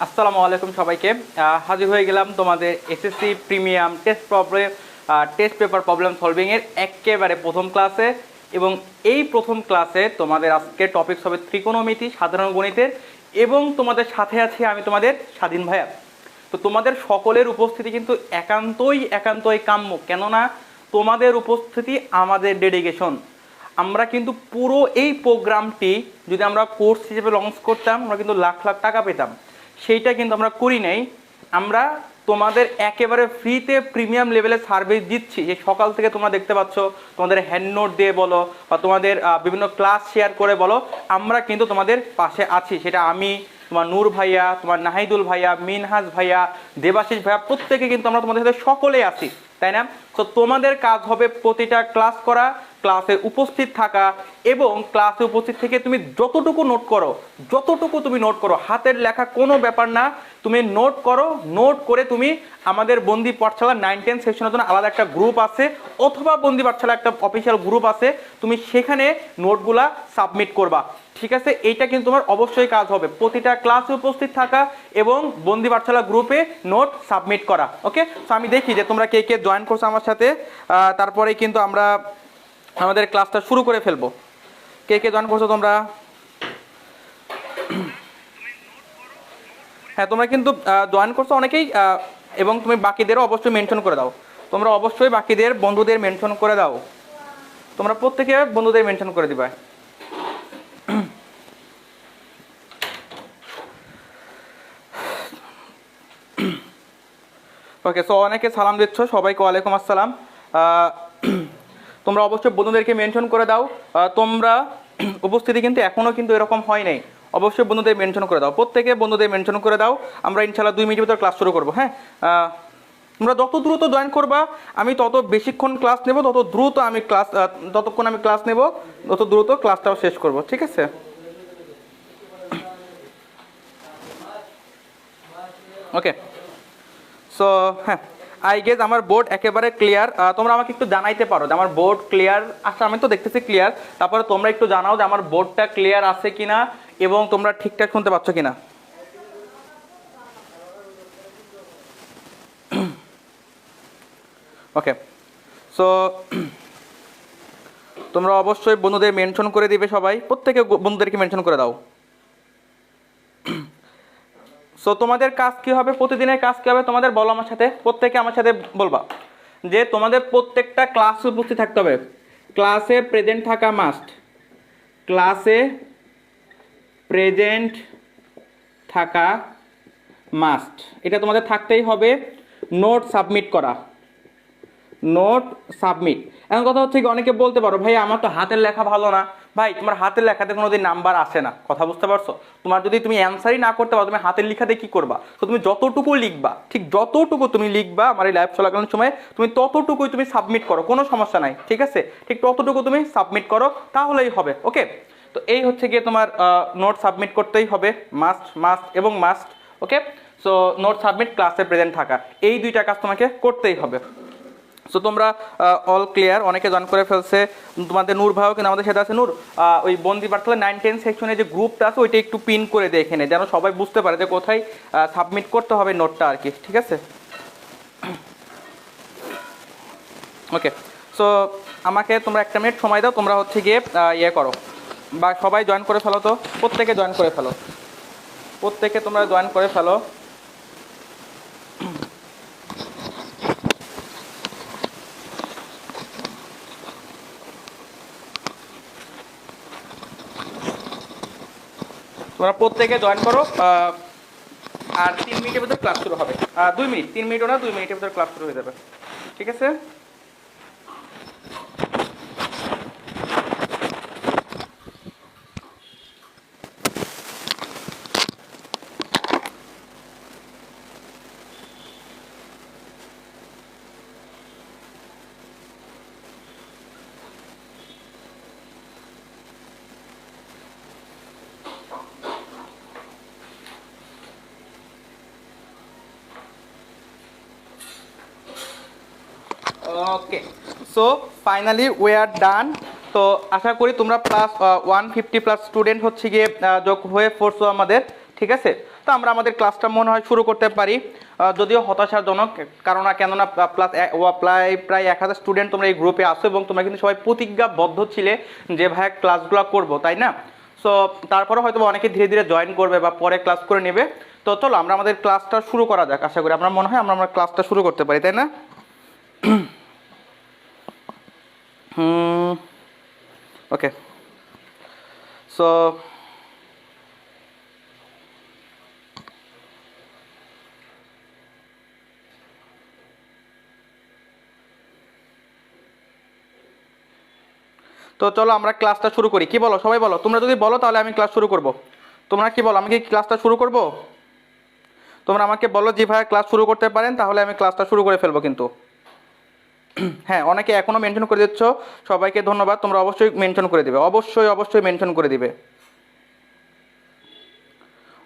আসসালামু আলাইকুম সবাইকে। হাজির হয়ে গেলাম তোমাদের SSC premium test paper problem সলভিংয়ের একেবারে প্রথম ক্লাসে। এবং এই প্রথম ক্লাসে তোমাদের আজকে টপিকস হবে ত্রিকোণমিতি, সাধারণ গণিতের, এবং তোমাদের সাথে আছি আমি তোমাদের স্বাধীন ভাইয়া। তো তোমাদের সকলের উপস্থিতি কিন্তু একান্তই কাম্য, কেননা তোমাদের উপস্থিতি আমাদের ডেডিকেশন। আমরা কিন্তু পুরো এই প্রোগ্রামটি যদি আমরা কোর্স হিসেবে লঞ্চ করতাম, আমরা কিন্তু লাখ লাখ টাকা পেতাম। সেইটা কিন্তু আমরা করি নাই। আমরা তোমাদের একেবারে ফ্রিতে প্রিমিয়াম লেভেলের সার্ভিস দিচ্ছি। যে সকাল থেকে তোমরা দেখতে পাচ্ছ, তোমাদের হ্যান্ড নোট দিয়ে বলো বা তোমাদের বিভিন্ন ক্লাস শেয়ার করে বলো, আমরা কিন্তু তোমাদের পাশে আছি। সেটা আমি, তোমার নূর ভাইয়া, তোমার নাহিদুল ভাইয়া, মিনহাজ ভাইয়া, দেবাশিস ভাইয়া, প্রত্যেকে কিন্তু আমরা তোমাদের সাথে সকলেই আছি, তাই না? তো তোমাদের কাজ হবে প্রতিটা ক্লাস করা, ক্লাসে উপস্থিত থাকা, এবং ক্লাসে উপস্থিত থেকে তুমি যতটুকু নোট করো, হাতের লেখা কোনো ব্যাপার না, তুমি নোট করো। নোট করে তুমি আমাদের বন্দি পাঠশালা 9-10 সেকশনের জন্য আলাদা একটা গ্রুপ আছে, অথবা বন্দি পাঠশালা একটা অফিসিয়াল গ্রুপ আছে, তুমি সেখানে নোটগুলা সাবমিট করবা, ঠিক আছে? এইটা কিন্তু তোমার অবশ্যই কাজ হবে, প্রতিটা ক্লাসে উপস্থিত থাকা এবং বন্দি পাঠশালা গ্রুপে নোট সাবমিট করা। ওকে, তো আমি দেখি যে তোমরা কে কে জয়েন করছো আমার সাথে, তারপরে কিন্তু আমরা আমাদের ক্লাসটা শুরু করে ফেলবো। কে কে জয়েন করছো তোমরা? হ্যাঁ, তোমরা কিন্তু জয়েন করছো অনেকেই, এবং তুমি বাকিদেরও অবশ্যই মেনশন করে দাও। তোমরা অবশ্যই বাকিদের বন্ধুদের মেনশন করে দাও। তোমরা প্রত্যেকে বন্ধুদের মেনশন করে দিবা। ওকে, সো অনেকে সালাম দিচ্ছ, সবাইকে ওয়ালাইকুম আসসালাম। তোমরা অবশ্যই বন্ধুদেরকে মেনশন করে দাও। তোমরা উপস্থিতি কিন্তু এখনও কিন্তু এরকম হয় নাই, অবশ্যই বন্ধুদের মেনশন করে দাও, প্রত্যেকে বন্ধুদের মেনশন করে দাও। আমরা ইনশাল্লাহ 2 মিনিটের ভিতর ক্লাস শুরু করবো। হ্যাঁ, তোমরা যত দ্রুত জয়েন করবা, আমি তত বেশিক্ষণ ক্লাস নেব, যতক্ষণ আমি ক্লাস নেব তত দ্রুত ক্লাসটাও শেষ করব, ঠিক আছে? ওকে, সো হ্যাঁ, আই গেস আমার বোর্ড একেবারে ক্লিয়ার। তোমরা আমাকে একটু জানাইতে পারো যে আমার বোর্ড ক্লিয়ার। আচ্ছা, আমি তো দেখতেছি ক্লিয়ার, তারপরে তোমরা একটু জানাও যে আমার বোর্ডটা ক্লিয়ার আছে কিনা এবং তোমরা ঠিকঠাক শুনতে পাচ্ছ কিনা। ওকে, সো তোমরা অবশ্যই বন্ধুদের মেনশন করে দিবে, সবাই প্রত্যেকে বন্ধুদেরকে মেনশন করে দাও। সো তোমাদের কাজ কি হবে, প্রতিদিনের কাজ কি হবে তোমাদের বলো আমার সাথে, প্রত্যেকে আমার সাথে বলবা যে তোমাদের প্রত্যেকটা ক্লাসে উপস্থিত থাকতে হবে, ক্লাসে প্রেজেন্ট থাকা মাস্ট, ক্লাসে প্রেজেন্ট থাকা মাস্ট, এটা তোমাদের থাকতেই হবে। নোট সাবমিট করা, নোট সাবমিট। এখন কথা হচ্ছে কি, অনেকে বলতে পারো ভাই আমার তো হাতের লেখা ভালো না। ভাই, তোমার হাতের লেখাতে কোনোদিন নাম্বার আসে না, কথা বুঝতে পারছো? তোমার যদি তুমি অ্যান্সারই না করতে পারো, তুমি হাতের লেখাতে কি করবা? তো তুমি যতটুকু লিখবা, ঠিক যতটুকু তুমি লিখবা আমার এই লাইভ চলাকালীন সময়, তুমি ততটুকুই তুমি সাবমিট করো, কোনো সমস্যা নাই, ঠিক আছে? ঠিক ততটুকু তুমি সাবমিট করো, তাহলেই হবে। ওকে, তো এই হচ্ছে গিয়ে তোমার নোট সাবমিট করতেই হবে, মাস্ট। ওকে, সো নোট সাবমিট, ক্লাসে প্রেজেন্ট থাকা, এই দুইটা কাজ তোমাকে করতেই হবে। সো তোমরা অল ক্লিয়ার, অনেকে জয়েন করে ফেলছে। তোমাদের নূর ভাইও কিন্তু আমাদের সাথে আছে। নূর, ওই বন্দি পাঠশালা 9-10 সেকশনে যে গ্রুপটা আছে ওইটা একটু পিন করে দেয় এখানে, যেন সবাই বুঝতে পারে যে কোথায় সাবমিট করতে হবে নোটটা আর কি, ঠিক আছে? ওকে, সো আমাকে তোমরা 1 মিনিট সময় দাও, তোমরা হচ্ছে গিয়ে ইয়ে করো, বা সবাই জয়েন করে ফেলো, তো প্রত্যেকে জয়েন করে ফেলো, প্রত্যেকে তোমরা জয়েন করে ফেলো। তোমরা প্রত্যেকে জয়েন করো, আর 3 মিনিটের ভিতর ক্লাস শুরু হবে। 2 মিনিট, 3 মিনিটও না, 2 মিনিটের ভিতর ক্লাস শুরু হয়ে যাবে, ঠিক আছে? ওকে, সো ফাইনালি উই আর ডান। তো আশা করি তোমরা প্লাস 150 প্লাস স্টুডেন্ট হচ্ছে গিয়ে যোগ হয়ে পড়ছো আমাদের। ঠিক আছে, তো আমরা আমাদের ক্লাসটা মনে হয় শুরু করতে পারি। যদিও হতাশাজনক, কেননা প্রায় 1000 স্টুডেন্ট তোমরা এই গ্রুপে আসো এবং তোমরা কিন্তু সবাই প্রতিজ্ঞাবদ্ধ ছিলে যে ভাইয়া ক্লাসগুলো করবো, তাই না? সো তারপরে হয়তো অনেকে ধীরে ধীরে জয়েন করবে বা পরে ক্লাস করে নেবে। তো চলো আমরা আমাদের ক্লাসটা শুরু করা যাক। আশা করি আমরা মনে হয় আমরা ক্লাসটা শুরু করতে পারি, তাই না? ওকে, সো তো চলো আমরা ক্লাসটা শুরু করি। কি বলো সবাই, বলো। তোমরা যদি বলো তাহলে আমি ক্লাস শুরু করব। তোমরা কি বলো, আমি কি ক্লাসটা শুরু করব? তোমরা আমাকে বলো যে ভাইয়া ক্লাস শুরু করতে পারেন, তাহলে আমি ক্লাসটা শুরু করে ফেলবো কিন্তু। হ্যাঁ, অনেকে এখনও মেনশন করে দিচ্ছ, সবাইকে ধন্যবাদ। তোমরা অবশ্যই মেনশন করে দিবে, অবশ্যই মেনশন করে দিবে,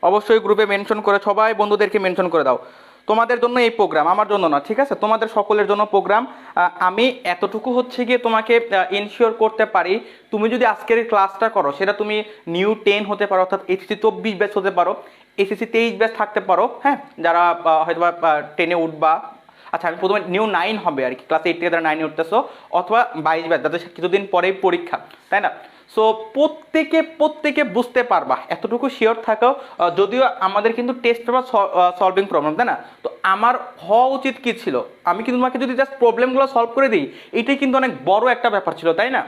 অবশ্যই গ্রুপে মেনশন করে সবাই বন্ধুদেরকে মেনশন করে দাও। তোমাদের জন্য এই প্রোগ্রাম, আমার জন্য না, ঠিক আছে? তোমাদের সকলের জন্য প্রোগ্রাম। আমি এতটুকু হচ্ছে গিয়ে তোমাকে ইনশিওর করতে পারি, তুমি যদি আজকের ক্লাসটা করো, সেটা তুমি নিউ 10 হতে পারো, অর্থাৎ এসএসসি 24 ব্যাচ হতে পারো, এসএসসি 23 ব্যাচ থাকতে পারো, হ্যাঁ, যারা হয়তো বা 10-এ উঠবা। আচ্ছা, আমি প্রথমে নিউ 9 হবে আর কি, ক্লাস 8 থেকে যারা 9-এ উঠতেছো, অথবা 22 ব্যাচ যাদের কিছুদিন পরেই পরীক্ষা, তাই না? সো প্রত্যেকে বুঝতে পারবা, এতটুকু শিওর থাকো। যদিও আমাদের কিন্তু টেস্ট পেপার সলভিং প্রবলেম, তাই না? তো আমার হওয়া উচিত কি ছিল, আমি কিন্তু তোমাকে যদি জাস্ট প্রবলেমগুলো সলভ করে দিই, এটাই কিন্তু অনেক বড় একটা ব্যাপার ছিল, তাই না?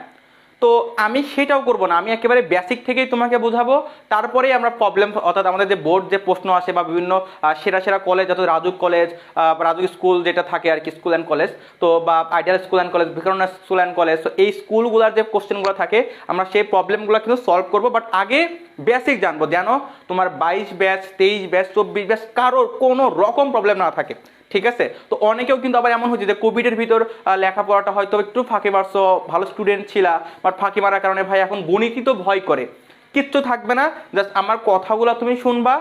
তো আমি সেটাও করব না, আমি একেবারে বেসিক থেকেই তোমাকে বোঝাবো, তারপরেই আমরা প্রবলেম, অর্থাৎ আমাদের যে বোর্ড যে প্রশ্ন আসে বা বিভিন্ন সেরা কলেজ, অর্থাৎ রাজুক কলেজ, রাজুক স্কুল যেটা থাকে আর কি, স্কুল অ্যান্ড কলেজ, তো বা ideal school and college, Vikramnath school and college, তো এই স্কুলগুলোর যে কোশ্চেনগুলো থাকে আমরা সেই প্রবলেমগুলো কিন্তু সলভ করবো। বাট আগে বেসিক জানবো, যেন তোমার 22 ব্যাচ, 23 ব্যাচ, 24 ব্যাচ কারোর কোনো রকম প্রবলেম না থাকে, ঠিক আছে? তো অনেকেও কিন্তু আবার এমন হচ্ছে যে কোভিডের ভিতর লেখাপড়াটা হয়তো একটু ফাঁকি মারছো, ভালো স্টুডেন্ট ছিলা, বাট ফাঁকি মারার কারণে ভাই এখন গণিতই তো ভয় করে। কিচ্ছু থাকবে না, জাস্ট আমার কথাগুলো তুমি শুনবা,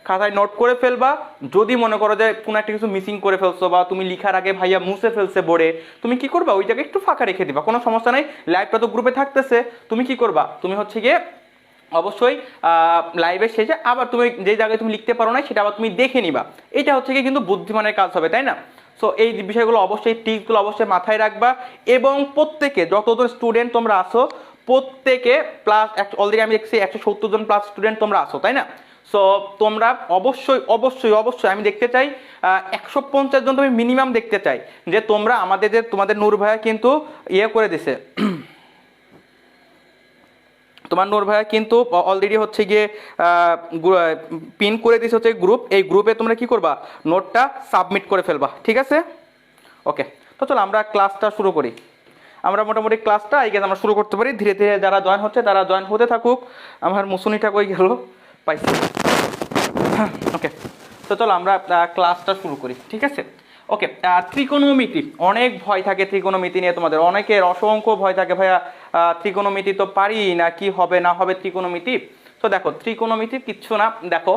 খাতায় নোট করে ফেলবা। যদি মনে করো যে কোনো একটা কিছু মিসিং করে ফেলছো বা তুমি লিখার আগে ভাইয়া মুছে ফেলছে বোর্ডে, তুমি কি করবা, ওইটাকে একটু ফাঁকা রেখে দিবা, কোনো সমস্যা নাই। লাইভটা তো গ্রুপে থাকতেছে, তুমি কি করবা, তুমি হচ্ছে গিয়ে অবশ্যই লাইভের শেষে আবার তুমি যে জায়গায় তুমি লিখতে পারো না সেটা আবার তুমি দেখে নিবা। এটা হচ্ছে কি কিন্তু বুদ্ধিমানের কাজ হবে, তাই না? সো এই বিষয়গুলো অবশ্যই, টিপসগুলো অবশ্যই মাথায় রাখবা। এবং প্রত্যেকে, যতজন স্টুডেন্ট তোমরা আসো, প্রত্যেকে প্লাস অলরেডি আমি দেখছি 170 জন প্লাস স্টুডেন্ট তোমরা আসো, তাই না? সো তোমরা অবশ্যই আমি দেখতে চাই 150 জন তুমি মিনিমাম দেখতে চাই, যে তোমরা আমাদের যে তোমাদের নূর ভাইয়া কিন্তু ইয়ে করে দিছে, তোমার নূর ভাইয়া কিন্তু অলরেডি হচ্ছে গিয়ে পিন করে দিয়েছে হচ্ছে গ্রুপ, এই গ্রুপে তোমরা কি করবা, নোটটা সাবমিট করে ফেলবা, ঠিক আছে? ওকে, তো চলো আমরা ক্লাসটা শুরু করি। আমরা মোটামুটি ক্লাসটা আমরা শুরু করতে পারি। ধীরে ধীরে যারা জয়েন হচ্ছে তারা জয়েন হতে থাকুক। আমার মুসুনিটা কই গেল, পাইছি। ওকে, তো চলো আমরা ক্লাসটা শুরু করি, ঠিক আছে? ওকে, ত্রিকোণমিতি, অনেক ভয় থাকে ত্রিকোণমিতি নিয়ে, তোমাদের অনেকের অসংখ্য ভয় থাকে, ভাইয়া ত্রিকোণমিতি তো পারি না, কি হবে না হবে ত্রিকোণমিতি। তো দেখো, ত্রিকোণমিতি কিচ্ছু না। দেখো,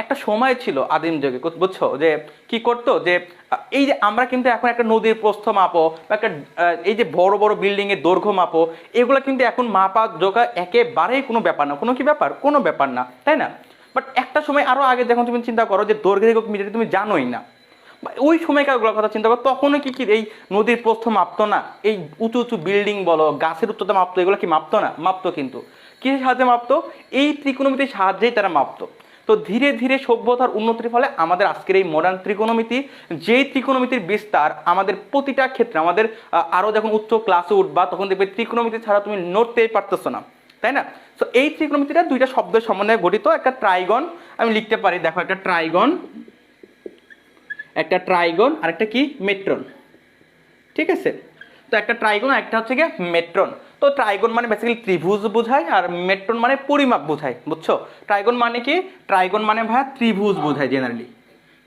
একটা সময় ছিল আদিম যুগে, বুঝছো, যে কি করতো, যে এই যে আমরা কিন্তু এখন একটা নদীর প্রস্থ মাপো বা একটা এই যে বড় বড় বিল্ডিং এর দৈর্ঘ্য মাপো, এগুলো কিন্তু এখন মাপা জোকা একেবারেই কোনো ব্যাপার না, কোনো কি ব্যাপার, কোনো ব্যাপার না, তাই না? বাট একটা সময় আরো আগে যখন তুমি চিন্তা করো যে দৈর্ঘ্যের একক মিটার তুমি জানোই না, ওই সময়কারগুলোর কথা চিন্তা করো, তখনও কি এই নদীর প্রস্থ মাপতো না, এই উঁচু উঁচু বিল্ডিং বলো, গাছের উচ্চতা মাপতো, এগুলো কি মাপতো না? মাপতো। কিন্তু কিসের সাহায্যে মাপতো? এই ত্রিকোণমিতির সাহায্যেই তারা মাপতো। তো ধীরে ধীরে সভ্যতার উন্নতির ফলে আমাদের আজকের এই মডার্ন ত্রিকোণমিতি, যেই ত্রিকোণমিতির বিস্তার আমাদের প্রতিটা ক্ষেত্রে, আমাদের আরও যখন উচ্চ ক্লাসে উঠবা তখন দেখবে ত্রিকোণমিতি ছাড়া তুমি নড়তেই পারতেছো না, তাই না? তো এই ত্রিকোণমিতিটা দুইটা শব্দের সমন্বয়ে গঠিত। একটা ট্রাইগন আমি লিখতে পারি, দেখো, একটা ট্রাইগন আর একটা কি, মেট্রন, ঠিক আছে? তো একটা ট্রাইগন আর একটা হচ্ছে গিয়ে মেট্রন। তো ট্রাইগন মানে বেসিক্যালি ত্রিভুজ বোঝায়, আর মেট্রন মানে পরিমাপ বোঝায়, বুঝছো? ট্রাইগন মানে কি, ট্রাইগন মানে ভাইয়া ত্রিভুজ বোঝায়, জেনারেলি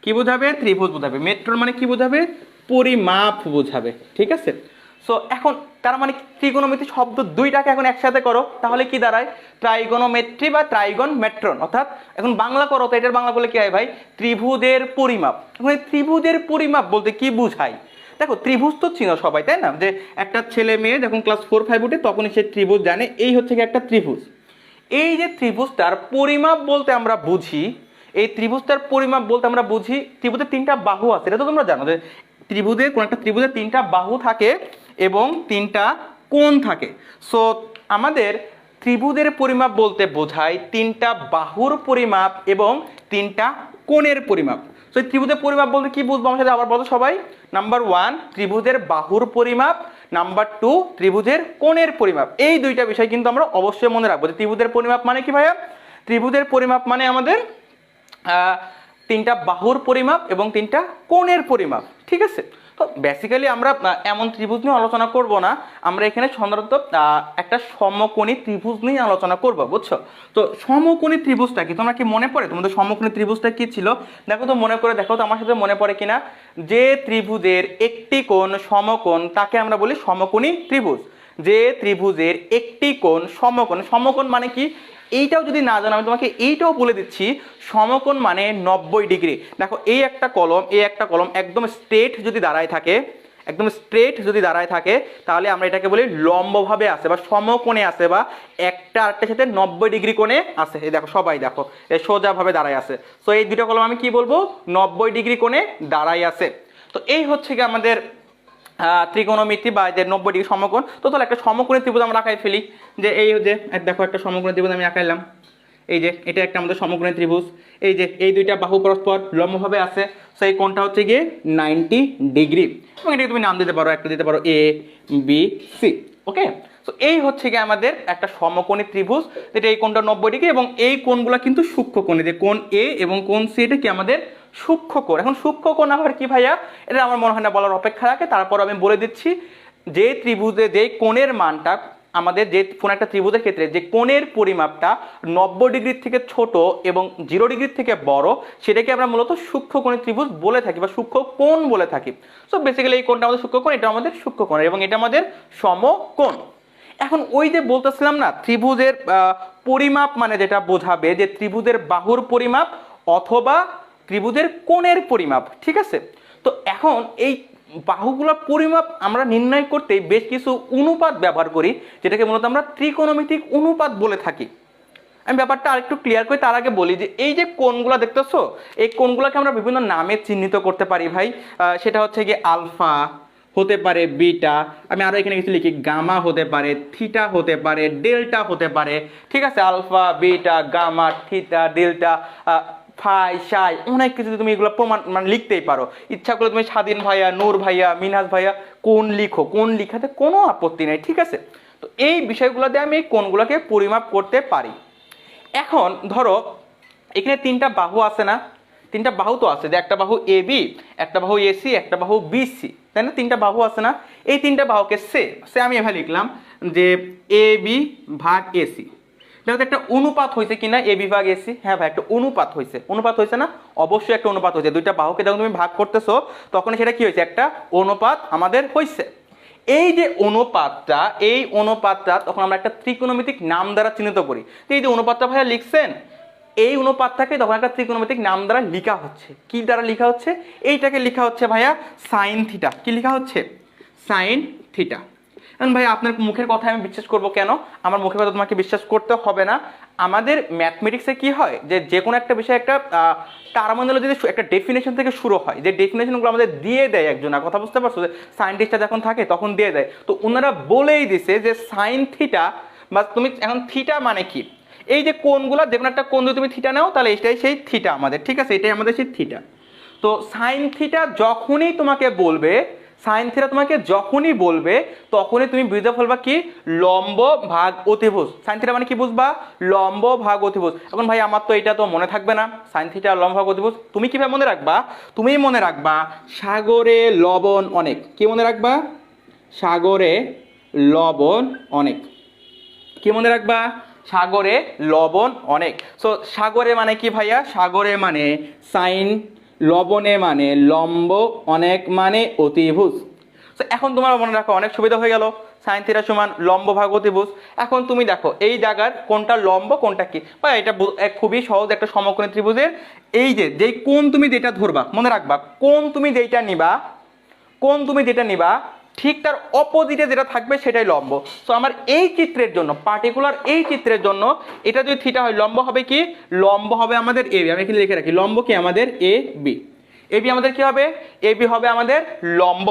কি বোঝাবে, ত্রিভুজ বোঝাবে। মেট্রন মানে কি বোঝাবে, পরিমাপ বোঝাবে, ঠিক আছে? সো এখন তার মানে ত্রিকোণমিতি শব্দ দুইটাকে এখন একসাথে করো, তাহলে কি দাঁড়ায়, ট্রাইগোনোমেট্রি বা ট্রাইগন মেট্রন। অর্থাৎ এখন বাংলা করো, তো এটার বাংলা বলে কি হয় ভাই, ত্রিভুজের পরিমাপ। এখন ত্রিভুজের পরিমাপ বলতে কি বুঝায়? দেখো, ত্রিভুজ তো চিনো সবাই, তাই না? যে একটা ছেলে মেয়ে যখন ক্লাস 4-5 উঠে তখনই সে ত্রিভুজ জানে, এই হচ্ছে কি একটা ত্রিভুজ। এই যে ত্রিভুজটার পরিমাপ বলতে আমরা বুঝি এই ত্রিভুজটার পরিমাপ বলতে আমরা বুঝি ত্রিভুজের 3টা বাহু আছে, এটা তো তোমরা জানো যে ত্রিভুজের কোন একটা ত্রিভুজের 3টা বাহু থাকে এবং 3টা কোণ থাকে। সো আমাদের ত্রিভুজের পরিমাপ বলতে বোঝায় 3টা বাহুর পরিমাপ এবং 3টা কোণের পরিমাপ। তো এই ত্রিভুজের পরিমাপ বলতে কি বুঝবো আমার সাথে আবার বলো সবাই। নাম্বার 1 ত্রিভুজের বাহুর পরিমাপ, নাম্বার 2 ত্রিভুজের কোণের পরিমাপ। এই দুইটা বিষয় কিন্তু আমরা অবশ্যই মনে রাখবো। যে ত্রিভুজের পরিমাপ মানে কি ভাইয়া? ত্রিভুজের পরিমাপ মানে আমাদের 3টা বাহুর পরিমাপ এবং 3টা কোণের পরিমাপ, ঠিক আছে। তো বেসিক্যালি আমরা এমন ত্রিভুজ নিয়ে আলোচনা করব না, আমরা এখানে সাধারণত একটা সমকোণী ত্রিভুজ নিয়ে আলোচনা করব, বুঝছো। তো সমকোণী ত্রিভুজটা কি তোমরা কি মনে পড়ে? তোমাদের সমকোণী ত্রিভুজটা কি ছিল দেখো তো, মনে করে দেখো তো আমার সাথে মনে পড়ে কিনা। যে ত্রিভুজের একটি কোণ সমকোণ তাকে আমরা বলি সমকোণী ত্রিভুজ। যে ত্রিভুজের একটি কোণ সমকোণ, সমকোণ মানে কি এইটাও যদি না জানো আমি তোমাকে এইটাও বলে দিচ্ছি। সমকোণ মানে 90 ডিগ্রি। দেখো এই একটা কলম, এই একটা কলম একদম স্ট্রেট যদি দাঁড়ায় থাকে, একদম স্ট্রেট যদি দাঁড়ায় থাকে, তাহলে আমরা এটাকে বলি লম্বভাবে আছে বা সমকোণে আছে, বা একটা আরেকটার সাথে 90 ডিগ্রি কোণে আছে। এই দেখো সবাই দেখো এই সোজাভাবে দাঁড়ায় আছে। সো এই দুটো কলম আমি কি বলবো? 90 ডিগ্রি কোণে দাঁড়ায় আছে। তো এই হচ্ছে কি আমাদের ত্রিকোণমিতি বা যে 90 ডিগ্রি সমকোণ। তো তাহলে একটা সমকোণী ত্রিভুজ আমরা আঁকাই ফেলি। যে এই যে দেখো একটা সমকোণী ত্রিভুজ আমি আঁকাইলাম। এই যে এটা একটা আমাদের সমকোণী ত্রিভুজ। এই যে এই দুইটা বাহু পরস্পর লম্বভাবে আছে। সেই কোণটা হচ্ছে গিয়ে 90 ডিগ্রি। এবং এটাকে তুমি নাম দিতে পারো, একটা দিতে পারো এ বি সি। ওকে, তো এই হচ্ছে গিয়ে আমাদের একটা সমকোণী ত্রিভুজ, যেটা এই কোণটা 90 ডিগ্রি এবং এই কোণগুলো কিন্তু সূক্ষ্মকোণ। যে কোণ এ এবং কোণ সি এটা কি আমাদের সূক্ষ্মকোণ। এখন সূক্ষ্মকোণ আবার কি ভাইয়া? এটা আমার মনে হয় না বলার অপেক্ষা রাখে, তারপর আমি বলে দিচ্ছি। যে ত্রিভুজে যে কোণের মানটা আমাদের, যে কোন একটা ত্রিভুজের ক্ষেত্রে যে কোণের পরিমাপটা 90 ডিগ্রির থেকে ছোট এবং 0 ডিগ্রির থেকে বড়, সেটাকে আমরা মূলত সূক্ষ্মকোণী ত্রিভুজ বলে থাকি বা সূক্ষ্মকোণ বলে থাকি। সো বেসিক্যালি এই কোণটা আমাদের সূক্ষ্মকোণ, এটা আমাদের সূক্ষ্মকোণ এবং এটা আমাদের সমকোণ। এখন ওই যে বলতেছিলাম না, ত্রিভুজের পরিমাপ মানে যেটা বোঝাবে যে ত্রিভুজের বাহুর পরিমাপ অথবা ত্রিভুজের কোণের পরিমাপ, ঠিক আছে। তো এখন এই বাহুগুলোর পরিমাপ আমরা নির্ণয় করতে বেশ কিছু অনুপাত ব্যবহার করি, যেটাকে মূলত আমরা ত্রিকোণমিতিক অনুপাত বলে থাকি। আমি ব্যাপারটা আরেকটু ক্লিয়ার করে তার আগে বলি যে এই যে কোণগুলো দেখতেছো, এই কোণগুলোকে আমরা বিভিন্ন নামে চিহ্নিত করতে পারি ভাই। সেটা হচ্ছে গিয়ে আলফা হতে পারে, বিটা, আমি আরো এখানে কিছু লিখি, গামা হতে পারে, থিটা হতে পারে, ডেল্টা হতে পারে, ঠিক আছে। Alpha, beta, gamma, theta, delta, phi, psi, অনেক কিছু তুমি এগুলো প্রমাণ মানে লিখতেই পারো। ইচ্ছা করলে তুমি স্বাধীন ভাইয়া, নূর ভাইয়া, মিনহাজ ভাইয়া কোণ লিখো, কোণ লিখাতে কোনো আপত্তি নেই, ঠিক আছে। তো এই বিষয়গুলো দিয়ে আমি এই কোণগুলোকে পরিমাপ করতে পারি। এখন ধরো এখানে 3টা বাহু আছে না? 3টা বাহু তো আছে, যে একটা বাহু এ বি, একটা বাহু এসি, একটা বাহু বিসি, তাই না? 3টা বাহু আছে না? এই 3টা বাহুকে সে আমি এভাবে লিখলাম যে এ বি ভাগ এসি। দেখো একটা অনুপাত হয়েছে কিনা এ বি ভাগ এসি? হ্যাঁ ভাই, একটা অনুপাত হয়েছে। অনুপাত হয়েছে না? অবশ্যই একটা অনুপাত হয়েছে। দুইটা বাহুকে যখন তুমি ভাগ করতেছো তখন সেটা কি হয়েছে? একটা অনুপাত আমাদের হয়েছে। এই যে অনুপাতটা, এই অনুপাতটা তখন আমরা একটা ত্রিকোণমিতিক নাম দ্বারা চিহ্নিত করি। তো এই যে অনুপাতটা ভাইয়া লিখছেন, এই অনুপাতটাকে তখন একটা ত্রিকোণমিতিক নাম দ্বারা লেখা হচ্ছে। কি দ্বারা লেখা হচ্ছে? এইটাকে লেখা হচ্ছে ভাইয়া সাইন থিটা। কি লেখা হচ্ছে? Sine theta. এখন ভাই আপনার মুখের কথা আমি বিশ্বাস করব কেন? আমার মুখের কথা তোমাকে বিশ্বাস করতে হবে না। আমাদের ম্যাথমেটিক্সে কি হয় যে কোনো একটা বিষয় একটা টার্মিনোলজি একটা ডেফিনেশন থেকে শুরু হয়, যে ডেফিনেশনগুলো আমাদের দিয়ে দেয় একজন, কথা বুঝতে পারছো? যে সায়েন্টিস্টরা যখন থাকে তখন দিয়ে দেয়। তো ওনারা বলেই দিছে যে সাইন থিটা, বা তুমি এখন থিটা মানে কি, এই যে কোণগুলো, যে কোনো একটা কোণ যদি তুমি থিটা নাও তাহলে এটাই সেই থিটা আমাদের, ঠিক আছে। এটাই আমাদের সেই থিটা। তো সাইন থিটা যখনই তোমাকে বলবে, সাইন থিটা তোমাকে যখনই বলবে তখনই তুমি বুঝতে ফেলবা কি? লম্ব ভাগ অতিভুজ। সাইন থিটা মানে কি বুঝবা? লম্ব ভাগ অতিভুজ। এখন ভাই আমার তো এটা তো মনে থাকবে না, সাইন থিটা লম্ব ভাগ অতিভুজ। তুমি কিভাবে মনে রাখবা? তুমি মনে রাখবা সাগরে লবণ অনেক। কি মনে রাখবা? সাগরে লবণ অনেক। কি মনে রাখবা? সাগরে লবণ অনেক। সো সাগরে মানে কি ভাইয়া? সাগরে মানে সাইন, লবণে মানে লম্ব, অনেক মানে অতিভুজ। তো এখন তোমার মনে রাখো অনেক সুবিধা হয়ে গেল। সাইন থিটা সমান লম্ব ভাগ অতিভুজ। এখন তুমি দেখো এই জায়গার কোনটা লম্ব কোনটা কি, বা এটা খুবই সহজ একটা সমকোণী ত্রিভুজের এই যে যেই কোণ তুমি যেটা ধরবা, মনে রাখবা কোণ তুমি যেটা নিবা, কোণ তুমি যেটা নিবা ঠিক তার অপোজিটে যেটা থাকবে সেটাই লম্ব। সো আমার এই চিত্রের জন্য, পার্টিকুলার এই চিত্রের জন্য এটা যদি থিটা হয়, লম্ব হবে কি? লম্ব হবে আমাদের এ বি। আমি এখানে লিখে রাখি, লম্ব কি আমাদের এ বি। এ বি আমাদের কি হবে? এ বি হবে আমাদের লম্ব।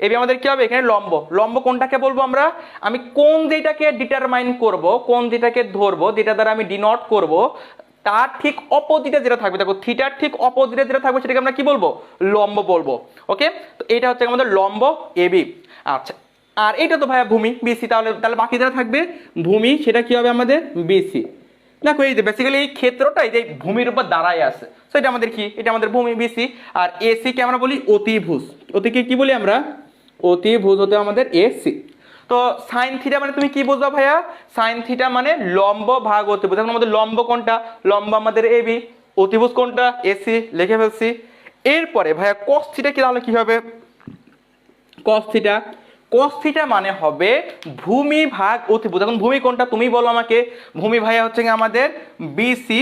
এ বি আমাদের কি হবে? এখানে লম্ব। লম্ব কোনটাকে বলবো আমরা? আমি কোন যেটাকে ডিটারমাইন করব, কোন যেটাকে ধরবো, যেটা দ্বারা আমি ডিনোট করব, তার ঠিক অপোজিটে যেটা থাকবে, দেখো থিটার ঠিক অপোজিটে যেটা থাকবে সেটাকে আমরা কি বলবো? লম্ব বলবো। ওকে, তো এটা হচ্ছে আমাদের লম্ব এবি। আচ্ছা, আর এটা তো ভাইয়া ভূমি বিসি, তাহলে তাহলে বাকি যেটা থাকবে ভূমি, সেটা কি হবে আমাদের? বিসি। দেখো এই যে বেসিক্যালি এই ক্ষেত্রটা এই যে ভূমির উপর দাঁড়ায় আছে, তো এটা আমাদের কি? এটা আমাদের ভূমি বিসি। আর এসি কে আমরা বলি অতিভুজ। অতিকে কি বলি আমরা? অতিভুজ হতে আমাদের এসি। তো সাইন থিটা মানে তুমি কি বুঝবা ভাইয়া? সাইন থিটা মানে লম্ব ভাগ অতিভুজ। এখন আমাদের লম্ব কোনটা? লম্ব আমাদের এবি। অতিভুজ কোনটা? এসি, লিখে ফেলছি। এরপরে ভাইয়া কস থিটা কি, তাহলে কি হবে? কস থিটা, কস থিটা মানে হবে ভূমি ভাগ অতিভুজ। এখন ভূমি কোনটা তুমি বলো আমাকে? ভূমি ভাইয়া হচ্ছে আমাদের বিসি,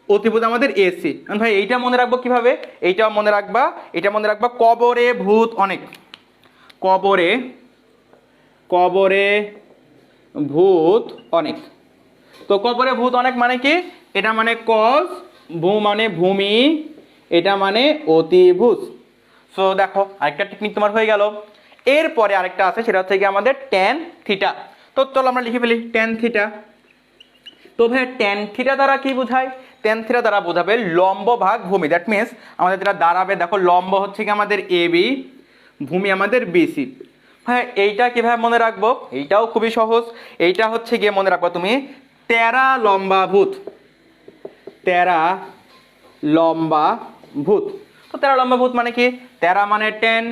অতিভুজ আমাদের এসি। ভাই এইটা মনে রাখবো কিভাবে? এইটাও মনে রাখবা, এটা মনে রাখবা কবরে ভূত অনেক। কবরে, কবরে ভূত অনেক। তো কবরে ভূত অনেক মানে কি? এটা মানে কস, ভূ মানে ভূমি, এটা মানে অতিভুজ। সো দেখো আরেকটা টেকনিক তোমার হয়ে গেল। এরপরে আরেকটা আছে, সেটা হচ্ছে কি আমাদের ট্যান থিটা। তো চলো আমরা লিখে ফেলি ট্যান থিটা। তো ভাই ট্যান থিটা দ্বারা কি বোঝায়? ট্যান থিটা দ্বারা বোঝাবে লম্ব ভাগ ভূমি। দ্যাট মিনস আমাদের যেটা দাঁড়াবে, দেখো লম্ব হচ্ছে কি আমাদের এ বি, ভূমি আমাদের বিসি। হ্যাঁ, এইটা কিভাবে মনে রাখবো? এইটাও খুবই সহজ। এইটা হচ্ছে গিয়ে মনে রাখবো তুমি তেরা লম্বা ভূত। তেরা লম্বা ভূত। তো তেরা লম্বা ভূত মানে কি? তেরা মানে টেন,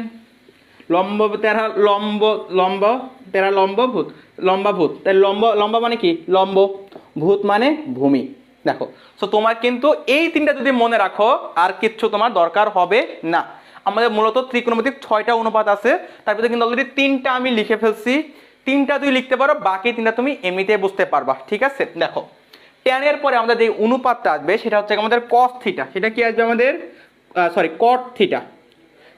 লম্ব তেরা লম্ব, লম্ব তেরা লম্ব ভূত, লম্বা ভূত। তাই লম্ব, লম্বা মানে কি? লম্ব। ভূত মানে ভূমি। দেখো, সো তোমার কিন্তু এই তিনটা যদি মনে রাখো আর কিচ্ছু তোমার দরকার হবে না। আমাদের মূলত ত্রিকোণমিতিক 6টা অনুপাত আছে, তার ভিতরে কিন্তু অলরেডি 3টা আমি লিখে ফেলছি। 3টা তুমি লিখতে পারো, বাকি 3টা তুমি এমনিতে বুঝতে পারবা। ঠিক আছে, দেখো ট্যানের পরে আমাদের যে অনুপাতটা আসবে সেটা হচ্ছে আমাদের কস থিটা। সেটা কি আসবে আমাদের? সরি, কট থিটা।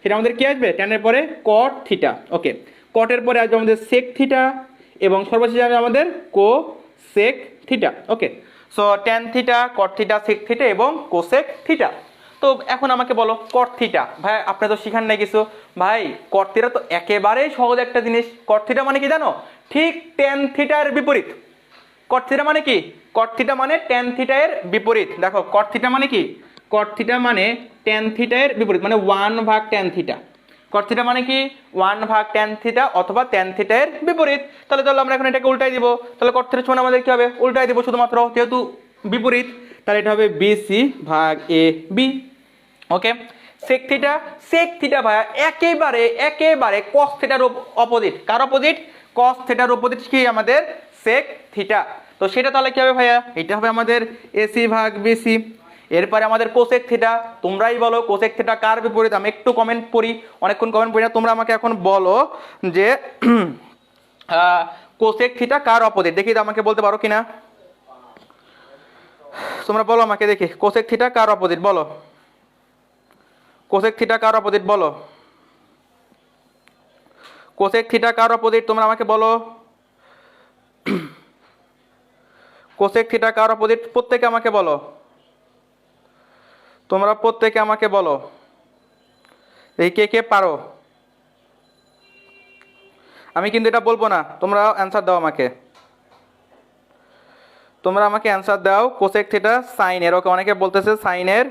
সেটা আমাদের কি আসবে? ট্যানের পরে কট থিটা। ওকে, কটের পরে আসবে আমাদের সেক থিটা, এবং সর্বশেষে আসবে আমাদের cosec theta. Okay, so tan theta, cot theta, sec theta এবং কোসেক থিটা। তো এখন আমাকে বলো কট থিটা। ভাই আপনি তো শিখান নাই কিছু। ভাই কট থিটা তো একেবারেই সহজ একটা জিনিস। কট থিটা মানে কি জানো? ঠিক ট্যান থিটার বিপরীত। কট থিটা মানে কি? কট থিটা মানে ট্যান থিটা এর বিপরীত। দেখো কট থিটা মানে কি? কট থিটা মানে ট্যান থিটা এর বিপরীত, মানে 1 ভাগ ট্যান থিটা। কট থিটা মানে কি? 1 ভাগ ট্যান থিটা অথবা ট্যান থিটা এর বিপরীত। তাহলে চলো আমরা এখন এটাকে উল্টাই দিব। তাহলে কট থিটা সমান আমাদের কি হবে? উল্টাই দিব শুধুমাত্র, যেহেতু বিপরীত। তাহলে এটা হবে বিসি ভাগ A B. Okay, sec theta, sec theta ভাইয়া একেবারে একেবারে কস থিটার অপোজিট। কার অপোজিট? কস থিটার অপোজিট কি আমাদের? Sec theta. তো সেটা তাহলে কি হবে ভাইয়া? এটা হবে আমাদের এসি ভাগ বিসি। এরপরে আমাদের কোসেক থিটা। তোমরাই বলো কোসেক থিটা কার বিপরীত? আমি একটু কমেন্ট পড়ি, অনেকক্ষণ কমেন্ট পড়ি না। তোমরা আমাকে এখন বলো যে কোসেক থিটা কার অপোজিট? দেখি তো আমাকে বলতে পারো কিনা। তোমরা বলো আমাকে দেখি, কোসেক থিটা কার অপোজিট বলো। কোসেক থিটা কার অপোজিট বলো। কোসেক থিটা কার অপোজিট? তোমরা আমাকে বলো কোসেক থিটা কার অপোজিট? প্রত্যেকে আমাকে বলো, তোমরা প্রত্যেকে আমাকে বলো এই কে কে পারো। আমি কিন্তু এটা বলবো না, তোমরা অ্যান্সার দাও আমাকে। তোমরা আমাকে অ্যান্সার দাও কোসেক থিটা সাইনের। ওকে, অনেকে বলতেছে সাইনের।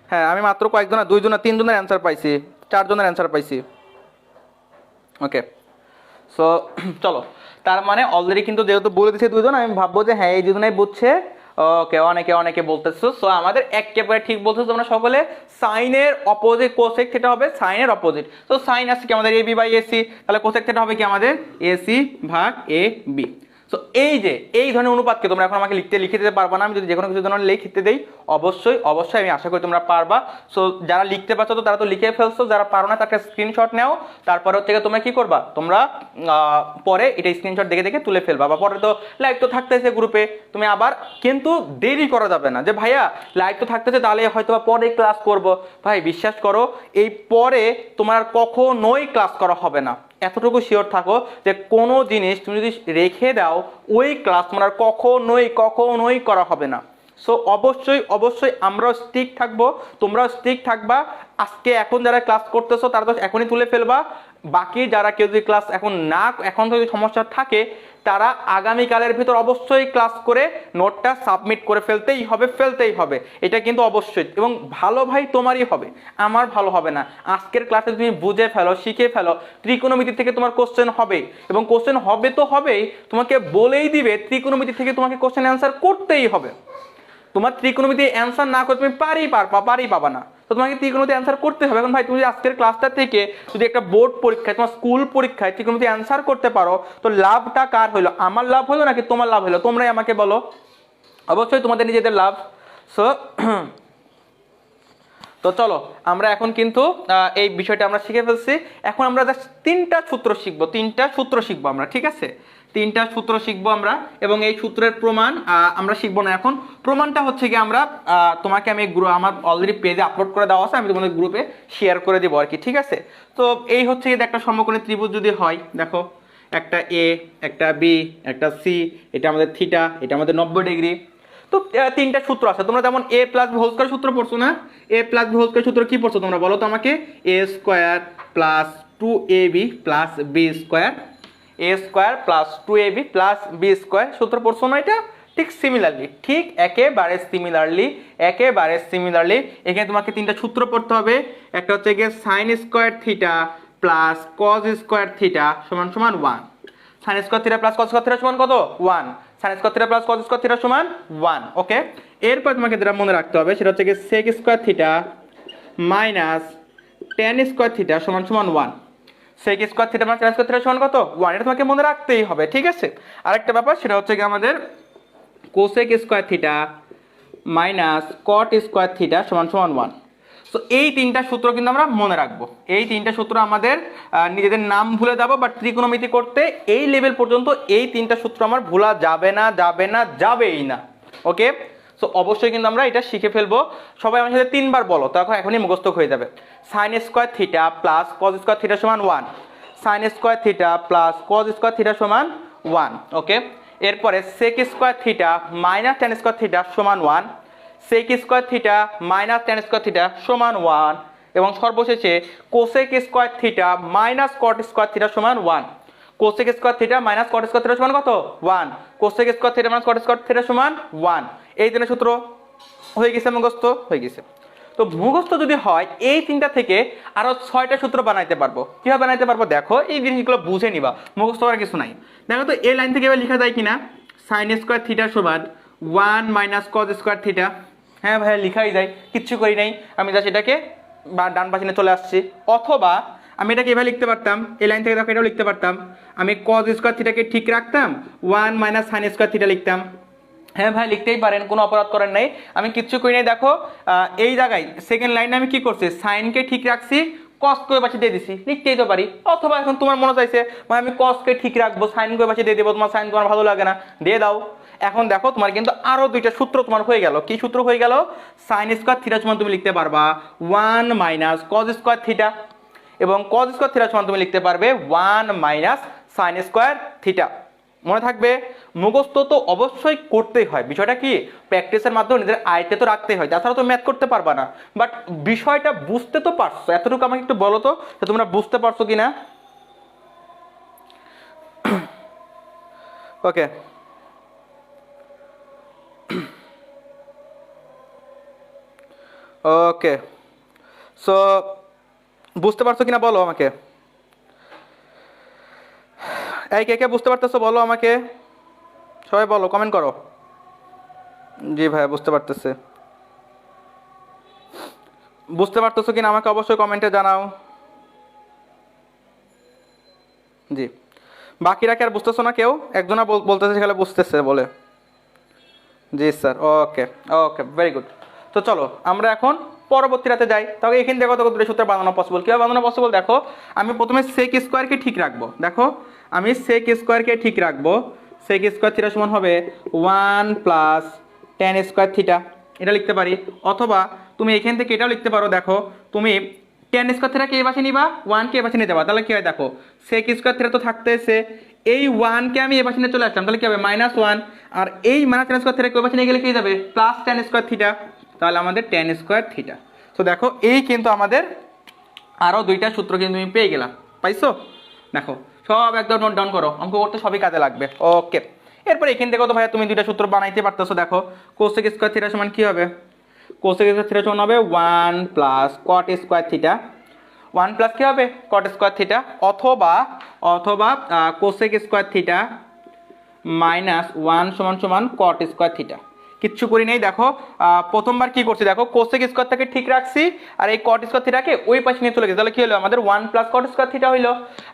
হ্যাঁ, আমি মাত্র কয়েকজন, 2 জন 3 জনের অ্যান্সার পাইছি, 4 জনের অ্যান্সার পাইছি। ওকে, সো চলো, তার মানে অলরেডি কিন্তু যেহেতু বলে দিচ্ছে 2 জন, আমি ভাববো যে হ্যাঁ এই 2 জনেই বুঝছে। ওকে, অনেকে অনেকে বলতেছো। সো আমাদের একেবারে ঠিক বলতেছো তোমরা সকলে। সাইনের অপোজিট কোসেক থিটা হবে সাইনের অপোজিট। তো সাইন আছে কি আমাদের এবি বাই এসি, তাহলে কোসেক থিটা হবে কি আমাদের? এসি ভাগ এ বি। সো এই যে এই ধরনের অনুপাতকে তোমরা এখন আমাকে লিখে দিতে পারবা না। আমি যদি যে কোনো কিছু ধরনের লিখতে দেই অবশ্যই অবশ্যই আমি আশা করি তোমরা পারবা। সো যারা লিখতে পারছো তো তারা তো লিখে ফেলছো, যারা পারো না তাকে স্ক্রিনশট নাও। তারপরে হচ্ছে তোমরা কি করবা, তোমরা পরে এটা স্ক্রিনশট দেখে দেখে তুলে ফেলবা। বা পরে তো লাইভ তো থাকতেছে গ্রুপে, তুমি আবার কিন্তু দেরি করা যাবে না যে ভাইয়া লাইভ তো থাকতেছে তাহলে হয়তো পরে ক্লাস করব। ভাই বিশ্বাস করো, এই পরে তোমার কখনোই ক্লাস করা হবে না। এতটুকু শিওর থাকো যে কোনো জিনিস তুমি যদি রেখে দাও ওই ক্লাস তোমার আর কখনোই করা হবে না। সো অবশ্যই অবশ্যই আমরাও স্ট্রিক্ট থাকবো, তোমরাও স্ট্রিক্ট থাকবা। আজকে এখন যারা ক্লাস করতেছো তারা তো এখনই তুলে ফেলবা, বাকি যারা কেউ যদি ক্লাস এখন যদি সমস্যা থাকে তারা আগামীকালের ভিতর অবশ্যই ক্লাস করে নোটটা সাবমিট করে ফেলতেই হবে। এটা কিন্তু অবশ্যই, এবং ভালো ভাই তোমারই হবে, আমার ভালো হবে না। আজকের ক্লাসে তুমি বুঝে ফেলো, শিখে ফেলো, ত্রিকোণমিতি থেকে তোমার কোশ্চেন হবে, এবং কোশ্চেন হবে তো হবেই, তোমাকে বলেই দিবে ত্রিকোণমিতি থেকে তোমাকে কোশ্চেন অ্যান্সার করতেই হবে। তোমার ত্রিকোণমিতি অ্যান্সার না করে তুমি পারি পাবা না, তো তোমাকে ত্রিকোণমিতি অ্যান্সার করতে হবে। এখন ভাই তুমি আজকের ক্লাসটা থেকে যদি একটা বোর্ড পরীক্ষায়, তোমার স্কুল পরীক্ষায় ত্রিকোণমিতি অ্যান্সার করতে পারো, তো লাভটা কার হলো? আমার লাভ হলো নাকি তোমার লাভ হলো? তোমরাই আমাকে বলো। অবশ্যই তোমাদের নিজেদের লাভ। সো তো চলো আমরা এখন কিন্তু এই বিষয়টা আমরা শিখে ফেলছি। এখন আমরা জাস্ট তিনটা সূত্র শিখবো আমরা, ঠিক আছে? তিনটা সূত্র শিখবো আমরা, এবং এই সূত্রের প্রমাণ আমরা শিখবো না এখন। প্রমাণটা হচ্ছে কি, আমরা তোমাকে আমি আমার অলরেডি পেজে আপলোড করে দেওয়া আছে, আমি তোমাদের গ্রুপে শেয়ার করে দেবো আর কি, ঠিক আছে? তো এই হচ্ছে কি, একটা সমকোণী ত্রিভুজ যদি হয়, দেখো একটা এ, একটা বি, একটা সি, এটা আমাদের থিটা, এটা আমাদের 90 ডিগ্রি। তো তিনটা সূত্র আছে, তোমরা যেমন a plus b whole square সূত্র পড়ছো না? A plus b whole square সূত্র কি পড়ছো তোমরা বলো তো আমাকে? A square plus 2ab plus b square, a square plus 2ab plus b square সূত্র পড়ছো না? এটা ঠিক সিমিলারলি, একেবারে সিমিলারলি এখানে তোমাকে তিনটা সূত্র পড়তে হবে। একটা হচ্ছে গিয়ে sign square theta plus cos square theta সমান সমান 1, sine square theta plus cos square theta সমান কত? 1, sine square theta plus cos square theta সমান 1। ওকে, এরপর তোমাকে যেটা মনে রাখতে হবে সেটা হচ্ছে কি sec square theta minus tan square theta সমান সমান 1, sec square theta minus tan square theta সমান কত? 1। এটা তোমাকে মনে রাখতেই হবে, ঠিক আছে? আরেকটা ব্যাপার সেটা হচ্ছে কি আমাদের cosec square theta minus cot square theta সমান সমান 1। সো এই তিনটা সূত্র কিন্তু আমরা মনে রাখবো। এই তিনটা সূত্র আমাদের নিজেদের নাম ভুলে যাবো, বাট ত্রিকোণমিতি করতে এই লেভেল পর্যন্ত এই তিনটা সূত্র আমার ভোলা যাবেই না। ওকে, সো অবশ্যই কিন্তু আমরা এটা শিখে ফেলবো। সবাই আমার সাথে 3 বার বলো, তখন এখনই মুখস্থ হয়ে যাবে। Sine square theta plus cos square theta সমান 1, sine square theta plus cos square theta সমান 1। ওকে, এরপরে sec square theta minus tan square theta সমান 1, sec square theta minus tan square theta সমান 1, এবং সর্বশেষে cosec square theta minus cot square theta সমান 1। Cosec square theta minus cot square theta সমান কত? 1। Cosec square theta minus cot square theta সমান 1। এই তিনটা সূত্র হয়ে গেছে, মুখস্থ হয়ে গেছে। তো মুখস্থ যদি হয় এই তিনটা থেকে আরো 6টা সূত্র বানাইতে পারবো। কিভাবে বানাইতে পারবো দেখো, এই জিনিসগুলো বুঝে নিবা, মুখস্থ করার কিছু নাই। দেখো তো এই লাইন থেকে এবার লেখা যায় কিনা, সাইন স্কয়ার থিটা সমান 1 মাইনাস কজ স্কয়ার থিটা। হ্যাঁ ভাইয়া লিখাই যায়, কিচ্ছু করি নাই, আমি জাস্ট এটাকে ডান পাশে চলে আসছি। অথবা আমি এটাকে এভাবে লিখতে পারতাম, এই লাইন থেকে দেখো এটাও লিখতে পারতাম, আমি কজ স্কয়ার থিটাকে ঠিক রাখতাম, 1 মাইনাস সাইন স্কয়ার থিটা লিখতাম। হ্যাঁ ভাই লিখতেই পারেন, কোনো অপরাধ করেন নাই, আমি কিচ্ছু করি নাই। দেখো এই জায়গায় সেকেন্ড লাইনে আমি কি করছি, সাইনকে ঠিক রাখছি, কসকে পাশে দিয়ে দিছি, লিখতেই তো পারি। অথবা এখন তোমার মনে চাইছে ভাই আমি কসকে ঠিক রাখবো, সাইনকে পাশে দিয়ে দেবো, তোমার সাইন তোমার ভালো লাগে না, দিয়ে দাও। এখন দেখো তোমার কিন্তু আরো 2টা সূত্র তোমার হয়ে গেল। কি সূত্র হয়ে গেল? সাইন স্কয়ার থিটা সমান তুমি লিখতে পারবা 1 মাইনাস কজ স্কয়ার থিটা, এবং কজ স্কয়ার থিটা সমান তুমি লিখতে পারবে 1 মাইনাস সাইন স্কয়ার থিটা। মনে থাকবে, মুখস্থ তো অবশ্যই করতেই হয়। বিষয়টা কি, প্র্যাকটিসের মাধ্যমে নিজের আয়ত্তে তো রাখতেই হয়, তাছাড়া তো ম্যাথ করতে পারবা না। বাট বিষয়টা বুঝতে তো পারছো, এতটুকু আমাকে একটু বলো তো তোমরা বুঝতে পারছো কিনা। ওকে, ওকে, সো বুঝতে পারছো কিনা বলো আমাকে। এই কে কে বুঝতে পারতেছো বলো আমাকে, সবাই বলো, কমেন্ট করো। জি ভাই বুঝতে পারতেছে, বুঝতে পারতেছো কিনা আমাকে অবশ্যই কমেন্টে জানাও। জি, বাকিরা কি আর বুঝতেছো না কেউ? একজনা বলতেছে সেখানে বুঝতেছে বলে। জি স্যার, ওকে ওকে, ভেরি গুড। তো চলো আমরা এখন পরবর্তী রাতে যাই। তবে এখান থেকে কত দুটো সূত্র বানানো পসিবল। কীভাবে বানানো পসিবল দেখো, আমি প্রথমে সেক স্কোয়ারকে ঠিক রাখবো। দেখো আমি সেক স্কোয়ারকে ঠিক রাখবো, সেক স্কোয়ার থিটা সমান হবে 1 প্লাস ট্যান স্কোয়ার থিটা, এটা লিখতে পারি। অথবা তুমি এখান থেকে এটাও লিখতে পারো, দেখো তুমি টেন স্কোয়ার থিটাকে এই পাশে নিবা, ওয়ানকে এই পাশে নিতে পারো, তাহলে কি হয় দেখো সেক স্কোয়ার থিটা তো থাকতেছে, এই ওয়ানকে আমি এই পাশে নিয়ে চলে আসলাম, তাহলে কি হবে -1, আর এই টেন স্কোয়ার থিটাকে ওই পাশে নিয়ে গেলে কি যাবে +10 স্কোয়ার থিটা, তাহলে আমাদের 10 স্কোয়ার থিটা। তো দেখো এই কিন্তু আমাদের আরও দুইটা সূত্র কিন্তু তুমি পেয়ে গেলাম, পাইছো? দেখো সব একদম নোট ডাউন করো, অঙ্ক করতে সবই কাজে লাগবে। ওকে, এরপর এখান থেকে তো ভাইয়া তুমি দুইটা সূত্র বানাইতে পারতেছো। দেখো কোসেক স্কোয়ার থিটা সমান কি হবে, কোসেক স্কোয়ার থিটা সমান হবে 1 plus cot square theta, 1 plus কি হবে কট স্কোয়ার থিটা, অথবা অথবা কোসেক স্কোয়ার থিটা -1 সমান সমান কট স্কোয়ার থিটা। কিচ্ছু করি নাই, দেখো প্রথমবার কি করছি, দেখো কোসেক স্কোয়ারটাকে ঠিক রাখছি আর এই কট স্কোয়ার থিটাকে ওই পাশে নিয়ে চলে গেছি, তাহলে কি হলো আমাদের 1 প্লাস কট স্কোয়ার থিটা হইলো।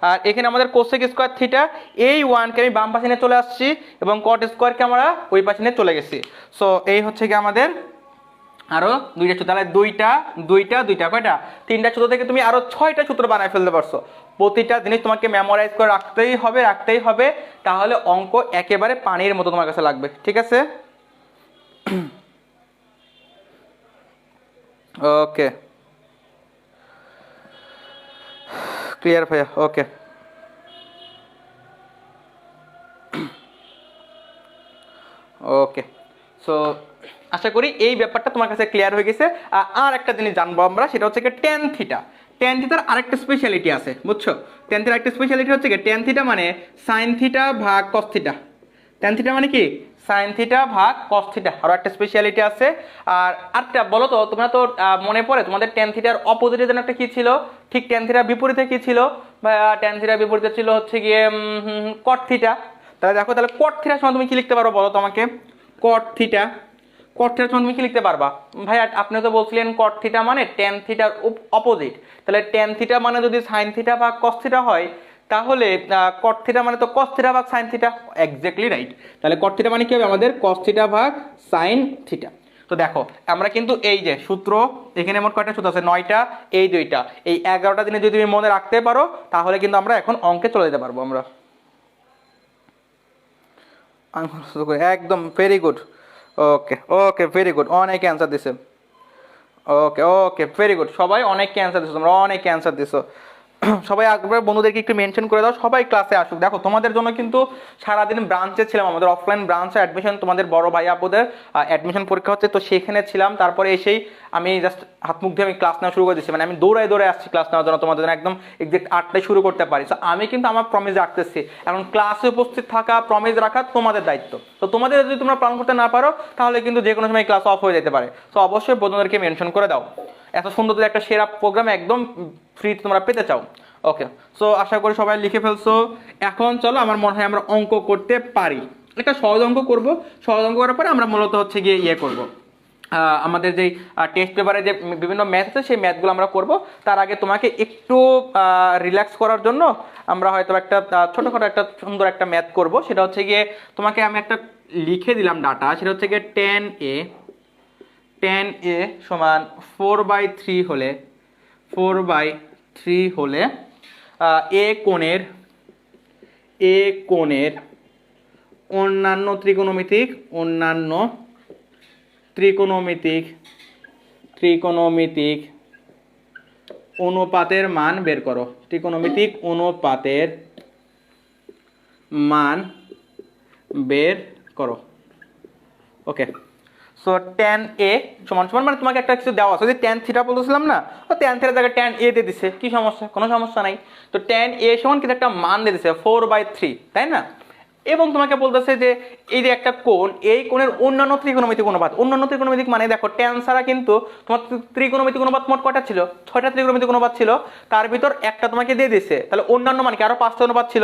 আর এখানে আমাদের কোসেক স্কোয়ার থিটা এই 1কে আমি বাম পাশে নিয়ে চলে আসছি এবং কট স্কোয়ারকে আমরা ওই পাশে নিয়ে চলে গেছি। সো এই হচ্ছে কি আমাদের আরো দুইটা সূত্র, তাহলে দুইটা দুইটা দুইটা কয়টা, তিনটা সূত্র থেকে তুমি আরো 6টা সূত্র বানায় ফেলতে পারছো। প্রতিটা জিনিস তোমাকে মেমোরাইজ করে রাখতেই হবে, তাহলে অঙ্ক একেবারে পানির মতো তোমার কাছে লাগবে। ঠিক আছে, ওকে ক্লিয়ার ভাইয়া? ওকে ওকে, সো আশা করি এই ব্যাপারটা তোমার কাছে ক্লিয়ার হয়ে গেছে। আর একটা জিনিস জানবো আমরা, সেটা হচ্ছে কি টেন থিটা। টেন থিটার আরেকটা স্পেশালিটি আছে, বুঝছো? টেন থিটার একটা স্পেশালিটি হচ্ছে কি টেন থিটা মানে সাইন থিটা ভাগ কস থিটা। টেন থিটা মানে কি সাইন থিটা ভাগ কস থিটা, আরও একটা স্পেশালিটি আছে। আর আরেকটা বলো তো, তোমরা তো মনে পড়ে তোমাদের টেন থিটার অপোজিটে যেন একটা কি ছিল, ঠিক টেন থিটার বিপরীতে কি ছিল? টেন থিটার বিপরীতে ছিল হচ্ছে গিয়ে কট থিটা। তাহলে দেখো, তাহলে কট থিটার সময় তুমি কি লিখতে পারো বলো তো আমাকে? কট থিটা, কট থিটার সময় তুমি কি লিখতে পারবা? ভাই আপনি তো বলছিলেন কট থিটা মানে টেন থিটার অপোজিট, তাহলে টেন থিটা মানে যদি সাইন থিটা ভাগ কস থিটা হয়, তাহলে কট থিটা মানে তো কস থিটা ভাগ সাইন থিটা। এক্স্যাক্টলি রাইট, তাহলে কট থিটা মানে কি হবে আমাদের কস থিটা ভাগ সাইন থিটা। তো দেখো আমরা কিন্তু এই যে সূত্র, এখানে মোট কয়টা সূত্র আছে? 9টা, এই দুইটা, এই 11টা দিনে যদি তুমি মনে রাখতে পারো, তাহলে কিন্তু আমরা এখন অঙ্কে চলে যেতে পারবো আমরা। একদম ভেরি গুড, ওকে ওকে ভেরি গুড, অনেক অ্যান্সার দিছে। ওকে ওকে ভেরি গুড, সবাই অনেক অ্যান্সার দিছো, তোমরা অনেক অ্যান্সার দিছো। সবাই একবার বন্ধুদেরকে একটু মেনশন করে দাও, সবাই ক্লাসে আসুক। দেখো তোমাদের জন্য কিন্তু সারাদিন ব্রাঞ্চে ছিলাম, আমাদের অফলাইন ব্রাঞ্চে অ্যাডমিশন, তোমাদের বড় ভাই আপুদের অ্যাডমিশন পরীক্ষা হচ্ছে, তো সেখানে ছিলাম। তারপরে এসেই আমি জাস্ট হাত মুখ দিয়ে আমি ক্লাস নেওয়া শুরু করে দিচ্ছি, মানে আমি দৌড়ায় দৌড়ে আসছি ক্লাস নেওয়ার জন্য, তোমাদের জন্য একদম এক্সাক্ট 8টায় শুরু করতে পারি। তো আমি কিন্তু আমার প্রমিস রাখতেছি, এখন ক্লাসে উপস্থিত থাকা, প্রমিস রাখা তোমাদের দায়িত্ব। তো তোমাদের যদি তোমরা প্ল্যান করতে না পারো, তাহলে কিন্তু যে কোনো সময় ক্লাস অফ হয়ে যেতে পারে। তো অবশ্যই বন্ধুদেরকে মেনশন করে দাও, এত সুন্দর একটা সেরা প্রোগ্রাম একদম ফ্রি তোমরা পেতে চাও। ওকে, সো আশা করি সবাই লিখে ফেলছো। এখন চলো, আমার মনে হয় আমরা অঙ্ক করতে পারি। একটা সহজ অঙ্ক করব, সহজ অঙ্ক করার পরে আমরা মূলত হচ্ছে গিয়ে ইয়ে করব, আমাদের যেই টেস্ট পেপারে যে বিভিন্ন ম্যাথ আছে সেই ম্যাথগুলো আমরা করব। তার আগে তোমাকে একটু রিল্যাক্স করার জন্য আমরা হয়তো একটা ছোটোখাটো একটা সুন্দর একটা ম্যাথ করব। সেটা হচ্ছে গিয়ে তোমাকে আমি একটা লিখে দিলাম ডাটা, সেটা হচ্ছে গিয়ে 10a সমান 4/3 হলে 4/3 হলে এ কোণের অন্যান্য ত্রিকোণমিতিক অনুপাতের মান বের করো। ত্রিকোণমিতিক অনুপাতের মান বের করো। ওকে, সো tan a সমান সমান মানে তোমাকে একটা কিছু দেওয়া আছে, যে tan থিটা বলতেছিলাম না, তো tan থিটার জায়গায় tan a দিয়ে দিছে, কি সমস্যা? কোনো সমস্যা নাই। তো tan a সমান কিন্তু একটা মান দিয়ে দিছে 4/3, তাই না? এবং তোমাকে বলতেছে যে এই যে একটা কোণ, এই কোণের অন্যান্য ত্রিকোণমিতিক অনুপাত। অন্যান্য ত্রিকোণমিতিক মানে দেখো tan ছাড়া কিন্তু তোমার ত্রিকোণমিতিক অনুপাত মোট কয়টা ছিল? 6টা ত্রিকোণমিতিক অনুপাত ছিল, তার ভিতর একটা তোমাকে দিয়ে দিছে, তাহলে অন্যান্য মানে কি আরো 5টা অনুপাত ছিল,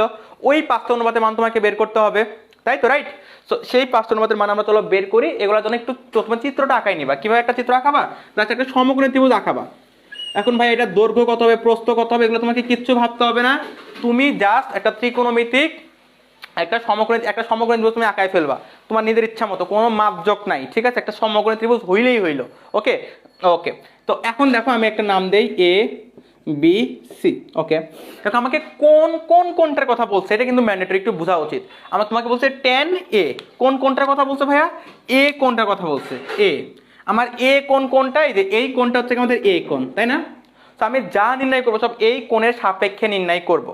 ওই 5টা অনুপাতের মান তোমাকে বের করতে হবে, তাই তো? রাইট। সো সেই 5টা অনুপাতের মান আমরা চলো বের করি। এগুলোর জন্য একটু তোমার চিত্রটা আঁকাই নিবা। কিভাবে একটা চিত্র আঁকাবা? জাস্ট একটা সমকোণী ত্রিভুজ আঁকাবা। এখন ভাই এটা দৈর্ঘ্য কত হবে, প্রস্থ কত হবে, এগুলো তোমাকে কিচ্ছু ভাবতে হবে না। তুমি জাস্ট একটা ত্রিকোণমিতিক একটা সমকোণী ত্রিভুজ তুমি আঁকায় ফেলবা তোমার নিজের ইচ্ছা মতো, কোনো মাপজোক নাই, ঠিক আছে? একটা সমকোণী ত্রিভুজ হইলেই হইলো। ওকে ওকে, তো এখন দেখো আমি একটা নাম দেই ABC। ওকে, দেখো আমাকে কোনটার কথা বলছে, এটা কিন্তু ম্যান্ডেটরি, একটু বোঝা উচিত। আমার তোমাকে বলছে tan a, কোনটার কথা বলছে ভাইয়া? a কোনটার কথা বলছে? a। আমার a কোনটা? এই যে এই কোনটা হচ্ছে আমাদের a কোণ, তাই না? তো আমি যা নির্ণয় করবো সব এই কোণের সাপেক্ষে নির্ণয় করব।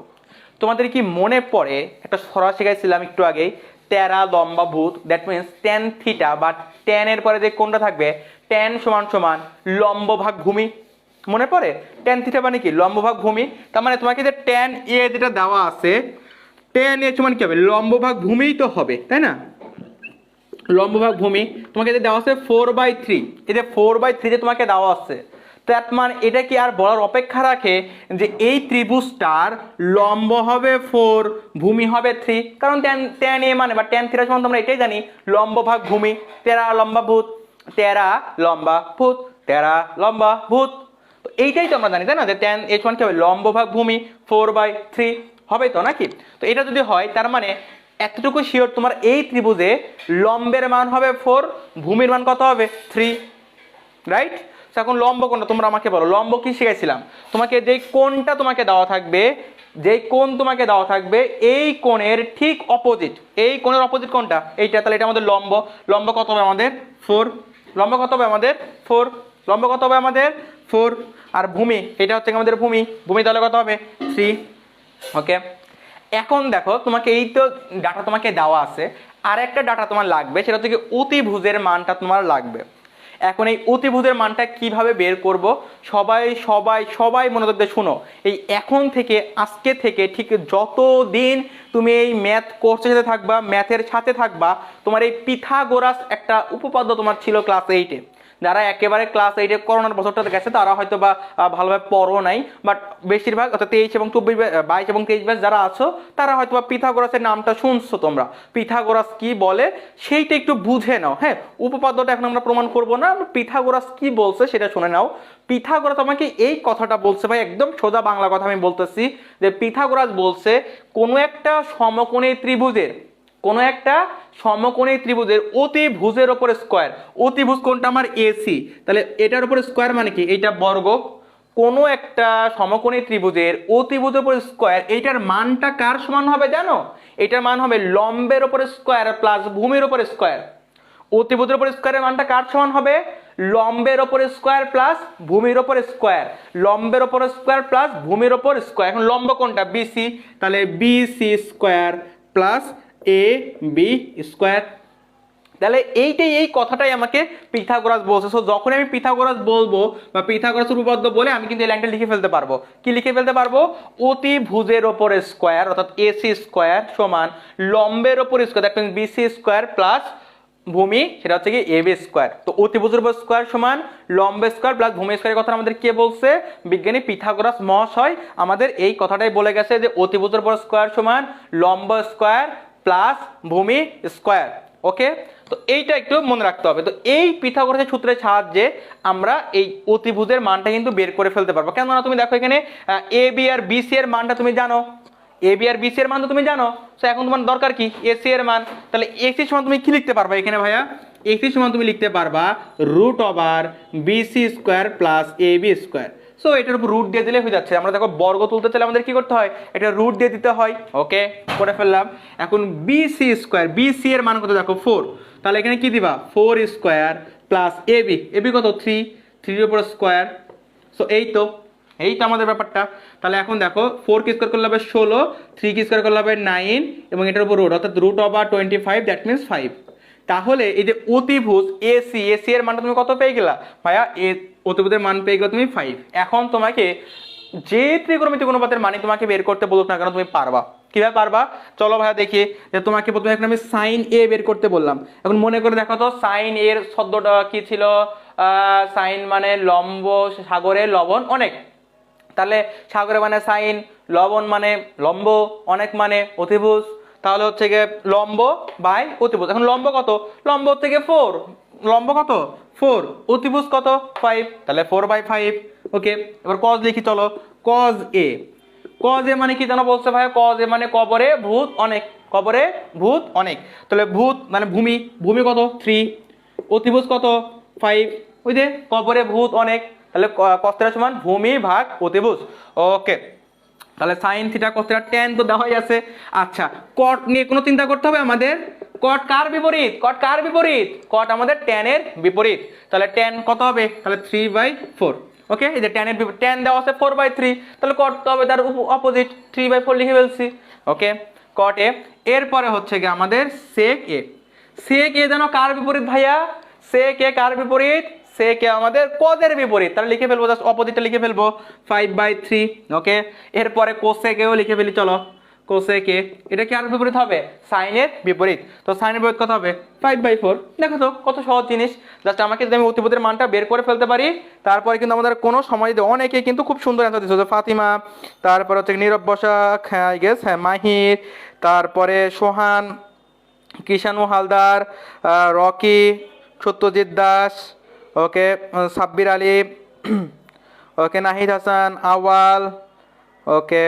তোমাদের কি মনে পড়ে একটা সরা শিখাইছিলাম একটু আগেই, টেরা লম্বা ভূত, দ্যাট মিনস ট্যান থিটা বা ট্যানের পরে যে কোণটা থাকবে ট্যান সমান সমান লম্ব ভাগ ভূমি, মনে পড়ে? ট্যান থিটা মানে কি লম্ব ভাগ ভূমি। তার মানে তোমাকে যে ট্যান এ যেটা দেওয়া আছে, ট্যান এ সমান কি হবে লম্ব ভাগ ভূমিই তো হবে, তাই না? লম্ব ভাগ ভূমি তোমাকে যে দেওয়া আছে 4/3, এই যে 4/3 যে তোমাকে দেওয়া আছে, তার মানে এটা কি আর বলার অপেক্ষা রাখে যে এই ত্রিভুজটার লম্ব হবে 4, ভূমি হবে 3? কারণ ট্যান এ মানে বা ট্যান থিটা সমান আমরা এটাই জানি লম্ব ভাগ ভূমি, তেরা লম্বা ভূত, তেরা লম্বা ভূত, তেরা লম্বা ভূত। তো এইটাই তো আমরা জানি, তাই না, যে ট্যান এ সমান কি হবে লম্ব ভাগ ভূমি 4/3 হবে তো নাকি? তো এটা যদি হয় তার মানে এতটুকু শিওর তোমার এই ত্রিভুজে লম্বের মান হবে 4, ভূমির মান কত হবে 3, রাইট? এখন লম্ব কোণটা তোমরা আমাকে বলো, লম্ব কি শিখেছিলাম? তোমাকে যেই কোণটা তোমাকে দেওয়া থাকবে, যেই কোণ তোমাকে দেওয়া থাকবে এই কোণের ঠিক অপোজিট, এই কোণের অপোজিট কোণটা এইটা, তাহলে এটা আমাদের লম্ব। লম্ব কত হবে আমাদের 4, লম্ব কত হবে আমাদের 4, লম্ব কত হবে আমাদের 4। আর ভূমি এটা হচ্ছে আমাদের ভূমি, ভূমি তাহলে কত হবে 3। ওকে, এখন দেখো তোমাকে এই তো ডাটা তোমাকে দেওয়া আছে, আর একটা ডাটা তোমার লাগবে, সেটা হচ্ছে অতিভুজের মানটা তোমার লাগবে। এখন এই অতিভুজের মানটা কিভাবে বের করব, সবাই সবাই সবাই মনোযোগ দিয়ে শুনো। এই এখন থেকে আজকে থেকে ঠিক যতদিন তুমি এই ম্যাথ কোর্সের সাথে থাকবা, ম্যাথের সাথে থাকবা, তোমার এই পিথাগোরাস একটা উপপাদ্য তোমার ছিল ক্লাস 8-এ। যারা একেবারে ক্লাস 8-এ করোনার বছরটাতে গেছে তারা হয়তো বা ভালোভাবে পড়ো নাই, বাট বেশিরভাগ অর্থাৎ 23 এবং 22 এবং 23 ব্যাচ যারা আছো তারা হয়তো বা পিথাগোরাসের নামটা শুনছো তোমরা। পিথাগোরাস কি বলে সেইটা একটু বুঝে নাও। হ্যাঁ, উপপাদ্যটা এখন আমরা প্রমাণ করব না, পিথাগোরাস কি বলছে সেটা শুনে নাও। পিথাগোরাস আমাকে এই কথাটা বলছে, ভাই একদম সোজা বাংলা কথা আমি বলতেছি, যে পিথাগোরাস বলছে কোনো একটা সমকোণী ত্রিভুজের, কোনো একটা সমকোণী ত্রিভুজের অতিভুজের উপর স্কয়ার, অতিভুজ কোনটা আমার এসি, তাহলে এটার উপর স্কয়ার মানে কি এইটা বর্গ, কোনো একটা সমকোণী ত্রিভুজের অতিভুজের উপর স্কয়ার, এইটার মানটা কার সমান হবে জানো? এটার মান হবে লম্বের উপর স্কয়ার প্লাস ভূমির উপর স্কয়ার। অতিভুজের উপর স্কয়ারের মানটা কার সমান হবে? লম্বের উপর স্কয়ার প্লাস ভূমির উপর স্কয়ার, লম্বের উপর স্কয়ার প্লাস ভূমির উপর স্কয়ার। এখন লম্ব কোনটা? বিসি, তাহলে BC square plus a b square. তাহলে এইটাই, এই কথাটাই আমাকে পিথাগোরাস বলছে। সো যখন আমি পিথাগোরাস বলবো বা পিথাগোরাস উপপাদ্য বলে আমি কিন্তু এই লাইনটা লিখে ফেলতে পারবো। কি লিখে ফেলতে পারবো? অতিভুজের ওপর স্কয়ার অর্থাৎ এসি স্কয়ার সমান লম্বের ওপর square, that means BC square plus ভূমি, সেটা হচ্ছে কি এবি স্কয়ার। তো অতিভুজের উপর স্কয়ার সমান লম্ব স্কয়ার প্লাস ভূমি স্কয়ারের কথা আমাদের কে বলছে? বিজ্ঞানী পিথাগোরাস মহাশয় আমাদের এই কথাটাই বলে গেছে যে অতিভুজের উপর স্কয়ার সমান লম্ব স্কয়ার প্লাস ভূমি স্কয়ার। ওকে, তো এইটা একটু মনে রাখতে হবে। তো এই পিথাগোরাসের সূত্রের সাহায্যে আমরা এই অতিভুজের মানটা কিন্তু বের করে ফেলতে পারবো। কেননা তুমি দেখো এখানে এ বি আর বিসি এর মানটা তুমি জানো, এ বি আর বিসি এর মান তো তুমি জানো। তো এখন তোমার দরকার কি এসি এর মান। তাহলে এসি সমান তুমি কি লিখতে পারবা এখানে ভাইয়া? এসি সমান তুমি লিখতে পারবা root over b c square plus a b square. So এটার উপর রুট দিয়ে দিলে হয়ে যাচ্ছে। আমরা দেখো বর্গ তুলতে চাইলে আমাদের কি করতে হয়? এটা রুট দিয়ে দিতে হয়। ওকে, করে ফেললাম। এখন বিসি স্কয়ার, বিসি এর মান কত দেখো 4, তাহলে এখানে কি দিবা 4 স্কয়ার প্লাস এবি, এবি কত 3, 3 এর উপর স্কয়ার। সো এই তো আমাদের ব্যাপারটা। তাহলে এখন দেখো 4 কি স্কয়ার করলে হবে 16, 3 কি স্কয়ার করলে হবে 9 এবং এটার উপর রুট অর্থাৎ রুট ওভার 25, দ্যাট মিন্স 5। তাহলে এই যে অতিভুজ এসি, এসি এর মানটা তুমি কত পেয়ে গেলা ভাইয়া? অতিভুজের মান পেয়ে গেলে তুমি 5। এখন তোমাকে যে ত্রিকোণমিতিক অনুপাতের মানে তোমাকে বের করতে বলুক না কেন তুমি পারবা। কিভাবে পারবা চলো ভাইয়া দেখি। যে তোমাকে প্রথমে এখন আমি সাইন এ বের করতে বললাম। এখন মনে করে দেখো তো সাইন এর শব্দটা কি ছিল? সাইন মানে লম্ব, সাগরে লবণ অনেক, তাহলে সাগরে মানে সাইন, লবণ মানে লম্ব, অনেক মানে অতিভুজ, তাহলে হচ্ছে গিয়ে লম্ব বাই অতিভুজ। এখন লম্ব কত? লম্ব হচ্ছে গিয়ে 4, লম্ব কত 4, অতিভুজ কত 5, তাহলে 4/5। ওকে, এবার কজ লিখি চলো। কজ এ, কজ এ মানে কি জানো বলছে ভাই? কজ এ মানে কবরে ভূত অনেক, কবরে ভূত অনেক। তাহলে ভূত মানে ভূমি, ভূমি কত 3, অতিভুজ কত 5, ওই যে কবরে ভূত অনেক, তাহলে cos θ সমান ভূমি ভাগ অতিভুজ। ওকে, তাহলে সাইন থিটা cos θ tan তো দেওয়াই আছে। আচ্ছা, কট নিয়ে কোনো চিন্তা করতে হবে আমাদের? কট কার বিপরীত? কট কার বিপরীত? কট আমাদের tan এর বিপরীত। তাহলে tan কত হবে? তাহলে 3/4। ওকে, এই যে ট্যানের ট্যান দেওয়া আছে 4/3, তাহলে করতে হবে তার অপোজিট 3/4 লিখে ফেলছি। ওকে, কট এ। এরপরে হচ্ছে কি আমাদের সেক এ। সেক এ যেন কার বিপরীত ভাইয়া? সেক এ কার বিপরীত? সেক এ আমাদের কজের বিপরীত, তাহলে লিখে ফেলবো, জাস্ট অপোজিটটা লিখে ফেলবো 5/3। ওকে, এরপরে কোসেক এও লিখে ফেলি, চলো কোসেক এ, এটা কি আর বিপরীত হবে? সাইনের বিপরীত। তো সাইনের বিপরীত কত হবে? 5/4। দেখো তো কত সহজ জিনিস, জাস্ট আমাকে যদি আমি অতিপদের মানটা বের করে ফেলতে পারি, তারপরে কিন্তু আমাদের কোনো সময় দিতে, অনেকে কিন্তু খুব সুন্দর অ্যান্সার দিচ্ছে, ফাতিমা, তারপর হচ্ছে নীরব বসাক, হ্যাঁ আই গেস, হ্যাঁ মাহির, তারপরে সোহান, কিষানু হালদার, রকি, সত্যজিৎ দাস, ওকে, সাব্বির আলী, ওকে, নাহিদ হাসান, আওয়াল, ওকে,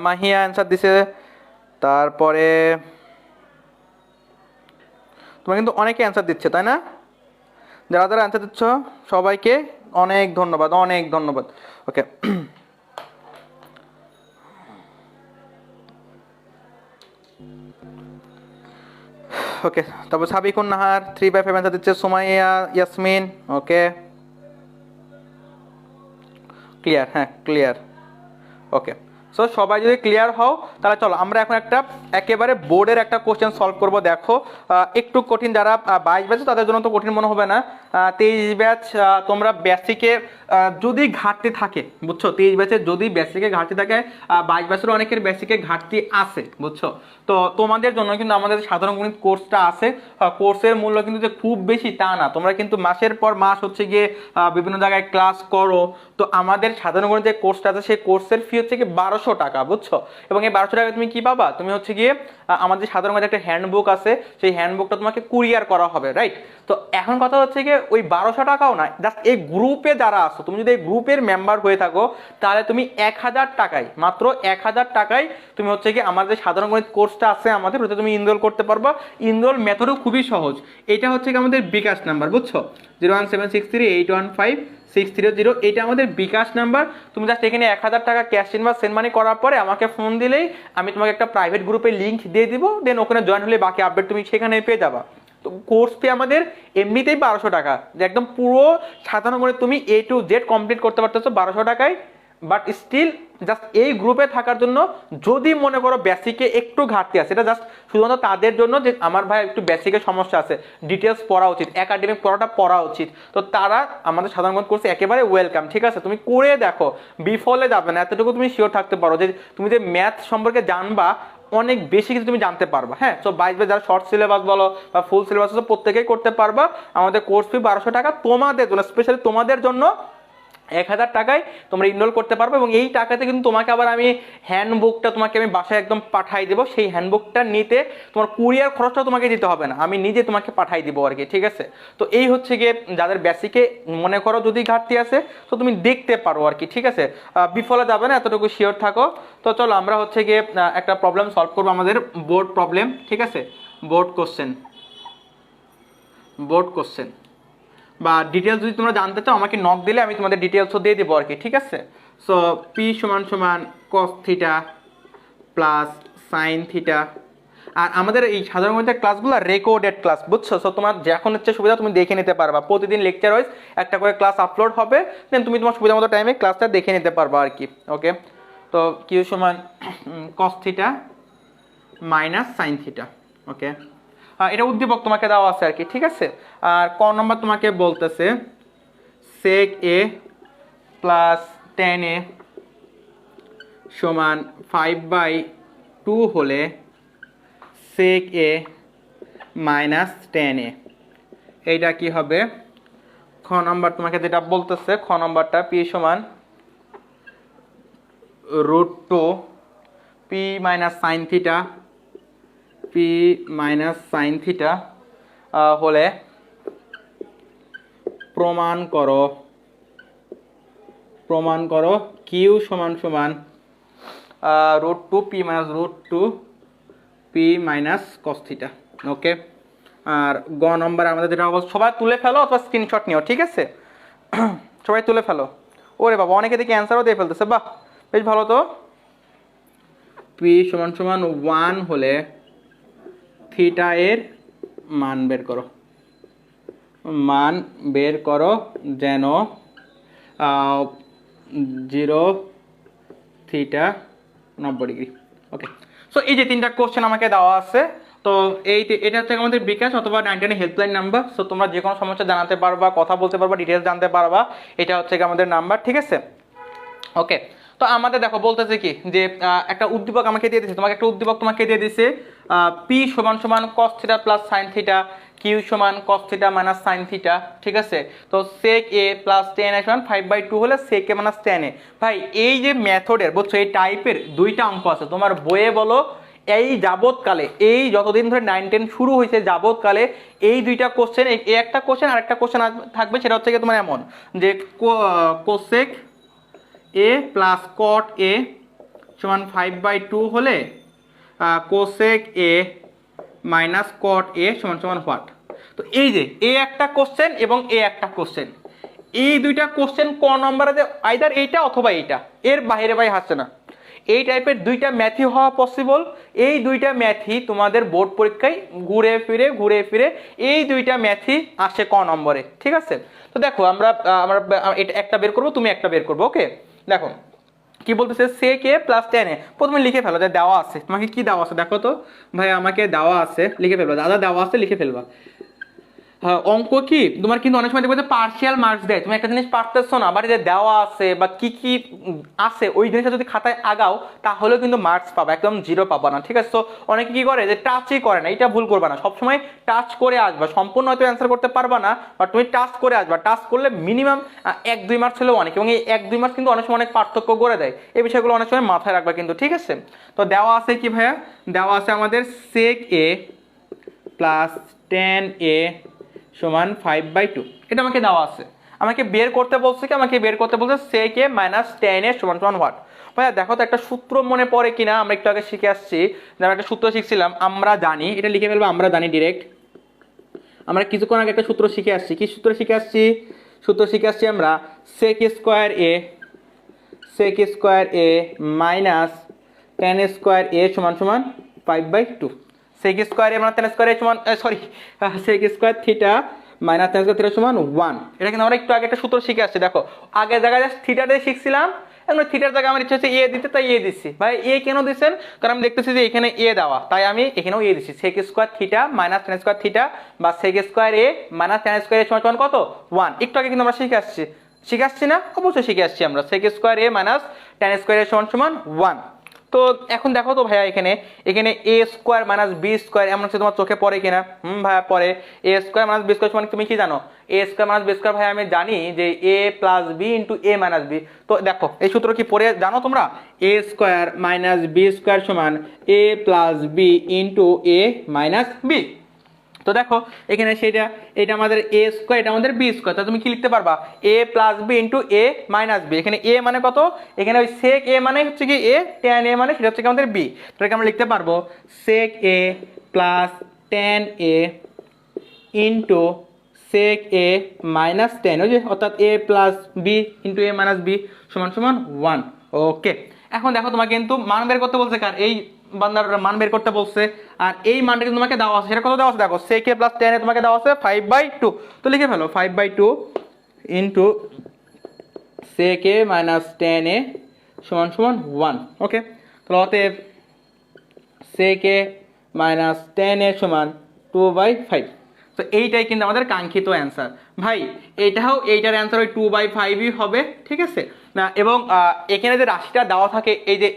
মাহিয়া অ্যান্সার দিছে। তারপরে তোমরা কিন্তু অনেকে অ্যান্সার দিচ্ছে, তাই না? যারা যারা অ্যান্সার দিচ্ছ সবাইকে অনেক ধন্যবাদ, অনেক ধন্যবাদ। ওকে, ওকে, তারপর সাবিকুন নাহার 3/5 অ্যান্সার দিচ্ছে, সুমাইয়া ইয়াসমিন। ওকে, ক্লিয়ার, হ্যাঁ ক্লিয়ার। ওকে, সো সবাই যদি ক্লিয়ার হও তাহলে চলো আমরা এখন একটা একেবারে বোর্ডের একটা কোশ্চেন সলভ করব। দেখো একটু কঠিন, যারা 22 ব্যাচ তাদের জন্য তো কঠিন মনে হবে না। 23 ব্যাচ তোমরা বেসিকে যদি ঘাটতি থাকে, বুঝছো, 23 ব্যাচের যদি বেসিকে ঘাটতি থাকে, 22 ব্যাচের অনেকের বেসিকে ঘাটতি আছে, বুঝছো। তো তোমাদের জন্য কিন্তু আমাদের সাধারণ গণিত কোর্সটা আছে। কোর্সের মূল্য কিন্তু যে খুব বেশি তা না, তোমরা কিন্তু মাসের পর মাস হচ্ছে গিয়ে বিভিন্ন জায়গায় ক্লাস করো। তো আমাদের সাধারণ গণিত যে কোর্সটা আছে সেই কোর্সের ফি হচ্ছে কি 1200 টাকা, বুঝছো। এবং এই 1200 টাকা তুমি কি পাবা? তুমি হচ্ছে গিয়ে আমাদের সাধারণ গণিতের একটা হ্যান্ডবুক আছে, সেই হ্যান্ডবুকটা তোমাকে কুরিয়ার করা হবে, রাইট। তো এখন কথা হচ্ছে গিয়ে ওই 1200 টাকাও না, জাস্ট এই গ্রুপে যারা আসো, তুমি যদি এই গ্রুপের মেম্বার হয়ে থাকো তাহলে তুমি 1000 টাকায়, মাত্র 1000 টাকায় তুমি হচ্ছে কি আমাদের সাধারণ গণিত কোর্সটা আছে আমাদের, ওটা তুমি ইনরোল করতে পারবা। ইনরোল মেথডও খুবই সহজ। এটা হচ্ছে কি আমাদের বিকাশ নাম্বার, বুঝছো, 01763815630, এটা আমাদের বিকাশ নাম্বার। তুমি জাস্ট এখানে 1000 টাকা ক্যাশ ইন বা সেন্ড মানি করার পরে আমাকে ফোন দিলেই আমি তোমাকে একটা প্রাইভেট গ্রুপে লিঙ্ক দিয়ে দিব, দেন ওখানে জয়েন হলে বাকি আপডেট তুমি সেখানে পেয়ে যাবা। তো কোর্স ফি আমাদের এমনিতেই 1200 টাকা, যে একদম পুরো সাধারণ করে তুমি A to Z কমপ্লিট করতে পারতেছো 1200 টাকায়। বাট স্টিল জাস্ট এই গ্রুপে থাকার জন্য যদি মনে করো বেসিকে একটু ঘাটতি আছে, এটা জাস্ট শুধুমাত্র তাদের জন্য যে আমার ভাই একটু বেসিকের সমস্যা আছে, ডিটেলস পড়া উচিত, একাডেমিক পড়াটা পড়া উচিত, তো তারা আমাদের সাধারণ কোর্সে একেবারে ওয়েলকাম, ঠিক আছে। তুমি করে দেখো, বিফলে যাবে না, এতটুকু তুমি শিওর থাকতে পারো যে তুমি যে ম্যাথ সম্পর্কে জানবা অনেক বেশি কিছু তুমি জানতে পারবা। হ্যাঁ, তো 22 ব্যাচ যারা শর্ট সিলেবাস বলো বা ফুল সিলেবাস প্রত্যেকেই করতে পারবা। আমাদের কোর্স ফি 1200 টাকা, তোমাদের জন্য স্পেশালি তোমাদের জন্য 1000 টাকায় তোমরা ইনরোল করতে পারবে। এবং এই টাকাতে কিন্তু তোমাকে আবার আমি হ্যান্ডবুকটা তোমাকে আমি বাসায় একদম পাঠাই দেবো। সেই হ্যান্ডবুকটা নিতে তোমার কুরিয়ার খরচটা তোমাকে দিতে হবে না, আমি নিজে তোমাকে পাঠাই দিব আর কি, ঠিক আছে। তো এই হচ্ছে গিয়ে যাদের বেসিকে মনে করো যদি ঘাটতি আছে তো তুমি দেখতে পারো আর কি, ঠিক আছে। বিফলে যাবে না, এতটুকু শিওর থাকো। তো চলো আমরা হচ্ছে গিয়ে একটা প্রবলেম সলভ করবো, আমাদের বোর্ড প্রবলেম, ঠিক আছে, বোর্ড কোশ্চেন বা ডিটেলস যদি তোমরা জানতে চাও আমাকে নক দিলে আমি তোমাদের ডিটেলসও দিয়ে দেবো আর কি, ঠিক আছে। সো পি সমান সমান cos theta plus sine theta. আর আমাদের এই সাধারণ গণিতের ক্লাসগুলো রেকর্ডেড ক্লাস, বুঝছো। সো তোমার যখন হচ্ছে সুবিধা তুমি দেখে নিতে পারবা, প্রতিদিন লেকচার ওয়াইজ একটা করে ক্লাস আপলোড হবে, দেন তুমি তোমার সুবিধা মতো টাইমে ক্লাসটা দেখে নিতে পারবা আর কি। ওকে, তো কিউ সমান cos theta minus sine theta. Okay, এটা উদ্দীপক তোমাকে দেওয়া আছে আর কি, ঠিক আছে। আর ক নম্বর তোমাকে বলতেছে সেক এ প্লাস টেন এ সমান 5/2 হলে সেক এ মাইনাস টেন এ, এইটা কি হবে? খ নম্বর তোমাকে যেটা বলতেছে, খ নম্বরটা পি সমান √2 p minus sine theta, p minus sine theta হলে প্রমাণ করো কিউ সমান সমান √2 p minus √2 p minus cos theta. Okay, আর গ নম্বর আমাদের যেটা সবাই তুলে ফেলো অথবা স্ক্রিনশট নিও, ঠিক আছে। সবাই তুলে ফেলো। ওরে বাবা, অনেকে দেখি অ্যান্সারও দিয়ে ফেলতেছে, বাহ বেশ ভালো। তো পি সমান সমান 1 হলে থিটা এর মান বের করো যেন 0 থিটা 90 ডিগ্রি। ওকে, সো এই যে তিনটা কোশ্চেন আমাকে দেওয়া আছে, তো এটা হচ্ছে আমাদের বিকাশ অথবা 99 হেল্পলাইন নাম্বার। সো তোমরা যে কোনো সমস্যা জানাতে পারবা, কথা বলতে পারবা, ডিটেলস জানতে পারবা, এটা হচ্ছে আমাদের নাম্বার, ঠিক আছে। ওকে, তো আমাদের দেখো বলতেছে কি যে একটা উদ্দীপক আমাকে দিয়ে দিয়েছে, তোমাকে একটা উদ্দীপক তোমাকে দিয়ে দিয়েছে পি সমান সমান cos theta plus sine theta, q সমান cos theta minus sine theta, ঠিক আছে। তো সেক এ প্লাস টেন এ সমান 5/2 হলে সেক এ মাইনাস টেন এ। ভাই এই যে মেথডের বুঝছো এই টাইপের দুইটা অঙ্ক আছে তোমার বইয়ে, বলো এই যাবৎকালে, এই যতদিন ধরে 9-10 শুরু হয়েছে যাবৎকালে এই দুইটা কোশ্চেন, এই একটা কোশ্চেন আর একটা কোশ্চেন থাকবে, সেটা হচ্ছে তোমার এমন যে কোসেক এ প্লাস কট এ সমান 5/2 হলে কোসেক এ মাইনাস কট এ সমান সমান হোয়াট। তো এই যে এ একটা কোশ্চেন এবং এ একটা কোশ্চেন, এই দুইটা কোশ্চেন ক নম্বরে আইদার এইটা অথবা এইটা, এর বাইরে ভাই আসছে না। এই টাইপের দুইটা ম্যাথই হওয়া পসিবল, এই দুইটা ম্যাথই তোমাদের বোর্ড পরীক্ষায় ঘুরে ফিরে এই দুইটা ম্যাথই আসে ক নম্বরে, ঠিক আছে। তো দেখো আমরা এটা একটা বের করবো, তুমি একটা বের করবো। ওকে, দেখো কি বলতেছে সেক এ প্লাস টেন এ, প্রথমে লিখে ফেলো যে দেওয়া আছে, তোমাকে কি দেওয়া আছে দেখো তো ভাই, আমাকে দেওয়া আছে লিখে ফেলবা, দাদা দেওয়া আছে লিখে ফেলবা। অঙ্ক কি তোমার কিন্তু অনেক সময় দেখবে যে পার্সিয়াল মার্কস দেয়, তুমি একটা জিনিস পারতেছো না, বাড়িতে দেওয়া আছে বা কি কি আছে ওই জিনিসটা যদি খাতায় আগাও তাহলেও কিন্তু মার্কস পাবা, একদম 0 পাবা না, ঠিক আছে। তো অনেকে কি করে যে টাচই করে না, এটা ভুল করবা না, সবসময় টাচ করে আসবা, সম্পূর্ণ হয়তো অ্যান্সার করতে পারবা না, বাট তুমি টাচ করে আসবা, টাচ করলে মিনিমাম 1-2 মার্কস হলেও অনেক, এবং এই 1-2 মার্কস কিন্তু অনেক সময় অনেক পার্থক্য করে দেয়, এই বিষয়গুলো অনেক সময় মাথায় রাখবা কিন্তু, ঠিক আছে। তো দেওয়া আছে কি ভাইয়া, দেওয়া আছে আমাদের সেক এ প্লাস টেন এ সমান 5/2, এটা আমাকে দেওয়া আছে, আমাকে বের করতে বলছে কি, আমাকে বের করতে বলছে সেক এ মাইনাস টেন এ সমান সমান হোয়াট। ভাইয়া দেখো তো একটা সূত্র মনে পড়ে কিনা, আমরা একটু আগে শিখে আসছি, আমরা একটা সূত্র শিখছিলাম, আমরা জানি, এটা লিখে ফেলবো, আমরা জানি ডিরেক্ট, আমরা কিছুক্ষণ আগে একটা সূত্র শিখে আসছি, কি সূত্র শিখে আসছি, সূত্র শিখে আসছি আমরা sec square a minus tan square a সমান সমান 5/2, sec square a minus tan square a সমান sorry sec square theta minus tan square theta সমান 1, এটা কিন্তু আমরা একটু আগে একটা সূত্র শিখে আসছি। দেখো আগের জায়গায় জাস্ট থিটা দিয়ে শিখছিলাম, এখন থিটার জায়গায় আমার ইচ্ছা হচ্ছে এ দিতে, তাই এ দিচ্ছি। ভাই এ কেন দিচ্ছেন, কারণ আমি দেখতেছি যে এখানে এ দেওয়া, তাই আমি এখানেও এ দিচ্ছি, sec square theta minus tan square theta বা sec square a minus tan square a সমান সমান কত 1, একটু আগে কিন্তু আমরা শিখে আসছি না, অবশ্যই শিখে আসছি আমরা, sec square a minus tan square a সমান সমান 1। তো এখন দেখো তো ভাইয়া এখানে এ স্কোয়ার মাইনাস বি স্কোয়ার এমন হচ্ছে তোমার চোখে পড়ে কিনা, ভাইয়া পড়ে। এ স্কোয়ার মাইনাস বি স্কোয়ার মানে তুমি কি জানো, এ স্কোয়ার মাইনাস বি স্কোয়ার ভাই আমি জানি যে এ প্লাস বি ইন্টু এ মাইনাস বি। তো দেখো এই সূত্র কি পড়ে জানো তোমরা, এ স্কোয়ার মাইনাস বি স্কোয়ার সমান এ প্লাস বি ইন্টু এ মাইনাস বি। তো দেখো এখানে সেটা, এটা আমাদের এ স্কোয়ার, এটা আমাদের বি স্কোয়ার, তা তুমি কি লিখতে পারবা এ প্লাস বি ইন্টু এ মাইনাস বি। এখানে এ মানে কত, এখানে ওই সেক এ মানে হচ্ছে কি এ, টেন এ মানে সেটা হচ্ছে কি আমাদের বি, তাহলে আমরা লিখতে পারবো সেক এ প্লাস টেন এ ইন্টু সেক এ মাইনাস টেন, ওই যে অর্থাৎ এ প্লাস বি ইন্টু এ মাইনাস বি সমান সমান 1। ওকে, এখন দেখো তোমাকে কিন্তু মান বের করতে বলছে, কার এই বান্দার মান বের করতে বলছে, আর এই মানটা কিন্তু তোমাকে দেওয়া আছে, সেটা কত দেওয়া আছে দেখো, সেক এ প্লাস টেন এ তোমাকে দেওয়া আছে 5/2, তো লিখে ফেলো 5/2 ইন্টু সেক এ মাইনাস টেন এ সমান সমান 1। ওকে, তাহলে অতএব সেক এ মাইনাস টেন এ সমান 2/5। তো এইটাই কিন্তু আমাদের কাঙ্ক্ষিত অ্যান্সার। ভাই এইটাও, এইটার অ্যান্সার ওই 2/5ই হবে, ঠিক আছে না। এবং এখানে যে রাশিটা দেওয়া থাকে, এই যে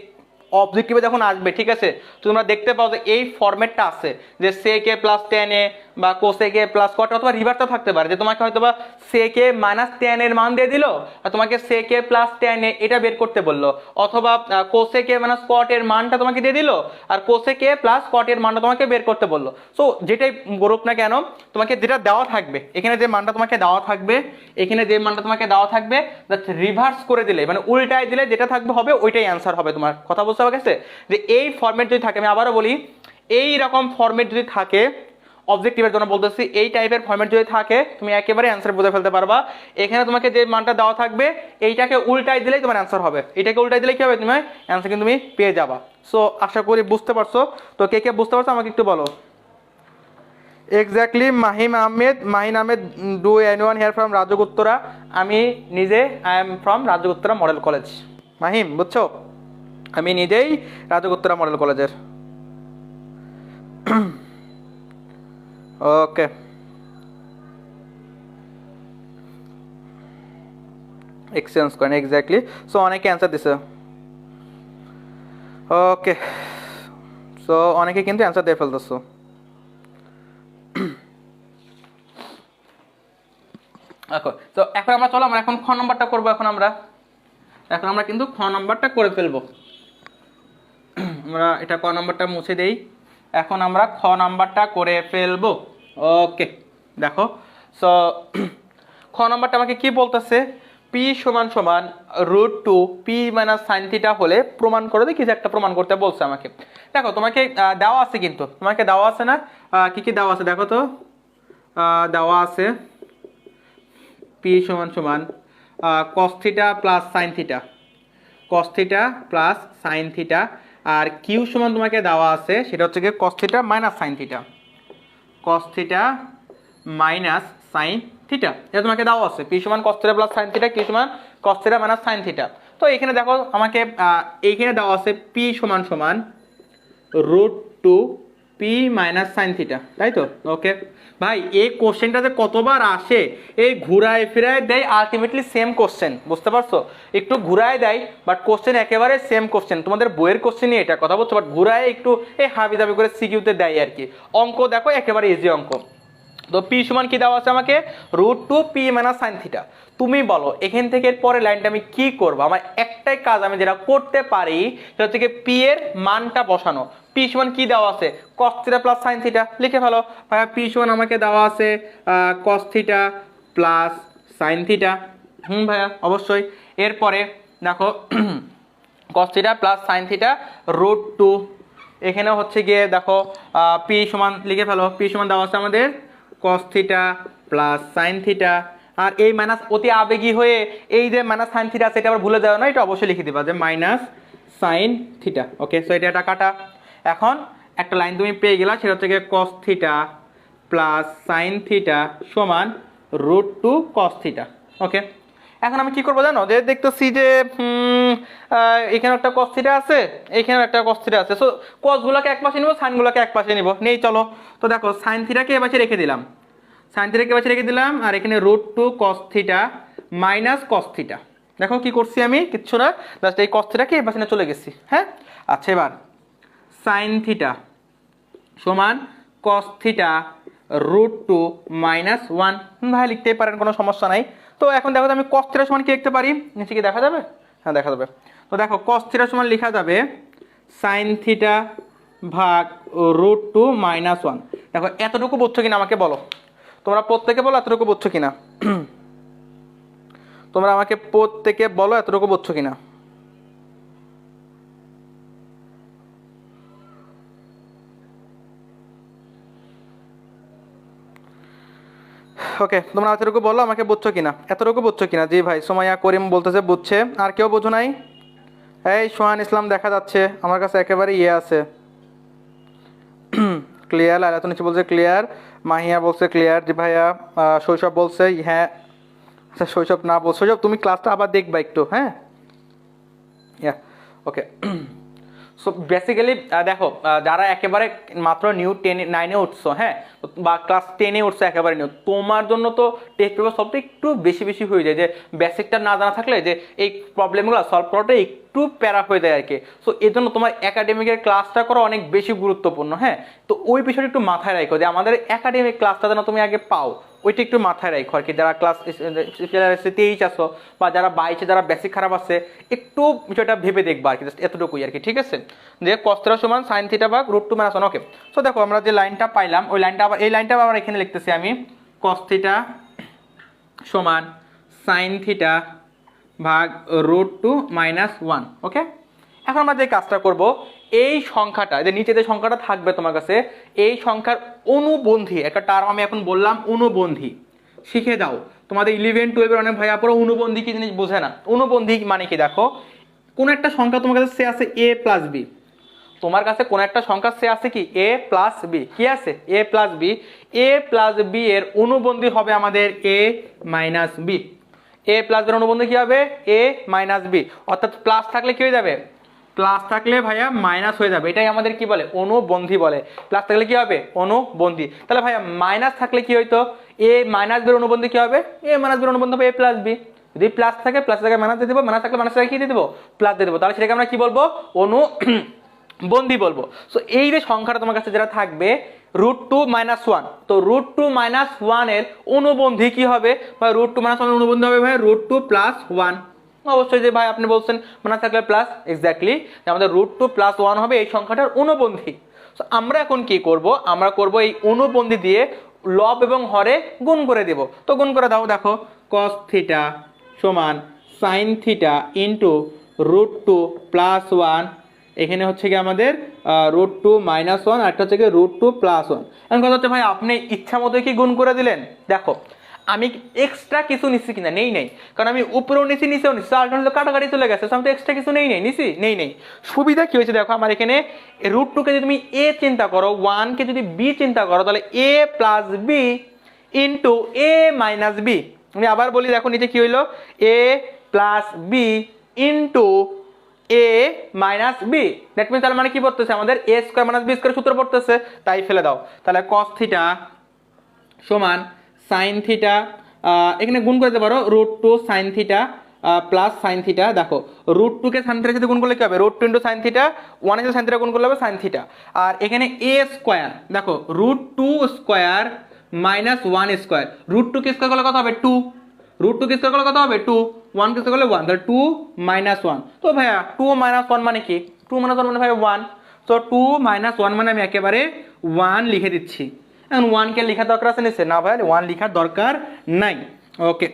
অবজেক্টিভে যখন আসবে, ঠিক আছে, তো তোমরা দেখতে পাও যে এই ফরম্যাটটা আছে যে সেক এ প্লাস টেন এ বা কোসেক এ প্লাস কট, অথবা রিভার্সটা থাকতে পারে যে তোমাকে হয়তো বা সেক এ মাইনাস টেন এর মান দিয়ে দিল আর তোমাকে সেক এ প্লাস টেন এ এটা বের করতে বললো, অথবা কোসেক এ মাইনাস কট এর মানটা তোমাকে দিয়ে দিল আর কোসেক এ প্লাস কট এর মানটা তোমাকে বের করতে বললো। সো যেটাই বলুক না কেন, তোমাকে যেটা দেওয়া থাকবে, এখানে যে মানটা তোমাকে দেওয়া থাকবে, এখানে যে মানটা তোমাকে দেওয়া থাকবে, রিভার্স করে দিলে মানে উল্টায় দিলে যেটা থাকবে হবে ওইটাই অ্যান্সার হবে। তোমার কথা বুঝতে পারছে যে এই ফরম্যাট যদি থাকে, আমি আবারও বলি, এই রকম ফরম্যাট যদি থাকে, অবজেক্টিভের জন্য বলতেছি, এই টাইপের ফরম্যাট যদি থাকে তুমি একেবারে অ্যান্সার বুঝে ফেলতে পারবা। এখানে তোমাকে যে মানটা দেওয়া থাকবে এইটাকে উল্টাই দিলেই তোমার অ্যান্সার হবে, এটাকে উল্টাই দিলে কি হবে, তুমি অ্যান্সার কিন্তু তুমি পেয়ে যাবা। সো আশা করি বুঝতে পারছো। তো কে কে বুঝতে পারছো আমাকে একটু বলো। Exactly Mahin Ahmed do anyone here from Rajuk Uttara. আমি নিজে I am from Rajuk Uttara model college. Mahim বুঝছো, আমি নিজেই রাজগুত্তরা মডেল কলেজের। ওকে এক্সচেঞ্জ করেন এক্স্যাক্টলি। সো অনেকে অ্যান্সার দিছে। ওকে সো অনেকে কিন্তু অ্যান্সার দিয়ে ফেলতেছো। তো এখন আমরা চলো আমরা এখন খ নম্বরটা করবো। এখন আমরা কিন্তু খ নম্বরটা করে ফেলবো। আমরা এটা ক নম্বরটা মুছে দেই, এখন আমরা খ নম্বরটা করে ফেলবো। ওকে দেখো, সো খ নম্বরটা আমাকে কি বলতেছে, পি সমান সমান root two p minus sine theta হলে প্রমাণ করে দিয়ে কিছু একটা প্রমাণ করতে বলছে আমাকে। দেখো তোমাকে দেওয়া আছে, কিন্তু তোমাকে দেওয়া আছে না, কি কি দেওয়া আছে দেখো তো। দেওয়া আছে পি সমান সমান cos theta plus sine theta, cos theta plus sine theta, আর কিউ সমান তোমাকে দেওয়া আছে সেটা হচ্ছে কি cos theta minus sine theta, cos theta minus sine theta, এটা তোমাকে দেওয়া আছে। পি সমান cos theta plus sine theta, q সমান cos theta minus sine theta. তো এখানে দেখো আমাকে এইখানে দেওয়া আছে পি সমান সমান root two p minus sine theta, তাই তো। ওকে ভাই এই কোশ্চেনটাতে কতবার আসে, এই ঘুরায় ফিরায় দেয়, আলটিমেটলি সেম কোশ্চেন, বুঝতে পারছো, একটু ঘুরায় দেয় বাট কোশ্চেন একেবারে সেম কোশ্চেন, তোমাদের বইয়ের কোশ্চেনই এটা কথা বলছো, বাট ঘুরায় একটু এই হাবি দাবি করে সিকিউতে দেয় আর কি। অঙ্ক দেখো একেবারে ইজি অঙ্ক। তো পি সমান কি দেওয়া আছে আমাকে, root two p minus sine theta. তুমি বলো এখান থেকে পরে লাইনটা আমি কি করবো, আমার একটাই কাজ আমি যেটা করতে পারি সেটা হচ্ছে কি পি এর মানটা বসানো। পি সমান কি দেওয়া আছে, cos theta plus sine theta, লিখে ফেলো ভাইয়া। পি সমান আমাকে দেওয়া আছে cos theta plus sine theta, ভাইয়া অবশ্যই। এরপরে দেখো cos theta plus sine theta root two, এখানে হচ্ছে গিয়ে দেখো পি সমান লিখে ফেলো, পি সমান দেওয়া আছে আমাদের cos theta plus sine theta, আর এই মাইনাস অতি আবেগী হয়ে এই যে মাইনাস সাইন থিটা আছে এটা আবার ভুলে যাও না, এটা অবশ্যই লিখে দিবা যে minus sine theta. Okay so এটা কাটা। এখন একটা লাইন তুমি পেয়ে গেলা, সেটা হচ্ছে গিয়ে কস থিটা প্লাস সাইন থিটা সমান রুট টু কস থিটা। ওকে এখন আমি কি করবো জানো, যে দেখতেছি যে এখানে একটা কস থিটা আছে, এইখানেও একটা কস থিটা আছে, সো কসগুলোকে এক পাশে নিব, সাইনগুলোকে এক পাশে নিব, নেই চলো। তো দেখো সাইন থিটাকে এ পাশে রেখে দিলাম, সাইন থিটাকে এ পাশে রেখে দিলাম, আর এখানে root two cos theta minus cos theta. দেখো কি করছি আমি, কিচ্ছু না, জাস্ট এই কস থিটাকে এই পাশে নিয়ে চলে গেছি। হ্যাঁ আচ্ছা, এবার সাইন থিটা সমান cos theta root two minus one, ভাই লিখতেই পারেন, কোনো সমস্যা নাই। তো এখন দেখো আমি কস থিটা সমান কি লিখতে পারি, নিচে কি দেখা যাবে, হ্যাঁ দেখা যাবে। তো দেখো কস থিটা সমান লেখা যাবে সাইন থিটা ভাগ রুট টু মাইনাস ওয়ান। দেখো এতটুকু বুঝছো কিনা আমাকে বলো, তোমরা প্রত্যেকে বলো এতটুকু বুঝছো কিনা, তোমরা আমাকে প্রত্যেকে বলো এতটুকু বুঝছো কিনা। ওকে তোমরা এতটুকু বলো আমাকে বুঝছো কিনা, এতটুকু বুঝছো কিনা। জি ভাই সোমাইয়া করিম বলতেছে বুঝছে, আর কেউ বুঝো নাই। এই সোহান ইসলাম দেখা যাচ্ছে আমার কাছে একেবারে ইয়ে আছে, ক্লিয়ার। লাইলা তো নিচে বলছে ক্লিয়ার, মাহিয়া বলছে ক্লিয়ার। জি ভাইয়া শৈশব বলছে হ্যাঁ, আচ্ছা শৈশব না বল, শৈশব তুমি ক্লাসটা আবার দেখবা একটু, হ্যাঁ ইয়া ওকে। সো বেসিক্যালি দেখো যারা একেবারে মাত্র নিউ 9-এ উঠছো, হ্যাঁ বা ক্লাস 10-এ উঠছো একেবারে নিউ, তোমার জন্য তো টেস্ট পেপার সলভটা একটু বেশি বেশি হয়ে যায়, যে বেসিকটা না জানা থাকলে যে এই প্রবলেমগুলো সলভ করাটা একটু প্যারা হয়ে যায় আর কি। সো এই জন্য তোমার একাডেমিকের ক্লাসটা করা অনেক বেশি গুরুত্বপূর্ণ। হ্যাঁ তো ওই বিষয়টা একটু মাথায় রাখো, যে আমাদের একাডেমিক ক্লাসটা যেন তুমি আগে পাও, ওইটা একটু মাথায় রাখো আর কি। যারা ক্লাস 23 আসো বা যারা 22-এ যারা বেসিক খারাপ আছে, একটু বিষয়টা ভেবে দেখবা আর কি, জাস্ট এতটুকুই আর কি, ঠিক আছে। যে কস থিটা সমান সাইন থিটা ভাগ root two minus one. Okay so দেখো আমরা যে লাইনটা পাইলাম, ওই লাইনটা আবার এই লাইনটা আবার এখানে লিখতেছি আমি, কস থিটা সমান সাইন থিটা ভাগ রুট টু মাইনাস ওয়ান। ওকে এখন আমরা যে কাজটা করব, এই সংখ্যাটা যে নিচে যে সংখ্যাটা থাকবে তোমার কাছে, এই সংখ্যার অনুবন্ধী একটা টার্ম আমি এখন বললাম, অনুবন্ধী শিখে দাও। তোমাদের 11-12-এর অনেক ভাইয়া পরে অনুবন্ধী কি জিনিস বোঝে না। অনুবন্ধী মানে কি, দেখো কোন একটা সংখ্যা তোমার কাছে সে আছে a প্লাস বি, তোমার কাছে কোন একটা সংখ্যা সে আছে কি a প্লাস বি, কি আছে a plus b, a plus b এর অনুবন্ধী হবে আমাদের a minus b. a plus b এর অনুবন্ধী কি হবে a মাইনাস বি, অর্থাৎ প্লাস থাকলে কি হয়ে যাবে, প্লাস থাকলে ভাইয়া মাইনাস হয়ে যাবে, এটাই আমাদের কি বলে অনুবন্ধী বলে। প্লাস থাকলে কি হবে অনুবন্ধী, তাহলে ভাইয়া মাইনাস থাকলে কি হইতো a মাইনাস বি এর অনুবন্ধী কি হবে a মাইনাস বি এর অনুবন্ধী হবে a প্লাস বি। যদি প্লাস থাকে প্লাস থেকে মাইনাস দিয়ে দেবো, মাইনাস থাকলে মাইনাস থেকে কি দিয়ে দেবো প্লাস দিয়ে দেবো, তাহলে সেটাকে আমরা কি বলবো অনুবন্ধী বলবো। সো এই যে সংখ্যাটা তোমার কাছে যেটা থাকবে √2 - 1, তো √2 - 1 এর অনুবন্ধী কি হবে বা √2 - 1 এর অনুবন্ধী হবে ভাই √2 + 1। অবশ্যই যে ভাই আপনি বলছেন মাইনাস থাকলে প্লাস, এক্স্যাক্টলি আমাদের √2 + 1 হবে এই সংখ্যাটার অনুবন্ধী। সো আমরা এখন কি করব, আমরা করব এই অনুবন্ধী দিয়ে লব এবং হরে গুণ করে দেব। তো গুণ করে দাও, দেখো cos θ সমান sin θ ইন্টু √2 + 1, এখানে হচ্ছে কি আমাদের √2 - 1 আর একটা হচ্ছে কি √2 + 1। এখন কথা হচ্ছে ভাই আপনি ইচ্ছা মতো কি গুণ করে দিলেন, দেখো আমি এক্সট্রা কিছু নিচ্ছি কিনা, নেই, কারণ আমি উপরেও নিচ্ছি নিচেও নিচ্ছি, আলটারনেটিভ কাটাকাটি চলে গেছে, আমি তো এক্সট্রা কিছু নেই। সুবিধা কি হয়েছে দেখো, আমার এখানে √2 কে যদি তুমি a চিন্তা করো, 1 কে যদি b চিন্তা করো, তাহলে a plus b into a minus b। আমি আবার বলি, দেখো নিচে কি হইলো a plus b into a minus b, that means তার মানে কি পড়তেছে আমাদের a square minus b square সূত্র পড়তেছে, তাই ফেলে দাও। তাহলে cos θ সমান sin θ, এখানে গুণ করতে পারো √2 sin θ প্লাস sin θ। দেখো √2 কে sin θ এর সাথে গুণ করলে কি হবে √2 * sin θ, 1 এর সাথে sin θ গুণ করলে হবে sin θ। আর এখানে a স্কয়ার, দেখো √2 স্কয়ার মাইনাস 1 স্কয়ার, √2 কে স্কয়ার করলে কত হবে 2, √2 কে স্কয়ার করলে কত হবে 2, 1 কে স্কয়ার করলে 1, তাহলে 2 - 1। তো ভাইয়া 2 - 1 মানে কি, 2 - 1 মানে ভাই 1, তো 2 - 1 মানে আমি একেবারে 1 লিখে দিচ্ছি। এখন 1 কে লেখার দরকার আছে নিচে, না ভাই 1 লেখার দরকার নাই। ওকে,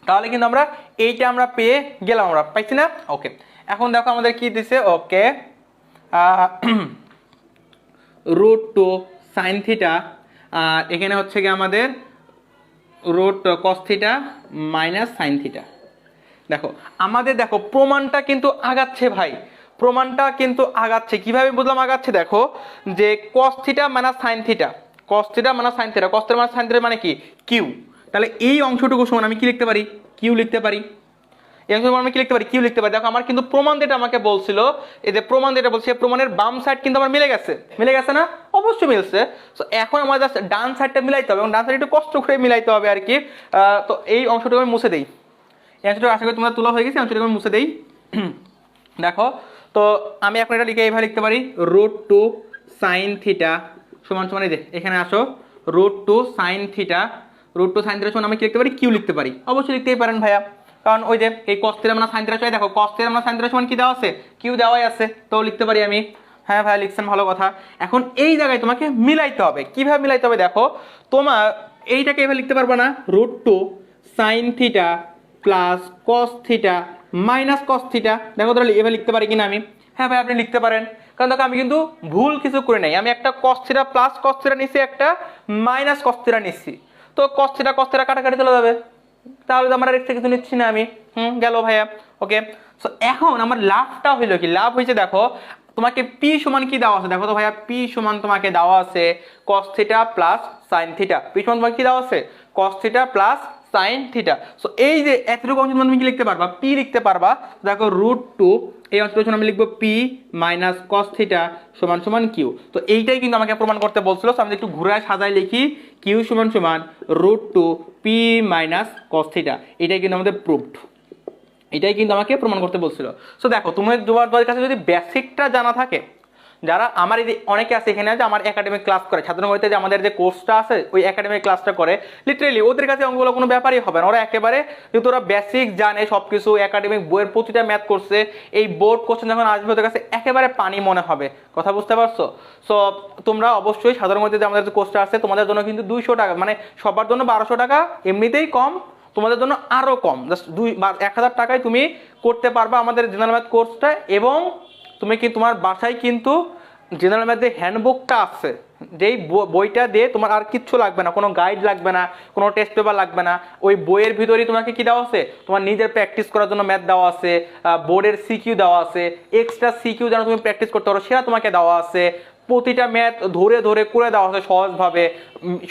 তাহলে কিন্তু আমরা এইটা আমরা পেয়ে গেলাম, আমরা পাইছি না। ওকে, এখন দেখো আমাদের কি দিছে, ওকে √2 sin θ, আর এখানে হচ্ছে কি আমাদের cos θ মাইনাস sin θ। দেখো আমাদের দেখো প্রমাণটা কিন্তু আগাচ্ছে ভাই, প্রমাণটা কিন্তু আগাচ্ছে, কিভাবে বুঝলাম আগাচ্ছে, দেখো যে cos θ minus sin θ, cos θ minus sin θ, cos θ minus sin θ মানে কি কিউ, তাহলে এই অংশটুকু সমান আমি কি লিখতে পারি কিউ লিখতে পারি, এই অংশটুকু আমি কি লিখতে পারি কিউ লিখতে পারি। দেখো আমার কিন্তু প্রমাণ যেটা আমাকে বলছিল, এই যে প্রমাণ যেটা বলছে প্রমাণের বাম সাইড কিন্তু আমার মিলে গেছে না, অবশ্যই মিলছে। সো এখন আমার জাস্ট ডান সাইডটা মিলাইতে হবে, এবং ডান সাইড একটু কষ্ট করে মিলাইতে হবে আর কি। তো এই অংশটুকু আমি মুছে দেই, এই অংশটুকু আশা করি তোমরা তোলা হয়ে গেছে, অংশটুকু আমি মুছে দেই। দেখো তো আমি এখন এটা লিখে এইভাবে লিখতে পারি √2 sin θ সমান সমান, এই যে এখানে আসো √2 sin θ, √2 sin θ সমান আমি কি লিখতে পারি কিউ লিখতে পারি, অবশ্যই লিখতেই পারেন ভাইয়া, কারণ ওই যে এই cos θ মানে sin θ চাই, দেখো cos θ মানে sin θ সমান কি দেওয়া আছে কিউ দেওয়াই আছে, তো লিখতে পারি আমি। হ্যাঁ ভাইয়া লিখছেন, ভালো কথা। এখন এই জায়গায় তোমাকে মিলাইতে হবে, কিভাবে মিলাইতে হবে দেখো, তোমার এইটাকে এভাবে লিখতে পারবা না √2 sin θ plus cos θ minus cos θ, দেখো তাহলে এভাবে লিখতে পারি কিনা আমি, হ্যাঁ ভাই আপনি লিখতে পারেন, কারণ দেখো আমি কিন্তু ভুল কিছু করে নাই, আমি একটা cos θ প্লাস cos θ নিচ্ছি, একটা মাইনাস cos θ নিচ্ছি, তো cos θ কাটাকাটি চলে যাবে, তাহলে তো আমার এক্সট্রা কিছু নিচ্ছি না আমি, গেল ভাইয়া। ওকে, সো এখন আমার লাভটা হইলো কি, লাভ হয়েছে দেখো তোমাকে p সমান কি দেওয়া আছে, দেখো তো ভাইয়া p সমান তোমাকে দেওয়া আছে cos θ প্লাস sin θ, p সমান তোমাকে কি দেওয়া আছে cos θ প্লাস sin θ। সো এই যে এতটুকু অংশ তুমি কি লিখতে পারবা p লিখতে পারবা, দেখো √2 এই অংশটুকু আমি লিখবো p মাইনাস cos θ সমান সমান q। তো এইটাই কিন্তু আমাকে প্রমাণ করতে বলছিল, সো আমি একটু ঘুরায় সাজায় লিখি q সমান সমান √2 p মাইনাস cos θ, এটাই কিন্তু আমাদের প্রুফড, এটাই কিন্তু আমাকে প্রমাণ করতে বলছিল। সো দেখো তোমাদের কাছে যদি বেসিকটা জানা থাকে, যারা আমার এই যে অনেকে আছে এখানে যে আমার একাডেমিক ক্লাস করে ছাত্রনগরীতে যে আমাদের যে কোর্সটা আছে ওই একাডেমিক ক্লাসটা করে, লিটারেলি ওদের কাছে অঙ্কগুলো কোনো ব্যাপারই হবে না, ওরা একেবারে যেহেতু ওরা বেসিক জানে সব কিছু, একাডেমিক বইয়ের প্রতিটা ম্যাথ করছে, এই বোর্ড কোশ্চেন যখন আসবে ওদের কাছে একেবারে পানি মনে হবে, কথা বুঝতে পারছো। সো তোমরা অবশ্যই সাধারণত যে আমাদের যে কোর্সটা আছে তোমাদের জন্য কিন্তু 200 টাকা, মানে সবার জন্য 1200 টাকা এমনিতেই কম, তোমাদের জন্য আরো কম, জাস্ট 1000 টাকায় তুমি করতে পারবা আমাদের জেনারেল ম্যাথ কোর্সটা, এবং তুমি কি তোমার বাসায় কিন্তু জেনারেল ম্যাথের হ্যান্ডবুকটা আছে, যেই বইটা দিয়ে তোমার আর কিচ্ছু লাগবে না, কোনো গাইড লাগবে না, কোনো টেস্ট পেপার লাগবে না, ওই বইয়ের ভিতরেই তোমাকে কি দেওয়া আছে, তোমার নিজের প্র্যাকটিস করার জন্য ম্যাথ দেওয়া আছে, বোর্ডের সিকিউ দেওয়া আছে, এক্সট্রা সিকিউ যেন তুমি প্র্যাকটিস করতে পারো সেটা তোমাকে দেওয়া আছে, প্রতিটা ম্যাথ ধরে ধরে করে দেওয়া আছে সহজভাবে,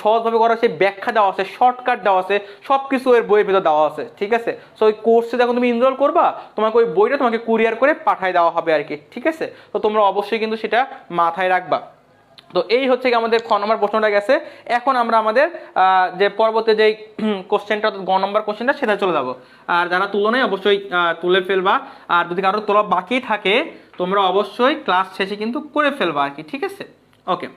সহজভাবে করার সেই ব্যাখ্যা দেওয়া আছে, শর্টকাট দেওয়া আছে, সব কিছু এর বইয়ের ভিতর দেওয়া আছে, ঠিক আছে। সো ওই কোর্সে যখন তুমি এনরোল করবা তোমাকে ওই বইটা তোমাকে কুরিয়ার করে পাঠিয়ে দেওয়া হবে আর কি, ঠিক আছে। তো তোমরা অবশ্যই কিন্তু সেটা মাথায় রাখবা। তো এই হচ্ছে কি আমাদের খ নম্বর প্রশ্নটা গেছে। এখন আমরা আমাদের যে পরবর্তী যে কোশ্চেনটা গ নম্বর কোশ্চেনটা সেটা চলে যাব। আর যারা তুলো নাই অবশ্যই তুলে ফেলবা, আর যদি কারো তোলা বাকি থাকে তোমরা অবশ্যই ক্লাস শেষে কিন্তু করে ফেলবা আর কি, ঠিক আছে। ওকে,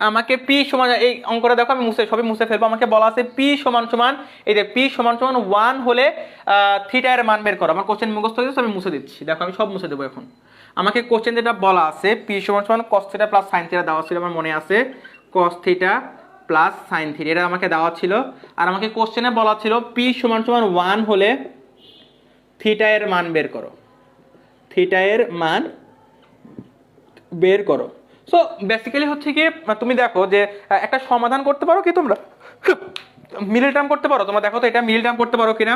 আমাকে পি সমান, এই অঙ্কটা দেখো আমি সবই মুছে ফেলবো। আমাকে বলা আছে পি সমান সমান, এই যে পি সমান সমান 1 হলে থিটা এর মান বের করো। আমার কোশ্চেন মুখস্থ হয়ে গেছে, আমি মুছে দিচ্ছি, দেখো আমি সব মুছে দেবো এখন। আমাকে কোশ্চেন যেটা বলা আছে পি সমান সমান cos theta plus sine theta দেওয়া ছিল, আমার মনে আছে cos theta plus sine theta এটা আমাকে দেওয়া ছিল। আর আমাকে কোশ্চেনে বলা ছিল পি সমান সমান 1 হলে থিটা এর মান বের করো, থিটা এর মান বের করো। সো বেসিক্যালি হচ্ছে কি তুমি দেখো যে একটা সমাধান করতে পারো কি তোমরা, মিডল টার্ম করতে পারো তোমরা, দেখো তো এটা মিডল টার্ম করতে পারো কিনা।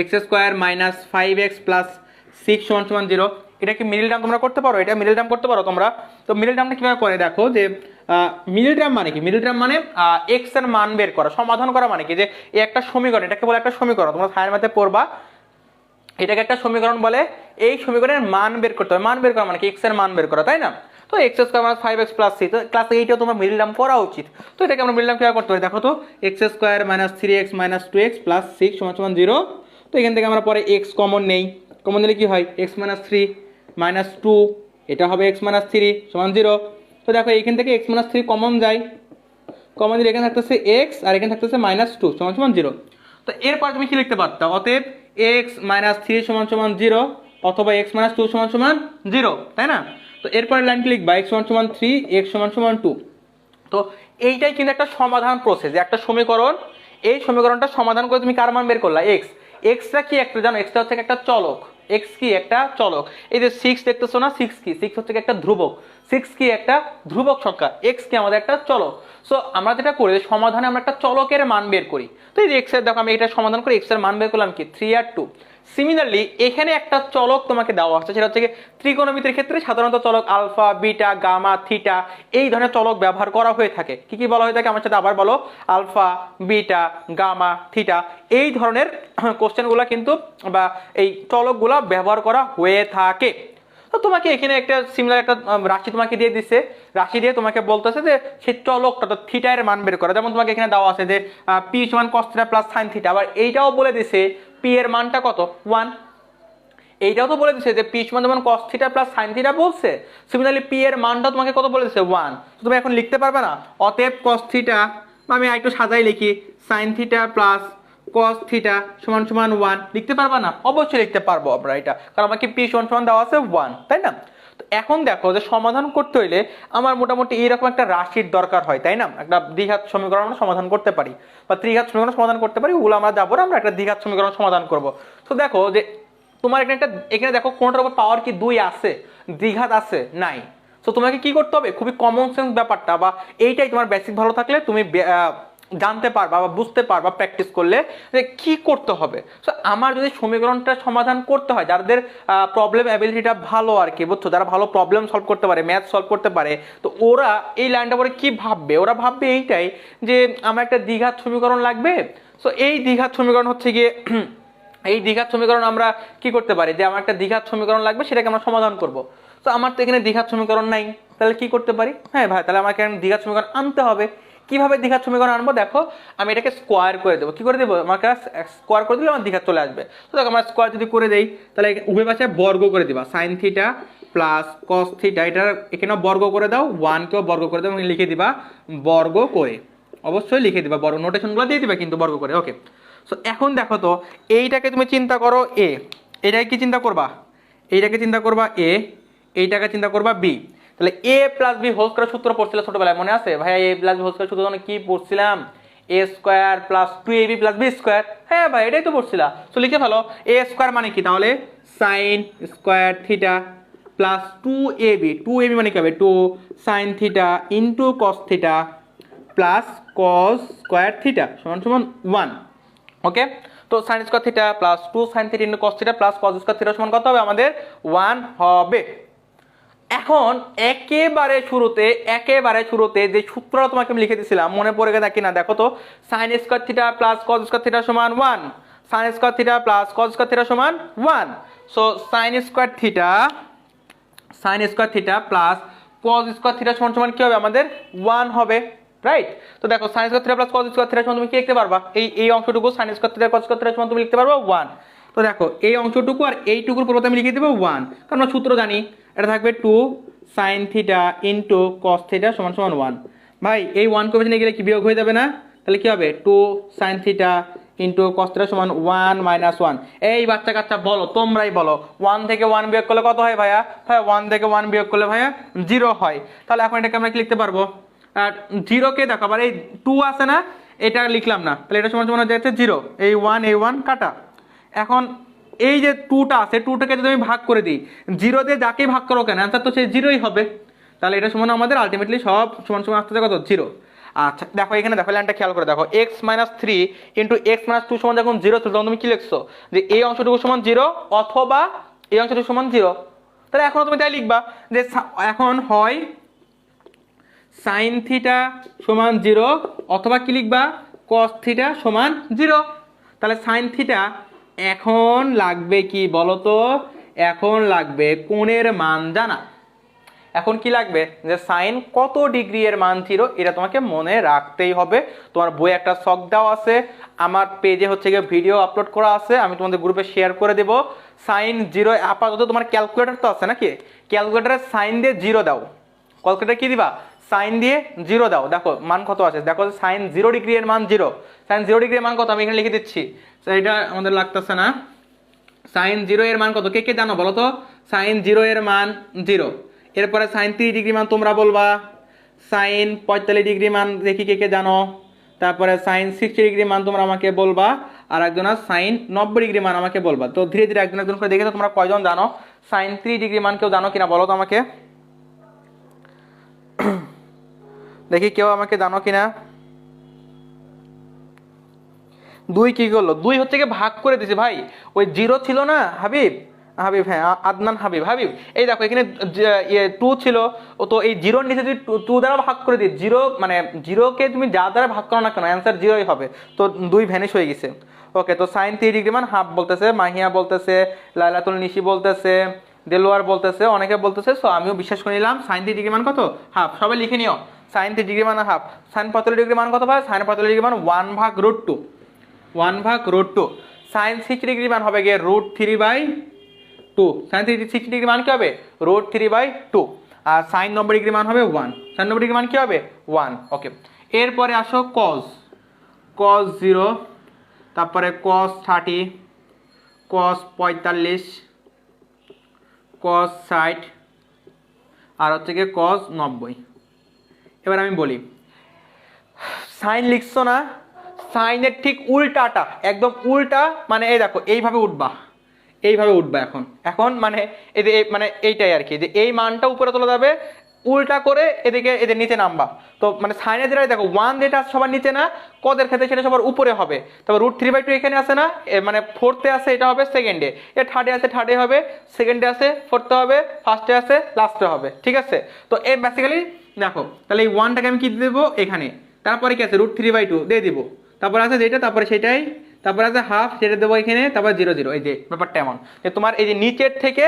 X square minus 5x plus 6 সমান সমান 0, এটা কি মিডল টার্ম তোমরা করতে পারো, এটা মিডল টার্ম করতে পারো তোমরা। তো মিডল টার্মটা কিভাবে করে দেখো যে মিডল টার্ম মানে কি, মিডল টার্ম মানে এক্স এর মান বের করা, সমাধান করা মানে কি যে এই একটা সমীকরণ, এটাকে বলে একটা সমীকরণ, তোমরা সায়েন্স ম্যাথে পড়বা, এটাকে একটা সমীকরণ বলে। এই সমীকরণের মান বের করতে হবে, মান বের করা মানে কি এক্স এর মান বের করা, তাই না। তো x square minus 5x plus 6, তো ক্লাস 8এও তোমার মিডল টার্ম করা উচিত। তো এটাকে আমরা মিডল টার্ম কিভাবে করতে পারি দেখো তো, x square minus 3x minus 2x plus 6 সমান সমান 0। তো এখান থেকে আমরা পরে x কমন নেই, কমন নিলে কি হয় x মাইনাস 3 মাইনাস 2, এটা হবে x মাইনাস 3 সমান 0। তো দেখো এখান থেকে x মাইনাস 3 কমন যায়, কমন দিলে এখানে থাকতেছে x আর এখানে থাকতেছে মাইনাস 2 সমান সমান 0। তো এরপর তুমি কি লিখতে পারতা, অতএব x মাইনাস 3 সমান সমান 0 অথবা x মাইনাস 2 সমান সমান 0, তাই না। তো এরপরে লাইনটি লিখবা x সমান সমান 3 x সমান সমান 2। তো এইটাই কিন্তু একটা সমাধান প্রসেস, একটা সমীকরণ, এই সমীকরণটা সমাধান করে তুমি কার মান বের করলা, x। এক্সটা কি একটা জানো, এক্সটা হচ্ছে একটা চলক, এক্স কি একটা চলক। এই যে 6 দেখতেছো না, 6 কি, 6 হচ্ছে একটা ধ্রুবক, 6 কি একটা ধ্রুবক সংখ্যা, এক্স কি আমাদের একটা চলক। সো আমরা যেটা করি সমাধানে আমরা একটা চলকের মান বের করি। তো এই যে এক্স এর দেখো আমি এটা সমাধান করে এক্স এর মান বের করলাম কি 3 আর 2। সিমিলারলি এখানে একটা চলক তোমাকে দেওয়া হচ্ছে, সেটা হচ্ছে ত্রিকোণমিতির ক্ষেত্রে সাধারণত চলক আলফা বিটা গামা থিটা এই ধরনের চলক ব্যবহার করা হয়ে থাকে। কি কি বলা হয়ে থাকে আমার সাথে আবার বলো, আলফা বিটা গামা থিটা, এই ধরনের কোশ্চেনগুলো কিন্তু বা এই চলকগুলো ব্যবহার করা হয়ে থাকে। তো তোমাকে এখানে একটা সিমিলার একটা রাশি তোমাকে দিয়ে দিচ্ছে, রাশি দিয়ে তোমাকে বলতেছে যে সেই চলকটা তো থিটা এর মান বের করা। যেমন তোমাকে এখানে দেওয়া আছে যে পি সমান cos theta plus sine theta, আবার এইটাও বলে দিছে পি এর মানটা কত 1, এইটাও তো বলে দিছে যে পি সমান যেমন কস থিটা প্লাস সাইন থিটা বলছে, সিমিলারলি পি এর মানটা তোমাকে কত বলে দিছে 1। তো তুমি এখন লিখতে পারবে না, অতএব কস থিটা, আমি একটু সাজাই লিখি, sine theta plus cos theta সমান সমান 1, লিখতে পারবা না? অবশ্যই লিখতে পারবো আমরা এটা, কারণ আমাকে p সমান সমান দেওয়া আছে 1, তাই না। তো এখন দেখো যে সমাধান করতে হইলে আমার মোটামুটি এইরকম একটা রাশির দরকার হয়, তাই না। একটা দ্বিঘাত সমীকরণ আমরা সমাধান করতে পারি বা ত্রিঘাত সমীকরণ সমাধান করতে পারি, ওগুলো আমরা যাবো না, আমরা একটা দ্বিঘাত সমীকরণ সমাধান করব। তো দেখো যে তোমার এখানে দেখো কোনটার উপর পাওয়ার কি 2 আছে, দ্বিঘাত আছে নাই। তো তোমাকে কি করতে হবে, খুবই কমন সেন্স ব্যাপারটা বা এইটাই তোমার বেসিক ভালো থাকলে তুমি জানতে পারবা বা বুঝতে পারবা প্র্যাকটিস করলে যে কি করতে হবে। সো আমার যদি সমীকরণটা সমাধান করতে হয়, যাদের প্রবলেম অ্যাবিলিটিটা ভালো আর কি, বুঝছো, যারা ভালো প্রবলেম সলভ করতে পারে, ম্যাথ সলভ করতে পারে, তো ওরা এই লাইনটা পরে কি ভাববে, ওরা ভাববে এইটাই যে আমার একটা দ্বিঘাত সমীকরণ লাগবে। সো এই দ্বিঘাত সমীকরণ হচ্ছে গিয়ে এই দ্বিঘাত সমীকরণ আমরা কি করতে পারি, যে আমার একটা দ্বিঘাত সমীকরণ লাগবে, সেটাকে আমরা সমাধান করব। তো আমার তো এখানে দ্বিঘাত সমীকরণ নাই, তাহলে কি করতে পারি, হ্যাঁ ভাই তাহলে আমাকে দ্বিঘাত সমীকরণ আনতে হবে। কিভাবে দ্বিঘাত সমীকরণ আনবো, দেখো আমি এটাকে স্কোয়ার করে দেবো। কি করে দেবো, আমাকে স্কোয়ার করে দিলে আমার দ্বিঘাত চলে আসবে। তো দেখো আমরা স্কোয়ার যদি করে দেই, তাহলে উভয় পাশে বর্গ করে দিবা, sine theta plus cos theta, এটা এখানে বর্গ করে দাও, 1কেও বর্গ করে দাও এবং লিখে দিবা বর্গ করে, অবশ্যই লিখে দিবা বর্গ, নোটেশনগুলো দিয়ে দিবা কিন্তু বর্গ করে। ওকে, সো এখন দেখো তো এইটাকে তুমি চিন্তা করো এ, এটাকে কি চিন্তা করবা, এইটাকে চিন্তা করবা এ, এইটাকে চিন্তা করবা বি। তাহলে a plus b whole square সূত্র পড়ছিলাম ছোটবেলায়, মনে আছে ভাইয়া, a plus b whole square সূত্র কি পড়ছিলাম, a square plus 2ab plus b square, হ্যাঁ ভাই এটাই তো পড়ছিলাম। তো লিখে ফেলো, এ স্কয়ার মানে কি, তাহলে sign square theta plus 2ab 2ab মানে কি হবে 2 sine theta into cos theta plus cos square theta সমান সমান 1। ওকে, তো sine square theta plus 2 sine theta into cos theta plus cos square theta সমান কত হবে আমাদের 1 হবে। এখন একেবারে শুরুতে যে সূত্রটা তোমাকে আমি লিখে দিয়েছিলাম মনে পড়ে গেছে কিনা দেখো তো, sine square theta plus cos square theta সমান 1, sine square theta plus cos square theta সমান 1। So sine square theta plus cos square theta সমান সমান কি হবে আমাদের 1 হবে, রাইট? তো দেখো sine square theta plus cos square theta সমান তুমি কি লিখতে পারবা, এই অংশটুকু sine square theta cos square theta সমান তুমি লিখতে পারবা 1। তো দেখো এই অংশটুকু আর এইটুকুর পরিবর্তে আমি লিখে দেবো 1, কারণ আমরা সূত্র জানি এটা থাকবে 2 sine theta into cos theta সমান সমান 1। ভাই এই 1 কমিশনে গেলে কি বিয়োগ হয়ে যাবে না? তাহলে কি হবে 2 sine theta into cos theta সমান 1 মাইনাস 1। এই বাচ্চা কাচ্চা বলো, তোমরাই বলো 1 থেকে 1 বিয়োগ করলে কত হয় ভাইয়া? ভাইয়া 1 থেকে 1 বিয়োগ করলে ভাইয়া 0 হয়। তাহলে এখন এটাকে আমরা কি লিখতে পারবো? আর 0কে দেখো আবার এই 2 আছে না, এটা লিখলাম না, তাহলে এটা সমান সমান হয়ে যাচ্ছে 0, এই 1 কাটা। এখন এই যে 2টা আছে 2টাকে যদি আমি ভাগ করে দিই 0 দিয়ে যাকেই ভাগ করো কেন অ্যান্সার তো সেই 0ই হবে। তাহলে এটা সমান আমাদের আলটিমেটলি সব সমান সমান আসতে কত 0। আচ্ছা দেখো এখানে দেখো লাইনটা খেয়াল করে দেখো x - 3 ইন্টু x - 2 সমান যখন 0 ছিল তখন তুমি কি লিখছো যে এই অংশটুকু সমান 0 অথবা এই অংশটুকু সমান 0। তাহলে এখন তুমি তাই লিখবা যে এখন হয় সাইন থিটা সমান 0 অথবা কি লিখবা কস থিটা সমান 0। তাহলে সাইন থিটা এখন লাগবে কি বলো তো, এখন লাগবে কোণের মান জানা। এখন কি লাগবে যে সাইন কত ডিগ্রি এর মান ছিল এটা তোমাকে মনে রাখতেই হবে। তোমার বই একটা শখ দেওয়া আছে, আমার পেজে হচ্ছে গিয়ে ভিডিও আপলোড করা আছে, আমি তোমাদের গ্রুপে শেয়ার করে দেবো। সাইন 0 আপাতত তোমার ক্যালকুলেটর তো আছে নাকি, ক্যালকুলেটারে সাইন দিয়ে 0 দাও, ক্যালকুলেটর কি দিবা সাইন দিয়ে 0 দাও, দেখো মান কত আছে, দেখো সাইন 0 ডিগ্রি এর মান 0, সাইন 0 ডিগ্রি এর মান কত আমি এখানে লিখে দিচ্ছি, এটা আমাদের লাগতেছে না। সাইন 0 এর মান কত কে কে জানো বলো তো? সাইন 0 এর মান 0। এরপরে সাইন 30 ডিগ্রি মান তোমরা বলবা, সাইন 45 ডিগ্রি মান দেখি কে কে জানো, তারপরে সাইন 60 ডিগ্রি মান তোমরা আমাকে বলবা, আর একজনের সাইন 90 ডিগ্রি মান আমাকে বলবা। তো ধীরে ধীরে একজন একজন করে দেখে তো তোমরা কয়জন জানো সাইন 3 ডিগ্রি মান কেউ জানো কিনা বলো তো আমাকে, দেখি কেউ আমাকে জানো কিনা। 2 কি করলো, 2 হচ্ছে কি ভাগ করে দিছে ভাই, ওই 0 ছিল না হাবিব, হ্যাঁ আদনান হাবিব, এই দেখো এখানে 2 ছিল, তো এই 0 নিচে যদি 2 দ্বারা ভাগ করে দিই 0 মানে 0কে তুমি যা দ্বারা ভাগ করো না কেন অ্যান্সার 0ই হবে। তো 2 ভ্যানিশ হয়ে গেছে। ওকে, তো সাইন 3 ডিগ্রি মান হাফ বলতেছে, মাহিয়া বলতেছে, লাইলাতুল নিশি বলতেছে, দেলোয়ার বলতেছে, অনেকে বলতেছে, সো আমিও বিশ্বাস করে নিলাম সাইন 3 ডিগ্রি মান কত হাফ। সবাই লিখে নিও সাইন 3 ডিগ্রি মান হাফ। সাইন 45 ডিগ্রি মান কত ভাই? সাইন 45 ডিগ্রি মান 1/√2, 1/√2। সাইন 60 ডিগ্রি মান হবে গিয়ে √3/2, সাইন 60 ডিগ্রি মান কি হবে √3/2। আর সাইন 90 ডিগ্রি মান হবে 1, সাইন 90 ডিগ্রি মান কি হবে 1। ওকে, এরপরে আসো cos 0, তারপরে cos 30, cos 45, cos 60 আর হচ্ছে গিয়ে cos 90। এবার আমি বলি সাইন লিখছো না, সাইনের ঠিক উল্টাটা একদম উল্টা, মানে এই দেখো এইভাবে উঠবা এখন মানে মানে এইটাই আর কি, যে এই মানটা উপরে তোলা যাবে, উল্টা করে এদিকে এদের নিচে নামবা। তো মানে সাইনের যেটা দেখো 1 যেটা সবার নিচে না, কদের ক্ষেত্রে সেটা সবার উপরে হবে। তারপর √3/2 এখানে আছে না, মানে ফোর্থে আছে এটা হবে সেকেন্ডে, এ থার্ডে আছে থার্ডে হবে, সেকেন্ডে আছে ফোর্থে হবে, ফার্স্টে আছে লাস্টে হবে, ঠিক আছে? তো এই বেসিক্যালি দেখো তাহলে এই 1টাকে আমি কি দিয়ে দেবো এখানে, তারপরে কি আছে √3/2 দিয়ে দিব, তারপর আছে যেটা, তারপরে সেটাই, তারপর আছে হাফ সেটা দেবো এখানে, তারপর 0 0। এই যে ব্যাপারটা এমন যে তোমার এই যে নিচের থেকে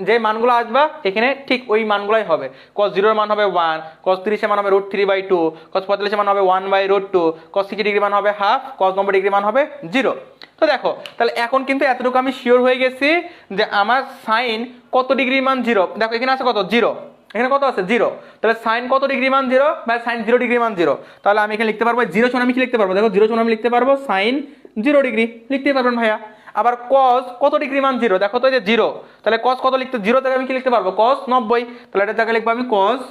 যে মানগুলো আসবা এখানে ঠিক ওই মানগুলোই হবে। cos 0 এর মান হবে 1, cos 30 এর মান হবে √3/2, cos 45 এর মান হবে 1/√2, cos 60 ডিগ্রি মান হবে হাফ, cos 90 ডিগ্রি মান হবে 0। তো দেখো তাহলে এখন কিন্তু এতটুকু আমি শিওর হয়ে গেছি যে আমার সাইন কত ডিগ্রি মান 0। দেখো এখানে আছে কত 0, এখানে কত আছে 0, তাহলে সাইন কত ডিগ্রি মান 0 বা সাইন 0 ডিগ্রি মান 0। তাহলে আমি এখানে লিখতে পারবো 0 সমান আমি কি লিখতে পারবো, দেখো 0 সমান আমি লিখতে পারবো সাইন 0 ডিগ্রি, লিখতে পারবেন ভাইয়া। আবার cos কত ডিগ্রি মান 0, দেখো তো এই যে 0, তাহলে cos কত লিখতে 0 থেকে আমি কি লিখতে পারবো cos 90, তাহলে এটা জায়গায় লিখবো আমি cos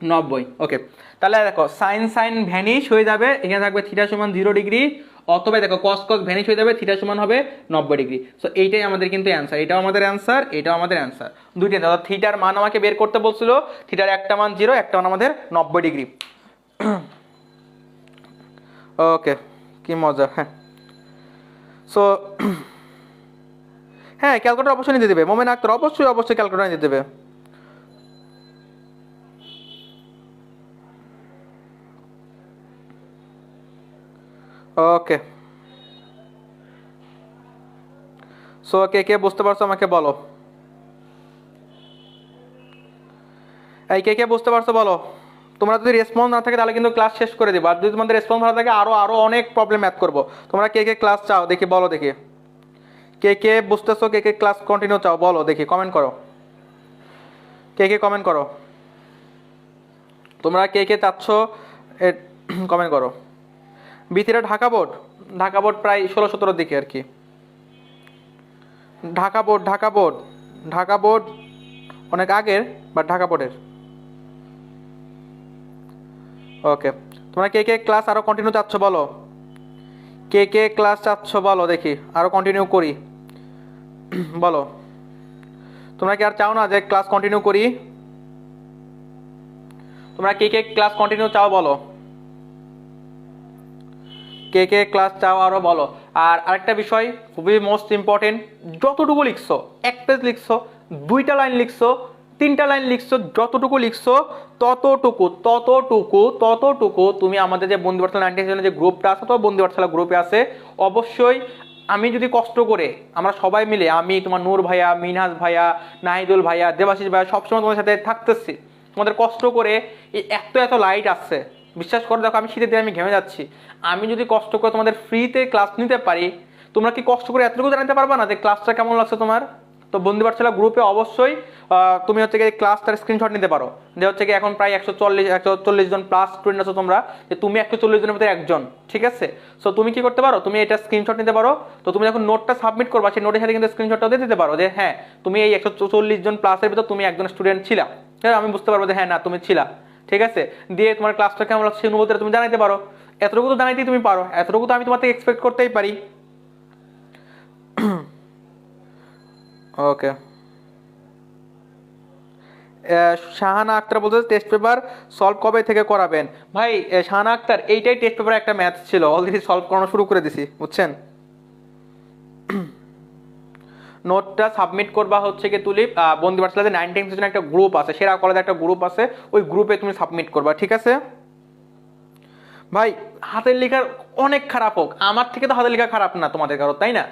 90। ওকে, তাহলে দেখো সাইন ভ্যানিশ হয়ে যাবে, এখানে থাকবে থিটা সমান 0 ডিগ্রি অথবা দেখো কস কস ভ্যানিশ হয়ে যাবে, থিটা সমান হবে 90 ডিগ্রি। সো এইটাই আমাদের কিন্তু অ্যান্সার, এটাও আমাদের অ্যান্সার, এটাও আমাদের অ্যান্সার, দুইটাই। অর্থাৎ থিটার মান আমাকে বের করতে বলছিল, থিটার একটা মান 0, একটা মান আমাদের 90 ডিগ্রি। ওকে, কি মজা। হ্যাঁ, সো হ্যাঁ, ক্যালকুলেটর অবশ্যই নিতে দেবে, মোমেন আক্তার অবশ্যই অবশ্যই ক্যালকুলেটর নিতে দেবে। ওকে, সো কে কে বুঝতে পারছো আমাকে বলো, এই কে কে বুঝতে পারছো বলো। তোমরা যদি রেসপন্স না থাকে তাহলে কিন্তু ক্লাস শেষ করে দেবো, আর যদি তোমাদের রেসপন্স ভালো থাকে আরো আরো অনেক প্রবলেম ম্যাথ করবো। তোমরা কে কে ক্লাস চাও দেখি, বলো দেখি, কে কে বুঝতেছো, কে কে ক্লাস কন্টিনিউ চাও বলো দেখি, কমেন্ট করো, কে কে কমেন্ট করো, তোমরা কে কে চাচ্ছ কমেন্ট করো। বিথিরা ঢাকা বোর্ড, ঢাকা বোর্ড প্রায় 16-17 দিকে আর কি। Dhaka board, Dhaka board, Dhaka board অনেক আগের, বাট ঢাকা বোর্ডের। ওকে, তোমরা কে কে ক্লাস আরো কন্টিনিউ চাচ্ছ বলো, কে কে ক্লাস চাচ্ছ বলো দেখি, আরো কন্টিনিউ করি বলো। তোমরা কি আর চাও না যে ক্লাস কন্টিনিউ করি? তোমরা কে কে ক্লাস কন্টিনিউ চাও বলো, কে কে ক্লাস চাও আরো বলো। আর আরেকটা বিষয় খুবই মোস্ট ইম্পর্টেন্ট, যতটুকু লিখছো, এক পেজ লিখছো, 2টা লাইন লিখছো, 3টা লাইন লিখছো, যতটুকু লিখছো ততটুকু ততটুকু ততটুকু তুমি আমাদের যে বন্ধু পাঠশালা 97 যে গ্রুপটা আছে, তো বন্ধু পাঠশালা গ্রুপে আছে, অবশ্যই আমি যদি কষ্ট করে আমরা সবাই মিলে, আমি তোমার নূর ভাইয়া, মিনহাজ ভাইয়া, নাহিদুল ভাইয়া, দেবাশিস ভাইয়া, সবসময় তোমাদের সাথে থাকতেছি, তোমাদের কষ্ট করে এই এত এত লাইট আসছে, বিশ্বাস করে দেখো আমি শীতের দিনে আমি ঘেমে যাচ্ছি, আমি যদি কষ্ট করে তোমাদের ফ্রিতে ক্লাস নিতে পারি, তোমরা কি কষ্ট করে এতটুকু জানাতে পারবা না যে ক্লাসটা কেমন লাগছে তোমার? তো বন্ধু পাঠশালা গ্রুপে অবশ্যই তুমি হচ্ছে কি ক্লাসটার স্ক্রিনশট নিতে পারো, যে হচ্ছে কি এখন প্রায় 140 জন প্লাস স্টুডেন্ট আছো তোমরা, যে তুমি 140 জনের মধ্যে একজন, ঠিক আছে? সো তুমি কি করতে পারো, তুমি এটা স্ক্রিনশট নিতে পারো। তো তুমি যখন নোটটা সাবমিট করবা, সেই নোটের সাথে কিন্তু স্ক্রিনশটটা দিয়ে দিতে পারো যে হ্যাঁ তুমি এই 140 জন প্লাসের ভিতর তুমি একজন স্টুডেন্ট ছিলা, হ্যাঁ আমি বুঝতে পারবো যে হ্যাঁ না তুমি ছিলা, ঠিক আছে? দিয়ে তোমার ক্লাসটা কেমন লাগছে সেই অনুভূতিটা তুমি জানাইতে পারো, এতটুকু তো জানাইতেই তুমি পারো, এতটুকু তো আমি তোমার থেকে এক্সপেক্ট করতেই পারি। ওকে, শাহানা আক্তার বলতে টেস্ট পেপার সলভ কবে থেকে করাবেন? ভাই শাহানা আক্তার, এইটাই টেস্ট পেপারে একটা ম্যাথ ছিল, অলরেডি সলভ করানো শুরু করে দিছি, বুঝছেন? নোটটা সাবমিট করবা হচ্ছে কি তুলি বন্ধু পাঠশালাতে 19 সেশন একটা গ্রুপ আছে, সেরা কলেজে একটা গ্রুপ আছে, ওই গ্রুপে তুমি সাবমিট করবা, ঠিক আছে? ভাই হাতের লেখার অনেক খারাপ হোক, আমার থেকে তো হাতের লেখা খারাপ না তোমাদের কারো, তাই না?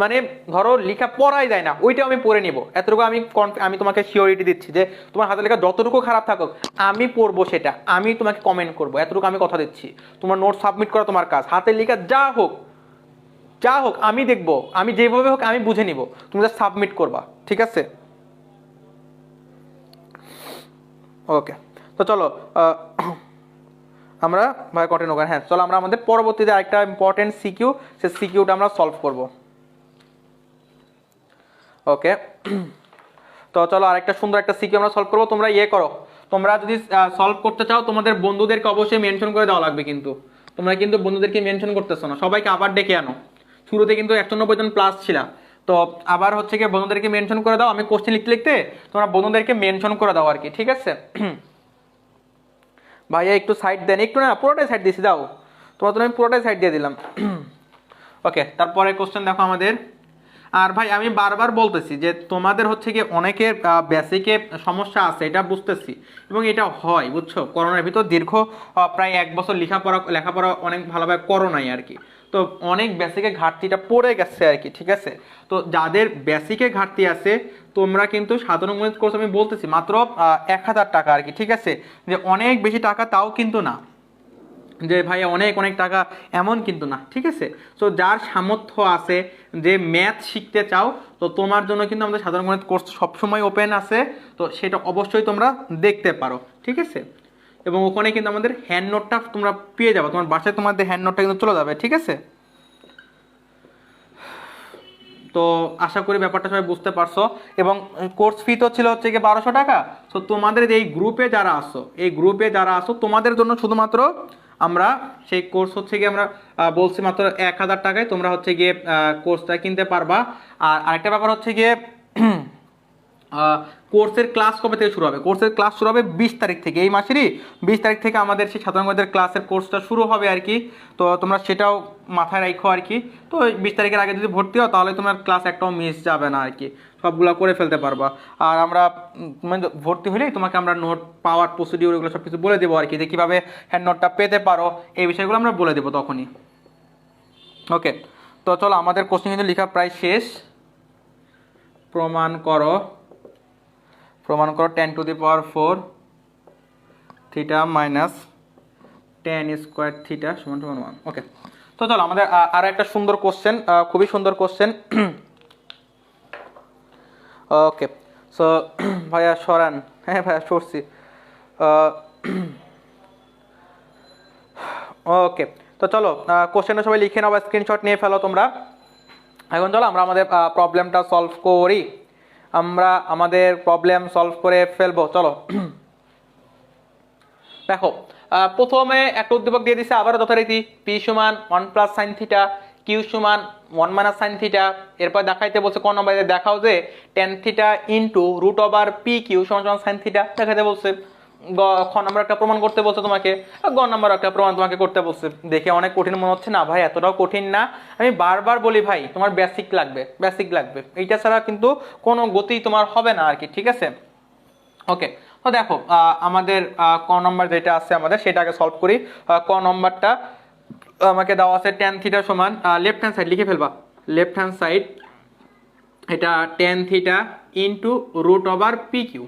মানে ধরো লেখা পড়াই যায় না, ওইটাও আমি পড়ে নিব, এতটুকু আমি আমি তোমাকে সিওরিটি দিচ্ছি যে তোমার হাতের লেখা যতটুকু খারাপ থাকুক আমি পড়বো, সেটা আমি তোমাকে কমেন্ট করবো, এতটুকু আমি কথা দিচ্ছি। তোমার নোট সাবমিট করা তোমার কাজ, হাতের লেখা যা হোক যা হোক আমি দেখবো, আমি যেভাবে হোক আমি বুঝে নিব, তুমি যা সাবমিট করবা, ঠিক আছে? ওকে, তো চলো আমরা ভাই কন্টিনিউ করেন। হ্যাঁ চলো আমরা আমাদের পরবর্তীতে আরেকটা ইম্পর্টেন্ট সিকিউ, সেই সিকিউটা আমরা সলভ করব। ওকে, তো চলো আরেকটা সুন্দর একটা সিকিউ আমরা সলভ করবো। তোমরা ইয়ে করো, তোমরা যদি সলভ করতে চাও তোমাদের বন্ধুদেরকে অবশ্যই মেনশন করে দেওয়া লাগবে, কিন্তু তোমরা কিন্তু বন্ধুদেরকে মেনশন করতেছো না, সবাইকে আবার ডেকে আনো। শুরুতে কিন্তু 190 জন প্লাস ছিল, তো আবার হচ্ছে কি বন্ধুদেরকে মেনশন করে দাও, আমি কোশ্চেন লিখতে লিখতে তোমরা বন্ধুদেরকে মেনশন করে দাও আর কি, ঠিক আছে? ভাইয়া একটু সাইড দেন, একটু না পুরোটাই সাইড দিয়েছি, দাও তোমার তো আমি পুরোটাই সাইড দিয়ে দিলাম। ওকে, তারপরে কোশ্চেন দেখো আমাদের। আর ভাই আমি বারবার বলতেছি যে তোমাদের হচ্ছে কি অনেকের বেসিকে সমস্যা আছে, এটা বুঝতেছি, এবং এটা হয় বুঝছো, করোনার ভিতর দীর্ঘ প্রায় 1 বছর লেখাপড়া অনেক ভালোভাবে করো নাই আর কি, তো অনেক বেসিকে ঘাটতিটা পড়ে গেছে আর কি, ঠিক আছে? তো যাদের বেসিকে ঘাটতি আছে তোমরা কিন্তু সাধারণ গণিত কোর্স আমি বলতেছি মাত্র 1000 টাকা আর কি, ঠিক আছে? যে অনেক বেশি টাকা তাও কিন্তু না, যে ভাইয়া অনেক অনেক টাকা এমন কিন্তু না, ঠিক আছে? সো যার সামর্থ্য আছে, যে ম্যাথ শিখতে চাও, তো তোমার জন্য কিন্তু আমাদের সাধারণ গণিত কোর্স সবসময় ওপেন আছে, তো সেটা অবশ্যই তোমরা দেখতে পারো, ঠিক আছে? এবং ওখানে কিন্তু আমাদের হ্যান্ড নোটটা তোমরা পেয়ে যাবে, তোমার বাসায় তোমাদের হ্যান্ড নোটটা কিন্তু চলে যাবে, ঠিক আছে? তো আশা করি ব্যাপারটা সবাই বুঝতে পারছো। এবং কোর্স ফি তো ছিল হচ্ছে গিয়ে 1200 টাকা। তো তোমাদের এই গ্রুপে যারা আসো, এই গ্রুপে যারা আসো তোমাদের জন্য শুধুমাত্র আমরা সেই কোর্স হচ্ছে গিয়ে আমরা বলছি মাত্র 1000 টাকায় তোমরা হচ্ছে গিয়ে কোর্সটা কিনতে পারবা। আর আরেকটা ব্যাপার হচ্ছে গিয়ে কোর্সের ক্লাস কবে থেকে শুরু হবে? কোর্সের ক্লাস শুরু হবে 20 তারিখ থেকে, এই মাসেরই 20 তারিখ থেকে আমাদের সেই সাধারণদের ক্লাসের কোর্সটা শুরু হবে আর কি। তো তোমরা সেটাও মাথায় রাখো আর কি। তো 20 তারিখের আগে যদি ভর্তি হও তাহলে তোমার ক্লাস একটাও মিস যাবে না আর কি, সবগুলো করে ফেলতে পারবা। আর আমরা ভর্তি হলেই তোমাকে আমরা নোট পাওয়ার প্রসিডিউর এগুলো সব কিছু বলে দেবো আর কি, যে কীভাবে হ্যান্ড নোটটা পেতে পারো এই বিষয়গুলো আমরা বলে দেবো তখনই। ওকে, তো চলো আমাদের কোশ্চেন কিন্তু লেখা প্রায় শেষ। প্রমাণ করো 10 to the power 4 theta minus tan square theta সমান সমান 1। ওকে, তো চলো আমাদের আরও একটা সুন্দর কোশ্চেন, খুবই সুন্দর কোশ্চেন। ওকে, সো ভাইয়া সরান, হ্যাঁ ভাইয়া সরছি। ওকে, তো চলো কোশ্চেনটা সবাই লিখে নাও বা স্ক্রিনশট নিয়ে ফেলো তোমরা। এখন চলো আমরা আমাদের প্রবলেমটা সলভ করি, আমরা আমাদের প্রবলেম সলভ করে ফেলবো। চলো দেখো, প্রথমে একটা উদ্দীপক দিয়ে দিছে আবারও যথারীতি, পি সমান 1 প্লাস সাইন থিটা, কিউ সমান 1 মাইনাস সাইন থিটা। এরপর দেখাইতে বলছে কোন নম্বরে, দেখাও যে tan theta into root over p q সমান সমান সাইন থিটা দেখাইতে বলছে। খ নাম্বার একটা প্রমাণ করতে বলছে তোমাকে, গ নাম্বার একটা প্রমাণ তোমাকে করতে বলছে। দেখে অনেক কঠিন মনে হচ্ছে না ভাই? এতটাও কঠিন না, আমি বারবার বলি ভাই তোমার বেসিক লাগবে, বেসিক লাগবে, এইটা ছাড়া কিন্তু কোনো গতি তোমার হবে না আর কি, ঠিক আছে? ওকে, তো দেখো আমাদের ক নম্বর যেটা আছে আমাদের সেটাকে সলভ করি। ক নম্বরটা আমাকে দেওয়া আছে টেন থিটা সমান, লেফট হ্যান্ড সাইড লিখে ফেলবা, লেফট হ্যান্ড সাইড এটা tan theta into root over p q,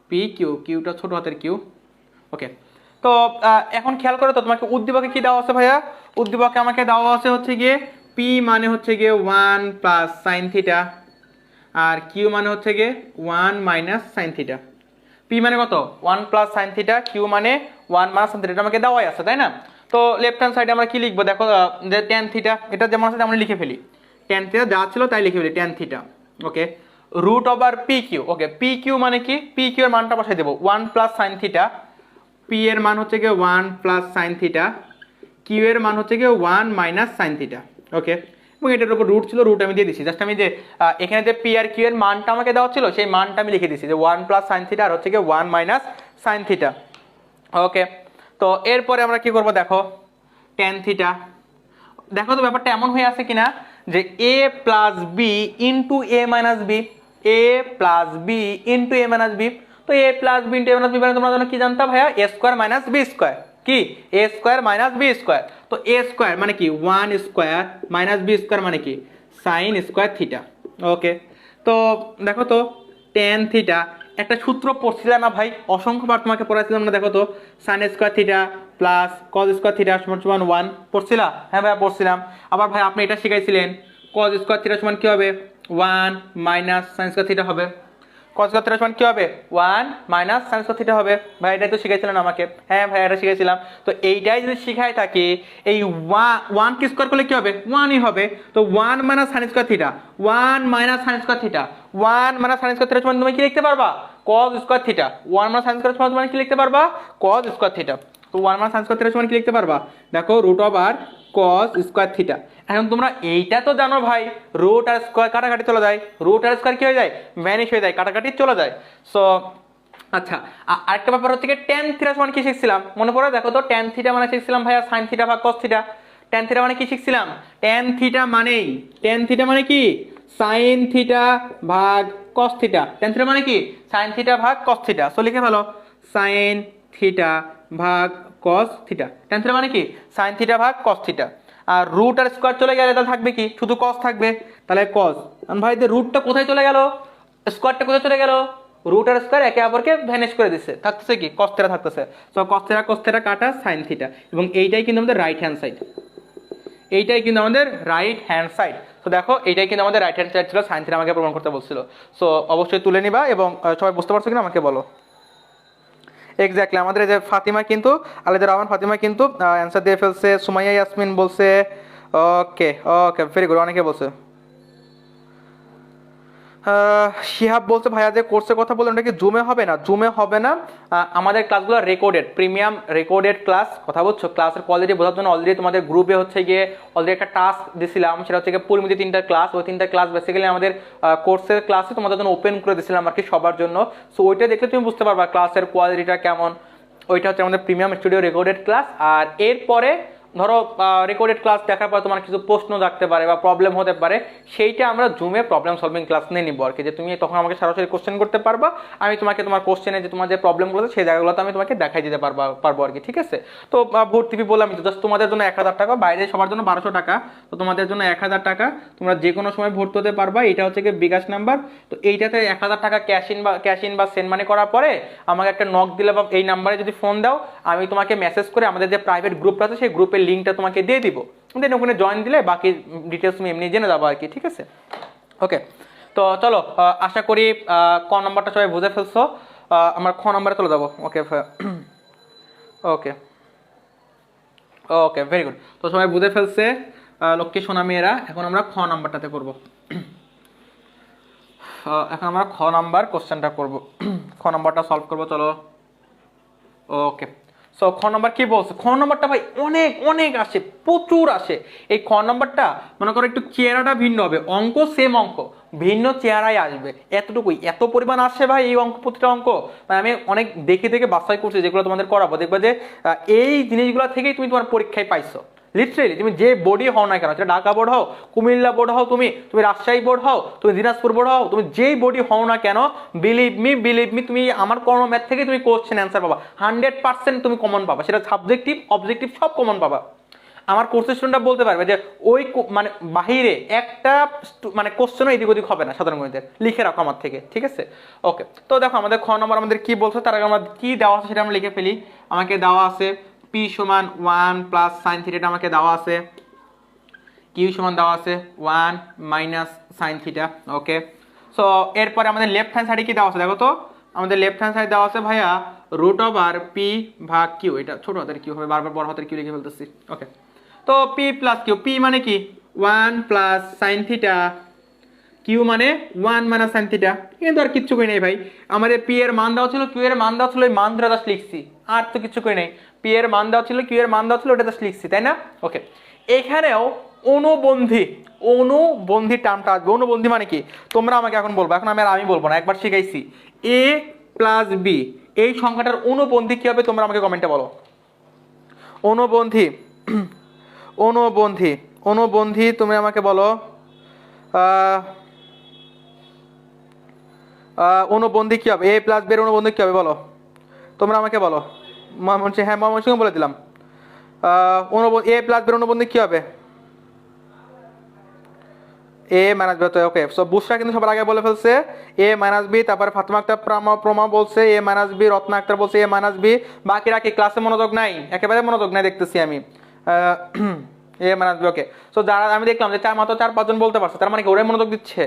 p q, কিউটা ছোট হাতের কিউ। ওকে, তো এখন খেয়াল করো তো তোমাকে উদ্দীপকে কি দেওয়া আছে ভাইয়া? উদ্দীপকে আমাকে দেওয়া আছে হচ্ছে গিয়ে পি মানে হচ্ছে গিয়ে 1 প্লাস সাইন থিটা, আর কিউ মানে হচ্ছে গিয়ে 1 মাইনাস সাইন থিটা। পি মানে কত? 1 প্লাস সাইন থিটা, কিউ মানে 1 মাইনাস সাইন থিটা, এটা আমাকে দেওয়াই আছে তাই না? তো লেফট হ্যান্ড সাইডে আমরা কি লিখবো দেখো, যে টেন থিটা, এটা যেমন আছে তেমন লিখে ফেলি, টেন থিটা যা ছিল তাই লিখে ফেলি, টেন থিটা। ওকে, রুট ওভার পি কিউ। ওকে, পি কিউ মানে কি? পি কিউ এর মানটা বসাই দেবো 1 প্লাস সাইন থিটা, পি এর মান হচ্ছে গিয়ে 1 প্লাস সাইন থিটা, কিউ এর মান হচ্ছে গিয়ে 1 মাইনাস সাইন থিটা। ওকে, এবং এটার উপর রুট ছিল, রুট আমি দিয়ে দিচ্ছি, জাস্ট আমি যে এখানে যে পি আর কিউ এর মানটা আমাকে দেওয়া ছিল সেই মানটা আমি লিখে দিচ্ছি, যে 1 প্লাস সাইন থিটা আর হচ্ছে গিয়ে 1 মাইনাস সাইন থিটা। ওকে, তো এরপরে আমরা কি করব দেখো, টেন থিটা, দেখো তো ব্যাপারটা এমন হয়ে আছে কিনা যে এ প্লাস বি ইন্টু এ মাইনাস বি, এ প্লাস বি ইন্টু এ মাইনাস বি। তো এ প্লাস বি ইন্টু এ মাইনাস বি মানে তোমরা জানো কি জানতা ভাইয়া? এ স্কোয়ার মাইনাস বি স্কোয়ার, কি এ স্কোয়ার মাইনাস বি স্কোয়ার। তো এ স্কোয়ার মানে কি 1 স্কোয়ার মাইনাস বি স্কোয়ার মানে কি সাইন স্কোয়ার থিটা। ওকে, তো দেখো তো টেন থিটা, একটা সূত্র পড়ছিলাম না ভাই, অসংখ্যবার তোমাকে পড়াইছিলাম না? দেখো তো sine square theta plus cause square theta সমান সমান 1 পড়ছিলা? হ্যাঁ ভাই পড়ছিলাম। আবার ভাই আপনি এটা শিখাইছিলেন কজ স্কোয়ার থিটা সমান কি হবে? 1 মাইনাস সাইন স্কোয়ার থিটা হবে। কজ স্কোয়ার থিটা সমান কি হবে? 1 মাইনাস সাইন স্কোয়ার থিটা হবে। ভাই এটাই তো শিখাইছিলেন আমাকে। হ্যাঁ ভাই এটা শিখাইছিলাম। তো এইটাই যদি শিখাই থাকি, এই 1 কি স্কোয়ার করলে কি হবে? 1ই হবে। তো 1 minus sine square theta, 1 minus sine square theta, 1 minus sine square theta সমান তুমি কি লিখতে পারবা? Cause square theta. 1 minus sine square সমান তুমি কি লিখতে পারবা? Cause square theta. তো 1 মাইনাস সাইন স্কোয়ার থিটা সমান কি লিখতে পারবা? দেখো root over cos square theta. এখন তোমরা এইটা তো জানো ভাই, রুট আর স্কোয়ার কাটাকাটি চলে যায়, রুট আর স্কোয়ার কি হয়ে যায়? ভ্যানিশ হয়ে যায়, কাটাকাটি চলে যায়। সো আচ্ছা, আরেকটা ব্যাপার হচ্ছে কি টেন থিটা সমান কি শিখছিলাম মনে পড়ে? দেখো তো টেন থিটা মানে শিখছিলাম ভাইয়া সাইন থিটা ভাগ কস থিটা। টেন থিটা মানে কি শিখছিলাম? টেন থিটা মানেই, টেন থিটা মানে কি সাইন থিটা ভাগ কস থিটা। টেন থিটা মানে কি সাইন থিটা ভাগ কস থিটা। সো লিখে ফেলো সাইন থিটা ভাগ কস থিটা। টেন থিটা মানে কি সাইন থিটা ভাগ কস থিটা। আর রুট আর স্কোয়ার চলে গেলে তাহলে থাকবে কি? শুধু কস থাকবে। তাহলে কস, ভাই রুটটা কোথায় চলে গেল? স্কোয়ারটা কোথায় চলে গেল? রুট আর স্কোয়ার একে অপরকে ভ্যানিশ করে দিচ্ছে, থাকতেছে কি কস থিটা থাকতেছে। সো কস থিটা কাটা সাইন থিটা, এবং এইটাই কিন্তু আমাদের রাইট হ্যান্ড সাইড, এইটাই কিন্তু আমাদের রাইট হ্যান্ড সাইড। তো দেখো এইটাই কিন্তু আমাদের রাইট হ্যান্ড সাইড ছিল, সাইন থিটা আমাকে প্রমাণ করতে বলছিল। সো অবশ্যই তুলে নিবা, এবং সবাই বুঝতে পারছো কিনা আমাকে বলো। এক্স্যাক্টলি আমাদের এই যে ফাতিমা কিন্তু, আলিদা রহমান ফাতিমা কিন্তু অ্যান্সার দিয়ে ফেলছে। সুমাইয়া ইয়াসমিন বলছে ওকে ওকে ভেরি গুড, অনেকে বলছে। শিহাব বলছে ভাইয়া যে কোর্সের কথা বললেন ওটা কি জুমে হবে না? জুমে হবে না, আমাদের ক্লাসগুলো রেকর্ডেড, প্রিমিয়াম রেকর্ডেড ক্লাস। কথা বলছো, ক্লাসের কোয়ালিটি বোঝার জন্য অলরেডি তোমাদের গ্রুপে হচ্ছে গিয়ে অলরেডি একটা টাস্ক দিয়েছিলাম, সেটা হচ্ছে গিয়ে পরিমিতি 3টা ক্লাস। ওই 3টা ক্লাস বেসিক্যালি আমাদের কোর্সের ক্লাসে তোমাদের জন্য ওপেন করে দিয়েছিলাম আর কি, সবার জন্য। সো ওইটা দেখলে তুমি বুঝতে পারবা ক্লাসের কোয়ালিটিটা কেমন। ওইটা হচ্ছে আমাদের প্রিমিয়াম স্টুডিও রেকর্ডেড ক্লাস। আর এরপরে ধরো রেকর্ডেড ক্লাস দেখার পর তোমার কিছু প্রশ্ন থাকতে পারে বা প্রবলেম হতে পারে, সেইটা আমরা জুমে প্রবলেম সলভিং ক্লাস নিয়ে নিবো আর কি, যে তুমি তখন আমাকে সরাসরি কোশ্চেন করতে পারবা, আমি তোমাকে তোমার কোশ্চেনে যে তোমার যে প্রবলেমগুলো আছে সেই জায়গাগুলোতে আমি তোমাকে দেখাই দিতে পারবো আর কি, ঠিক আছে। তো ভর্তি ফি বললাম তো, জাস্ট তোমাদের জন্য 1000 টাকা, বাইরে সবার জন্য 1200 টাকা। তো তোমাদের জন্য 1000 টাকা, তোমরা যে কোনো সময় ভর্তি হতে পারবা। এটা হচ্ছে কি বিকাশ নাম্বার। তো এইটাতে 1000 টাকা ক্যাশ ইন বা সেন্ড মানি করার পরে আমাকে একটা নক দিলে বা এই নাম্বারে যদি ফোন দাও, আমি তোমাকে মেসেজ করে আমাদের যে প্রাইভেট গ্রুপটা আছে সেই গ্রুপের লিঙ্কটা তোমাকে দিয়ে দিব, দেন ওখানে জয়েন দিলে বাকি ডিটেলস তুমি এমনি জেনে যাবো আর কি, ঠিক আছে। ওকে, তো চলো, আশা করি ক নম্বরটা সবাই বুঝে ফেলছো। আমার খ নম্বরে চলে যাবো। ওকে ওকে ওকে, ভেরি গুড। তো সবাই বুঝে ফেলছে লক্ষ্মী সোনা মেয়েরা। এখন আমরা খ নাম্বারটাতে করবো। এখন আমরা খ নাম্বার কোশ্চেনটা করব। খ নাম্বারটা সলভ করবো, চলো। ওকে, সো খ নাম্বার কি বলছে? খ নাম্বারটা ভাই অনেক অনেক আসে, প্রচুর আসে। এই খ নাম্বারটা মনে করো একটু চেহারাটা ভিন্ন হবে, অঙ্ক সেম অঙ্ক, ভিন্ন চেহারায় আসবে, এতটুকুই। এত পরিমাণ আসে ভাই এই অঙ্ক, প্রতিটা অঙ্ক মানে আমি অনেক দেখে দেখে বাছাই করছি, যেগুলো তোমাদের করাবো, দেখবা যে এই জিনিসগুলো থেকেই তুমি তোমার পরীক্ষায় পাইছো। লিটারেলি তুমি যে বোর্ডই হও না কেন, সেটা ঢাকা বোর্ড হও, কুমিল্লা বোর্ড হও, তুমি রাজশাহী বোর্ড হও, তুমি দিনাজপুর বোর্ড হও, তুমি যেই বোর্ডই হও না কেন, বিলিভ মি তুমি আমার কোনো ম্যাথ থেকে তুমি কোশ্চেন অ্যান্সার পাবা, 100% তুমি কমন পাবা। সেটা সাবজেক্টিভ অবজেক্টিভ সব কমন পাবা। আমার কোর্সের স্টুডেন্টরা বলতে পারবে যে ওই মানে বাহিরে একটা মানে কোশ্চেনও এদিক ওদিক হবে না সাধারণ গণিতের, লিখে রাখো আমার থেকে, ঠিক আছে। ওকে, তো দেখো আমাদের খ নম্বর আমাদের কি বলছে, তার আগে আমরা কি দেওয়া আছে সেটা আমরা লিখে ফেলি। আমাকে দেওয়া আছে পি সমান 1 প্লাস সাইন থিটা, আমাকে দেওয়া আছে কিউ সমান দেওয়া আছে 1 minus sine theta. Okay, so এরপরে আমাদের লেফট হ্যান্ড সাইডে কি দেওয়া আছে দেখো তো। আমাদের লেফট হ্যান্ড সাইড দেওয়া আছে ভাইয়া রুট ওভার পি ভাগ কিউ। এটা ছোট হাতের কিউ হবে, বারবার বড় হাতের কিউ লিখে ফেলতেছি। ওকে, তো পি প্লাস কিউ, পি মানে কি 1 প্লাস সাইন থিটা, কিউ মানে 1 মাইনাস সাইন থিটা। কিন্তু আর কিচ্ছু কই নাই ভাই, আমাদের পি এর মান দেওয়া ছিল, কিউ এর মান দেওয়া ছিল, এই মান ধরে জাস্ট লিখছি, আর তো কিছু কই নাই। পি এর মান দেওয়া ছিল, কিউ এর মান দেওয়া ছিল, ওটা জাস্ট লিখছি, তাই না। ওকে, এখানেও অনুবন্ধী টার্মটা আসবে। অনুবন্ধী মানে কি তোমরা আমাকে এখন বলবো, এখন আমি বলবো না, একবার শিখাইছি। এ প্লাস বি এই সংখ্যাটার অনুবন্ধী কি হবে তোমরা আমাকে কমেন্টে বলো। অনুবন্ধী অনুবন্ধী অনুবন্ধী তুমি আমাকে বলো। অনুবন্ধী কি হবে? এ প্লাস বি এর অনুবন্ধী কি হবে বলো, তোমরা আমাকে বলো। হ্যাঁ, ময়মনসিংহ বলে দিলাম। এ প্লাস বি এর অনুবন্ধী কি হবে? এ মাইনাস বি। ওকে, সো বুসরা কিন্তু সবার আগে বলে ফেলছে এ মাইনাস বি, তারপরে ফাতেমা আক্তার প্রমা বলছে এ মাইনাস বি, রত্না আক্তার বলছে এ মাইনাস বি। বাকিরা কি ক্লাসে মনোযোগ নাই? একেবারে মনোযোগ নাই দেখতেছি আমি। এ মাইনাস বি। ওকে, সো যারা আমি দেখলাম যে মাত্র 4-5 জন বলতে পারছে, তার মানে কি ওরাই মনোযোগ দিচ্ছে?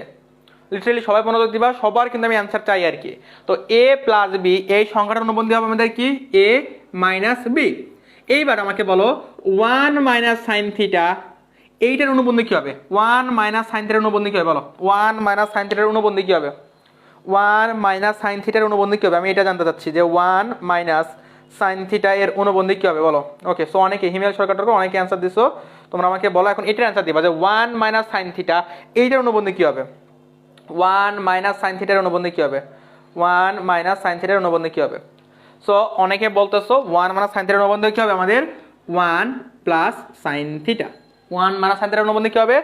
লিটারেলি সবাই মনোযোগ দিবা, সবার কিন্তু আমি অ্যান্সার চাই আর কি। তো এ প্লাস বি এই সংখ্যাটার অনুবন্ধী হবে আমাদের কি এ মাইনাস বি। এইবার আমাকে বলো 1 মাইনাস সাইন থিটা এইটার অনুবন্ধী কি হবে? 1 মাইনাস সাইন থিটার অনুবন্ধী কি হবে বলো? 1 মাইনাস সাইন থিটার অনুবন্ধী কি হবে? 1 মাইনাস সাইন থিটার অনুবন্ধী কি হবে? আমি এটা জানতে চাচ্ছি যে 1 মাইনাস সাইন থিটা এর অনুবন্ধী কি হবে বলো। ওকে, সো অনেকে হিমেল সরকার অনেকে অ্যান্সার দিছো, তোমরা আমাকে বলো এখন এটার অ্যান্সার দিবা যে 1 মাইনাস সাইন থিটা এইটার অনুবন্ধী কি হবে? 1 মাইনাস সাইন থিটার অনুবন্ধী কি হবে? 1 মাইনাস সাইন থিটার অনুবন্ধী কি হবে? সো অনেকে বলতেছো 1 মাইনাস সাইন থিটার অনুবন্ধী কি হবে আমাদের? 1 plus sine theta. 1 minus sine থিটার অনুবন্ধী কি হবে?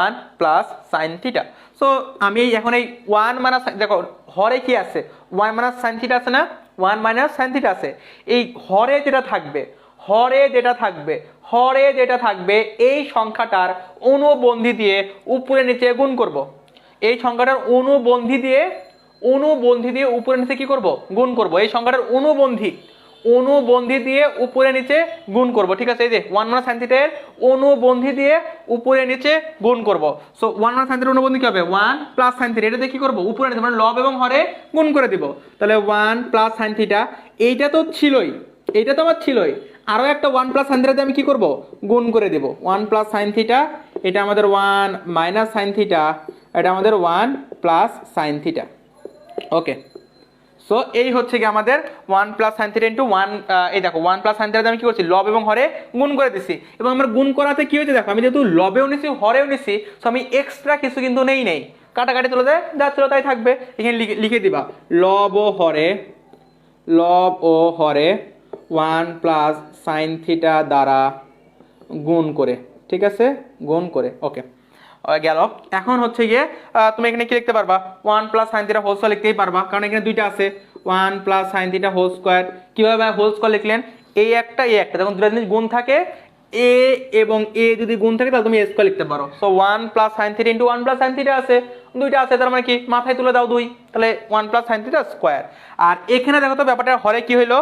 1 প্লাস সাইন থিটা। সো আমি এখন এই 1 মাইনাস, দেখো হরে কি আছে? 1 মাইনাস সাইন থিটা আছে না? 1 মাইনাস সাইন থিটা আছে। এই হরে যেটা থাকবে এই সংখ্যাটার অনুবন্ধী দিয়ে উপরে নিচে গুণ করব। এই সংখ্যাটার অনুবন্ধী দিয়ে উপরে নিচে কি করব? গুণ করব। এই সংখ্যাটার অনুবন্ধী দিয়ে উপরে নিচে গুণ করব, ঠিক আছে। এই যে 1 মাইনাস সাইন থিটা এর অনুবন্ধী দিয়ে উপরে নিচে গুণ করব। সো 1 মাইনাস সাইন থিটার অনুবন্ধী কি হবে? 1 প্লাস সাইন থিটা। এটা দিয়ে কি করব? উপরে নিচে মানে লব এবং হরে গুণ করে দিব। তাহলে 1 প্লাস সাইন থিটা, এইটা তো ছিলই, এইটা তো আমার ছিলই, আরো একটা 1 প্লাস সাইন থিটা দিয়ে আমি কি করব? গুণ করে দেব। 1 প্লাস সাইন থিটা এটা আমাদের 1 মাইনাস সাইন থিটা, এটা আমাদের 1 plus sine theta. Okay, so এই হচ্ছে কি আমাদের 1 প্লাস সাইন থিটা ইন্টু 1, এই দেখো 1 প্লাস সাইন থিটা আমি কি করছি, লব এবং হরে গুণ করে দিছি। এবং আমার গুণ করাতে কি হয়েছে দেখো, আমি যেহেতু লবেও নিছি হরেও নিছি, সো আমি এক্সট্রা কিছু কিন্তু নেই, কাটাকাটি চলে যায়, যা ছিল তাই থাকবে। এখানে লিখে দিবা লব ও হরে 1 প্লাস সাইন থিটা দ্বারা গুণ করে, ঠিক আছে, গুণ করে। ওকে, গেল। এখন হচ্ছে গিয়ে তুমি এখানে কি লিখতে পারবা, 1 plus sine theta whole square লিখতেই পারবা, কারণ এখানে দুইটা আছে, 1 plus sine theta whole square. কিভাবে হোল স্কয়ার লিখলেন, এই একটা যখন দুটো জিনিস গুণ থাকে, এ এবং এ যদি গুণ থাকে তাহলে তুমি এ স্কয়ার লিখতে পারো। So 1 plus sine theta into 1 plus sine theta আছে, দুইটা আছে, তার মানে কি মাথায় তুলে দাও 2, তাহলে 1 প্লাস সাইন থিটা স্কয়ার। আর এখানে দেখো তো ব্যাপারটা হরে কি হইলো,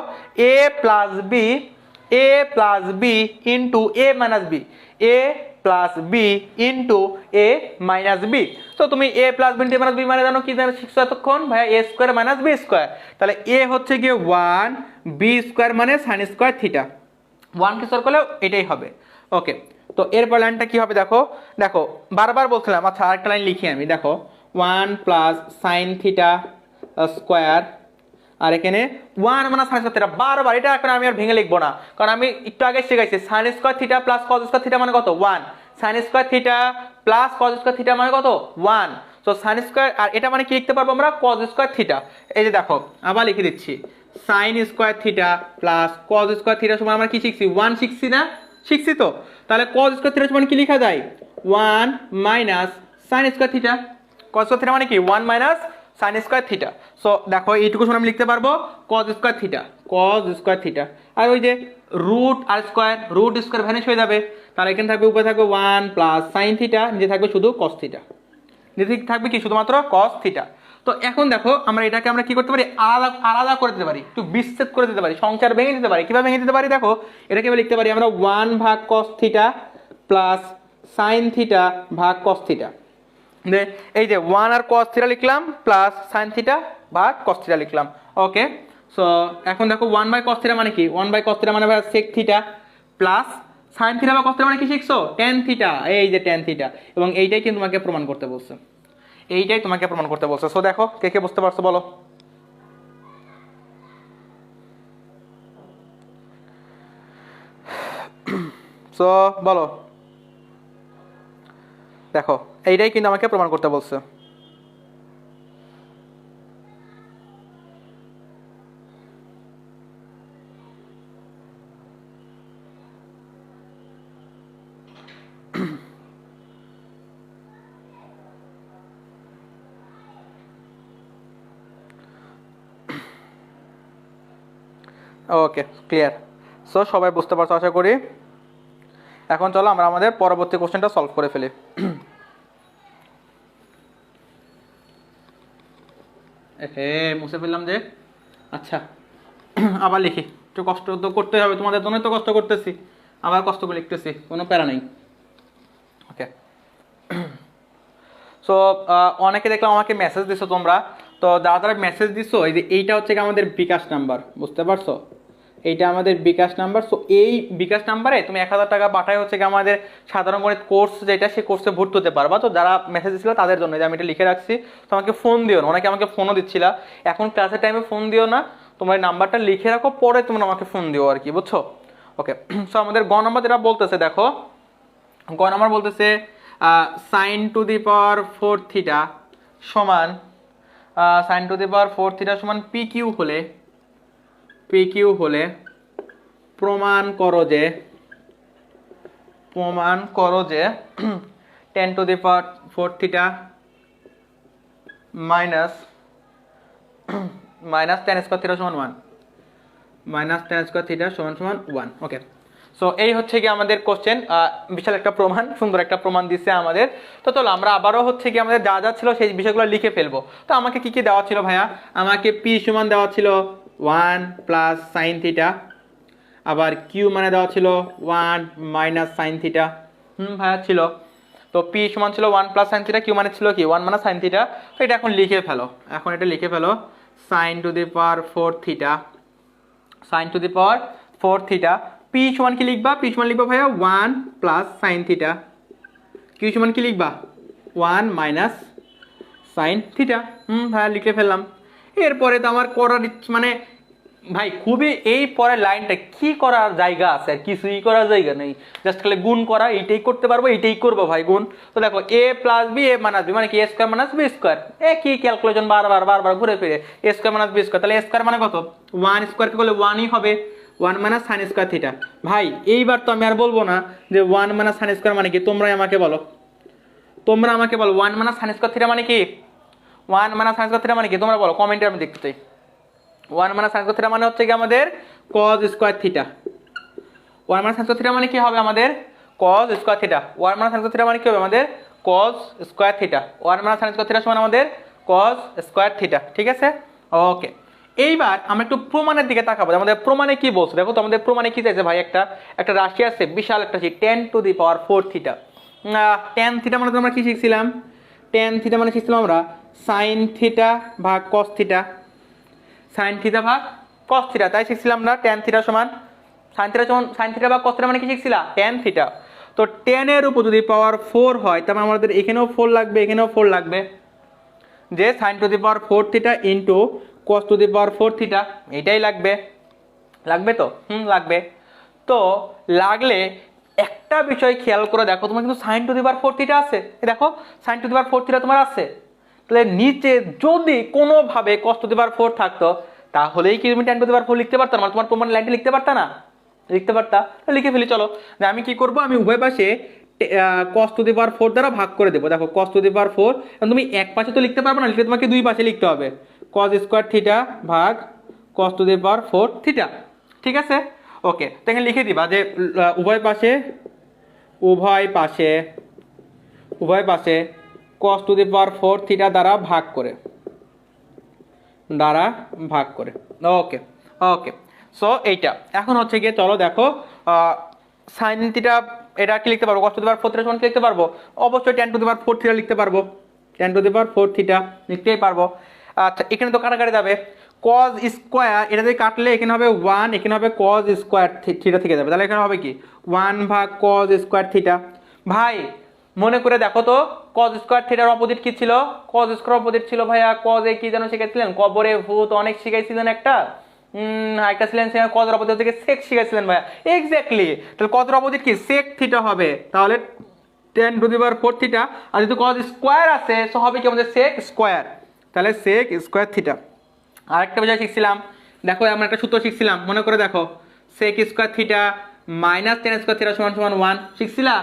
এ প্লাস বি ইন্টু এ মাইনাস বি, এ প্লাস বি ইন্টু এ মাইনাস বি। তো তুমি এ প্লাস বি ইন্টু এ মাইনাস বি মানে জানো কি জানো শিখছো এতক্ষণ, ভাইয়া এ স্কোয়ার মাইনাস বি স্কোয়ার। তাহলে এ হচ্ছে গিয়ে 1, বি স্কোয়ার মানে সাইন স্কোয়ার থিটা, 1 কে স্কোয়ার করলেও এটাই হবে। ওকে, তো এরপর লাইনটা কি হবে দেখো, বারবার বলছিলাম, আচ্ছা আরেকটা লাইন লিখি আমি, দেখো 1 প্লাস সাইন থিটা স্কোয়ার, আর এখানে 1 মানে সাইন স্কয়ার থিটা, বারবার এটা এখন আমি আর ভেঙে লিখবো না, কারণ আমি একটু আগে শিখাইছি sine square theta plus cos square theta মানে কত 1, sine square theta plus cos square theta মানে কত 1। সো সাইন স্কয়ার, আর এটা মানে কি লিখতে পারবো আমরা, কস স্কয়ার থিটা। এই যে দেখো আবার লিখে দিচ্ছি, sign square theta plus cos square theta সমান আমরা কি শিখছি, 1 শিখছি না, শিখছি তো। তাহলে কস স্কয়ার থিটা সমান কি লেখা যায়, 1 মাইনাস সাইন স্কয়ার থিটা, কস স্কয়ার থিটা মানে কি 1 minus sine square theta. So দেখো এইটুকু সময় আমি লিখতে পারবো কস স্কয়ার থিটা, আর ওই যে রুট স্কয়ার ভ্যানিশ হয়ে যাবে, তাহলে এখানে থাকবে, উপরে থাকবে 1 প্লাস সাইন থিটা, নিচে থাকবে শুধু কস থিটা, নিচে থাকবে কি শুধুমাত্র কস থিটা। তো এখন দেখো আমরা এটাকে আমরা কি করতে পারি, আলাদা করে দিতে পারি, একটু বিচ্ছেদ করে দিতে পারি, সংখ্যার ভেঙে দিতে পারি। কিভাবে ভেঙে দিতে পারি দেখো, এটাকে লিখতে পারি আমরা 1 ভাগ কস থিটা প্লাস সাইন থিটা ভাগ কস থিটা। এই যে 1 আর cos থিটা লিখলাম প্লাস sin থিটা ভাগ cos থিটা লিখলাম। ওকে, সো এখন দেখো 1 বাই cos থিটা মানে কি, 1 বাই cos থিটা মানে ভাই sec theta plus sin theta বা cos থিটা মানে কি শিখছো, tan থিটা, এই যে tan থিটা। এবং এইটাই কিন্তু তোমাকে প্রমাণ করতে বলছে, সো দেখো কে কে বুঝতে পারছো বলো। সো বলো, দেখো এইটাই কিন্তু আমাকে প্রমাণ করতে বলছে। ওকে, ক্লিয়ার। সো সবাই বুঝতে পারছো আশা করি। এখন চলো আমরা আমাদের পরবর্তী কোশ্চেনটা সলভ করে ফেলি। মুছে ফেললাম যে, আচ্ছা আবার লিখি, একটু কষ্ট তো করতে হবে, তোমাদের জন্য তো কষ্ট করতেছি, আবার কষ্ট করে লিখতেছি, কোনো প্যারা নেই। ওকে, সো অনেকে দেখলাম আমাকে মেসেজ দিছো তোমরা, তো যারা মেসেজ দিছো, এই যে এইটা হচ্ছে কি আমাদের বিকাশ নাম্বার, বুঝতে পারছো, এইটা আমাদের বিকাশ নাম্বার। সো এই বিকাশ নাম্বারে তুমি 1000 টাকা পাঠায় হচ্ছে কি আমাদের সাধারণ গণিত কোর্স যেটা, সেই কোর্সে ভর্তি হতে পারবা। তো যারা মেসেজ দিচ্ছিল তাদের জন্য, যে আমি এটা লিখে রাখছি, তো আমাকে ফোন দিও না, অনেকে আমাকে ফোনও দিচ্ছিলা, এখন ক্লাসের টাইমে ফোন দিও না, তোমরা এই নাম্বারটা লিখে রাখো, পরে তোমরা আমাকে ফোন দিও আর কি, বুঝছো। ওকে, সো আমাদের গ নাম্বার যেটা বলতেছে, দেখো গ নাম্বার বলতেছে sine to the power 4 theta সমান sine to the power 4 theta সমান PQ হলে প্রমাণ করো যে 10 to the power 4 theta minus tan square theta সমান 1, মাইনাস tan স্কয়ার থিটা সমান 1। ওকে, সো এই হচ্ছে কি আমাদের কোশ্চেন, বিশাল একটা প্রমাণ, সুন্দর একটা প্রমাণ দিচ্ছে আমাদের। তো চলো আমরা আবারও হচ্ছে কি আমাদের যা যা ছিল সেই বিষয়গুলো লিখে ফেলবো। তো আমাকে কি কি দেওয়া ছিল ভাইয়া, আমাকে P সমান দেওয়া ছিল 1 প্লাস সাইন থিটা, আবার Q মানে দেওয়া ছিল 1 মাইনাস সাইন থিটা, ভাইয়া ছিল। তো P সমান ছিল 1 প্লাস সাইন থিটা, Q মানে ছিল কি 1 মানে সাইন থিটা। তো এটা এখন লিখে ফেলো, sine to the power 4 theta, sine to the power 4 theta. P সমান কি লিখবা, P সমান লিখবা ভাইয়া 1 প্লাস সাইন থিটা, কিউ সমান কি লিখবা 1 মাইনাস সাইন থিটা। হ্যাঁ লিখে ফেললাম। এরপরে তো আমার করার মানে ভাই খুবই এই পরের লাইনটা কি করার জায়গা আছে, আর কিছুই করার জায়গা নেই, জাস্ট খালি গুণ করা, এইটাই করতে পারবো, এইটাই করবো ভাই গুণ। তো দেখো এ plus B A minus B মানে কি এ স্কোয়ার মাইনাস বি স্কোয়ার, এ কি ক্যালকুলেশন বারবার বারবার ঘুরে ফিরে, এ স্কোয়ার মাইনাস বি স্কোয়ার, তাহলে এ স্কোয়ার মানে কত 1 স্কোয়ারকে করলে 1ই হবে, 1 মাইনাস সাইন স্কোয়ার থিটা। ভাই এইবার তো আমি আর বলবো না যে 1 মাইনাস সাইন স্কোয়ার মানে কি, তোমরাই আমাকে বলো, তোমরা আমাকে বলো 1 মাইনাস সাইন স্কোয়ার থিটা মানে কি, 1 মাইনাস সাইন স্কোয়ার থিটা মানে কি, তোমরা বলো কমেন্টে, আমি দেখতে চাই। 1 মাইনাস সাইন স্কোয়ার থিটা মানে হচ্ছে কি আমাদের cos square theta. 1 minus sine square theta মানে কি হবে আমাদের cos square theta. 1 minus sine square theta মানে কি হবে আমাদের cos square theta. 1 minus sine square theta সমান আমাদের cos স্কোয়ার থিটা, ঠিক আছে। ওকে, এইবার আমরা একটু প্রমাণের দিকে তাকাবো, আমাদের প্রমাণে কি বলছে দেখো তো। আমাদের প্রমাণে কি চাইছে ভাই, একটা রাশি আছে বিশাল একটা, 10⁴ থিটা। tan থিটা মানে আমরা কি শিখছিলাম, tan থিটা মানে শিখছিলাম আমরা সাইন থিটা ভাগ cos থিটা, সাইন থিটা ভাগ cos থিটা, তাই শিখছিলাম না tan থিটা সমান সাইন থিটা সমান সাইন থিটা ভাগ cos থিটা মানে কি শিখছিলাম tan থিটা। তো tan এর উপর যদি পাওয়ার 4 হয় তাহলে আমাদের এখানেও 4 লাগবে, এখানেও 4 লাগবে, যে sin⁴ theta into cos⁴ theta, এটাই লাগবে, লাগবে তো লাগবে। তো লাগলে একটা বিষয় খেয়াল করে দেখো, তোমার কিন্তু sin⁴ থিটা আছে, দেখো sin⁴ থিটা তোমার আছে, তাহলে নিচে যদি কোনোভাবে cos⁴ থাকতো তাহলেই কি তুমি tan⁴ লিখতে পারতা না, তোমার প্রমাণ লাইনটা লিখতে পারতা না, লিখতে পারতা। লিখে ফেলি চলো, যে আমি কি করব, আমি উভয় পাশে cos⁴ দ্বারা ভাগ করে দেবো। দেখো cos⁴, তুমি এক পাশে তো লিখতে পারবে না, লিখলে তোমাকে দুই পাশে লিখতে হবে, cos স্কোয়ার থিটা ভাগ cos⁴ থিটা, ঠিক আছে। ওকে, তো এখানে লিখে দিবা যে উভয় পাশে cos⁴ থিটা দ্বারা ভাগ করে, ওকে ওকে। সো এইটা এখন হচ্ছে গিয়ে চলো দেখো, সাইন থিটা এটা কি লিখতে পারবো, cos⁴ থিটা সমান কি লিখতে পারবো, অবশ্যই tan⁴ থিটা লিখতে পারবো, tan⁴ থিটা লিখতেই পারবো। আচ্ছা এখানে তো কাটাকাটি যাবে, cos স্কোয়ার এটা যদি কাটলে এখানে হবে 1, এখানে হবে cos স্কোয়ার থিটা থেকে যাবে, তাহলে এখানে হবে কি 1 ভাগ cos স্কোয়ার থিটা। ভাই মনে করে দেখো তো cos স্কোয়ার থিটার অপোজিট কি ছিল, cos স্কোয়ার অপোজিট ছিল ভাইয়া cos এ কি যেন শিখেছিলেন, কবরে ভূত অনেক শিখাইছিলেন একটা, একটা ছিলেন সেখানে cos এর অপোজিট থেকে sec শিখেছিলেন ভাইয়া, এক্স্যাক্টলি। তাহলে cos এর অপোজিট কি sec থিটা হবে, তাহলে tan⁴ থিটা, আর যেহেতু cos স্কোয়ার আছে সো হবে কি আমাদের sec স্কোয়ার, তাহলে sec স্কোয়ার থিটা। আরেকটা বিষয় শিখছিলাম, দেখো আমরা একটা সূত্র শিখছিলাম, মনে করে দেখো sec square theta minus tan square theta সমান 1 শিখছিলা,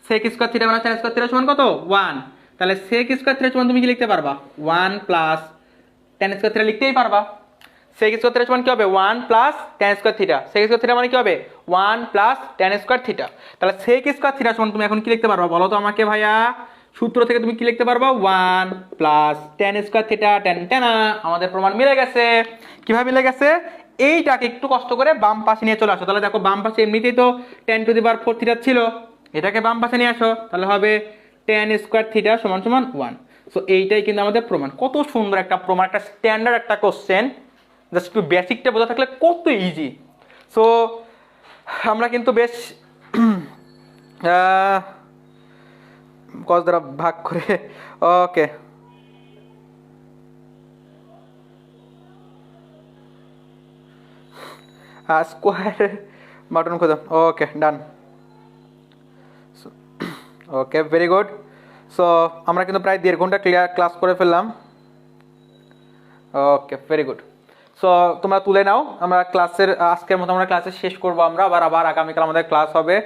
sec square theta minus tan square theta সমান কত 1, তাহলে sec স্কোয়ার থিটা সমান তুমি কি লিখতে পারবা 1 প্লাস tan স্কোয়ার থিটা লিখতেই পারবা। sec স্কোয়ার থিটা সমান কি হবে 1 plus tan square theta, sec square theta মানে কি হবে 1 প্লাস tan স্কোয়ার থিটা, তাহলে sec স্কোয়ার থিটা সমান তুমি এখন কি লিখতে পারবা বলো তো আমাকে ভাইয়া, সূত্র থেকে তুমি কি লিখতে পারবা 1 প্লাস tan স্কোয়ার থিটা, টানা আমাদের প্রমাণ মিলে গেছে। কিভাবে মিলে গেছে, এইটাকে একটু কষ্ট করে বাম পাশে নিয়ে চলে আসো, তাহলে দেখো বাম পাশে এমনিতেই তো tan⁴ থিটা ছিল, এটাকে বাম পাশে নিয়ে আসো, তাহলে হবে tan স্কোয়ার থিটা সমান 1। সো এইটাই কিন্তু আমাদের প্রমাণ, কত সুন্দর একটা প্রমাণ, একটা স্ট্যান্ডার্ড একটা কোশ্চেন, জাস্ট একটু বেসিকটা বোঝা থাকলে কত ইজি। সো আমরা কিন্তু বেশ cos দ্বারা ভাগ করে, ওকে স্কোয়ার বাটন খোঁজো, ওকে ডান, ওকে ভেরি গুড। সো আমরা কিন্তু প্রায় 1.5 ঘন্টা ক্লাস করে ফেললাম, ওকে ভেরি গুড। সো তোমরা তুলে নাও, আমরা ক্লাসের আজকের মতো আমরা ক্লাসে শেষ করবো, আমরা আবার আগামীকাল আমাদের ক্লাস হবে।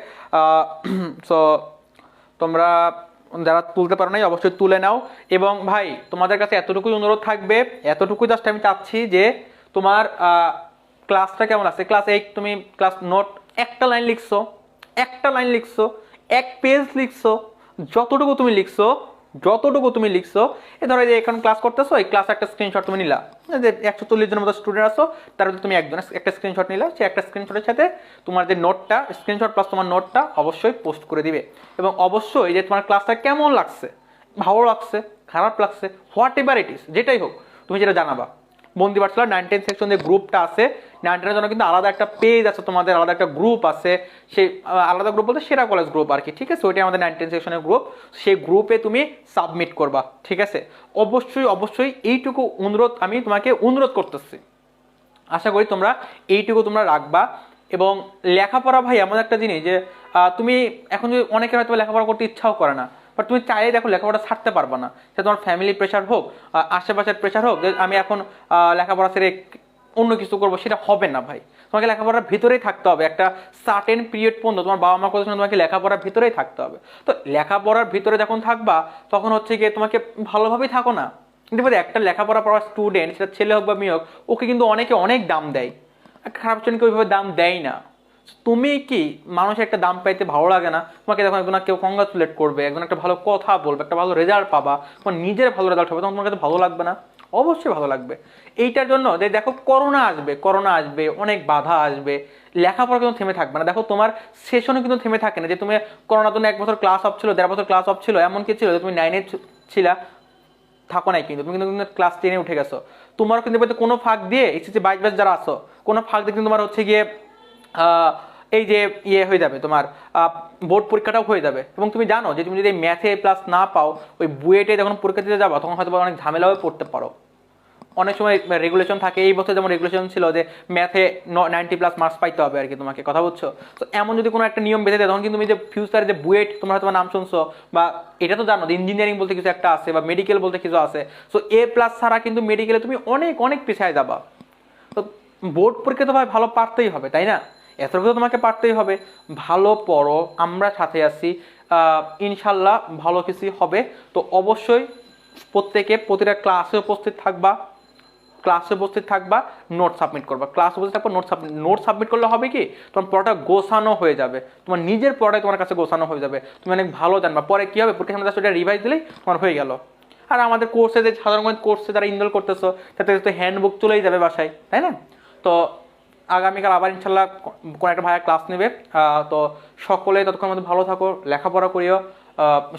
সো তোমরা যারা তুলতে পারো নাই অবশ্যই তুলে নাও, এবং ভাই তোমাদের কাছে এতটুকুই অনুরোধ থাকবে, এতটুকুই জাস্ট আমি চাচ্ছি যে তোমার ক্লাসটা কেমন আছে, ক্লাস 8 তুমি ক্লাস নোট একটা লাইন লিখছো, এক পেজ লিখছো, যতটুকু তুমি লিখছো, এ ধরো যে এখন ক্লাস করতেছো, এই ক্লাস একটা স্ক্রিনশট তুমি নিলা, যে 140 জনের মতো স্টুডেন্ট আছো, তার মধ্যে তুমি একজন একটা স্ক্রিনশট নিলা, সেই একটা স্ক্রিনশটের সাথে তোমার যে নোটটা, স্ক্রিনশট প্লাস তোমার নোটটা অবশ্যই পোস্ট করে দিবে, এবং অবশ্যই যে তোমার ক্লাসটা কেমন লাগছে, ভালো লাগছে, খারাপ লাগছে, হোয়াট এভার ইট ইস, যেটাই হোক তুমি যেটা জানাবা, বন্দি পাঠশালা 9-10 সেকশন যে গ্রুপটা আছে, 9-10 জন্য কিন্তু আলাদা একটা পেজ আছে, তোমাদের আলাদা একটা গ্রুপ আছে, সেই আলাদা গ্রুপ বলতে সেরা কলেজ গ্রুপ আর কি, ঠিক আছে, ওইটাই আমাদের 9-10 সেকশনের গ্রুপ। সেই গ্রুপে তুমি সাবমিট করবা, ঠিক আছে। অবশ্যই অবশ্যই এইটুকু অনুরোধ আমি তোমাকে অনুরোধ করতেছি, আশা করি তোমরা এইটুকু তোমরা রাখবা। এবং লেখাপড়া ভাই এমন একটা জিনিস যে তুমি এখন যদি অনেকের হয়তো লেখাপড়া করতে ইচ্ছাও করে না, বাট তুমি চাইলে দেখো লেখাপড়া ছাড়তে পারবা না, সে তোমার ফ্যামিলি প্রেশার হোক, আশেপাশের প্রেশার হোক, যে আমি এখন লেখাপড়া ছেড়ে অন্য কিছু করবো, সেটা হবে না ভাই। তোমাকে লেখাপড়ার ভিতরেই থাকতে হবে, একটা সার্টেন পিরিয়ড পর্যন্ত তোমার বাবা মা কথা শুনে তোমাকে লেখাপড়ার ভিতরেই থাকতে হবে। তো লেখাপড়ার ভিতরে যখন থাকবা তখন হচ্ছে গিয়ে তোমাকে ভালোভাবেই থাকো না, কিন্তু একটা লেখাপড়া পড়া স্টুডেন্ট, সেটা ছেলে হোক বা মেয়ে হোক, ওকে কিন্তু অনেকে অনেক দাম দেয়, খারাপ শ্রেণীকে ওইভাবে দাম দেয় না। তুমি কি মানুষের একটা দাম পাইতে ভালো লাগে না? তোমাকে যখন একজন কেউ কংগ্রাচুলেট করবে, একজন একটা ভালো কথা বলবে, একটা ভালো রেজাল্ট পাবা, তোমার নিজের ভালো রেজাল্ট হবে, তখন তোমার কাছে ভালো লাগবে না? অবশ্যই ভালো লাগবে। এইটার জন্য যে দেখো করোনা আসবে, অনেক বাধা আসবে, লেখাপড়া কিন্তু থেমে থাকবে না। দেখো তোমার সেশনও কিন্তু থেমে থাকে না, যে তুমি করোনার জন্য 1 বছর ক্লাস অফ ছিল, 1.5 বছর ক্লাস অফ ছিল, এমন কি ছিল যে তুমি 9-এ ছিলা, থাকো নাই, কিন্তু তুমি কিন্তু ক্লাস 10-এ উঠে গেছো। তোমারও কিন্তু কোনো ফাঁক দিয়ে এসএসসি 22 ব্যাচ যারা আছো, কোনো ফাঁক দিয়ে কিন্তু তোমার হচ্ছে গিয়ে এই যে হয়ে যাবে, তোমার বোর্ড পরীক্ষাটাও হয়ে যাবে। এবং তুমি জানো যে তুমি যদি ম্যাথে প্লাস না পাও, ওই বুয়েটে যখন পরীক্ষা দিতে যাবা তখন হয়তো অনেক ঝামেলাও পড়তে পারো। অনেক সময় রেগুলেশন থাকে, এই বছর যেমন রেগুলেশন ছিল যে ম্যাথে 90+ মার্কস পাইতে হবে আর কি, তোমাকে কথা বলছো। তো এমন যদি কোনো একটা নিয়ম বেঁধে দেয়, তখন কিন্তু তুমি যে ফিউচারে যে বুয়েট তোমরা হয়তো নাম শুনছো, বা এটা তো জানো যে ইঞ্জিনিয়ারিং বলতে কিছু একটা আছে, বা মেডিকেল বলতে কিছু আছে, সো A+ ছাড়া কিন্তু মেডিকেলে তুমি অনেক অনেক পিছিয়ে যাবা। তো বোর্ড পরীক্ষা তো ভাই ভালো পারতেই হবে, তাই না? এতটুকু তোমাকে পারতেই হবে। ভালো পড়ো, আমরা সাথে আছি, ইনশাল্লাহ ভালো কিছু হবে। তো অবশ্যই প্রত্যেকে প্রতিটা ক্লাসে উপস্থিত থাকবা, নোট সাবমিট করবা, ক্লাস উপস্থিত থাকবা, নোট সাবমিট করলে হবে কি, তোমার পড়াটা গোছানো হয়ে যাবে, তোমার নিজের পড়াটাই তোমার কাছে গোছানো হয়ে যাবে, তুমি অনেক ভালো জানবা। পরে কি হবে, পরীক্ষার সামনে জাস্ট রিভাইজ দিলেই তোমার হয়ে গেল। আর আমাদের কোর্সে যে সাধারণ কোর্সে যারা ইনরোল করতেছো, তাতে তো হ্যান্ডবুক চলেই যাবে বাসায়, তাই না? তো আগামীকাল আবার ইনশাল্লাহ কোনো একটা ভাইয়া ক্লাস নেবে। তো সকলে ততক্ষণ মধ্যে ভালো থাকো, লেখাপড়া করিও,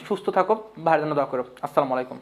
সুস্থ থাকো, ভাইয়ের জন্য দোয়া করো। আসসালামু আলাইকুম।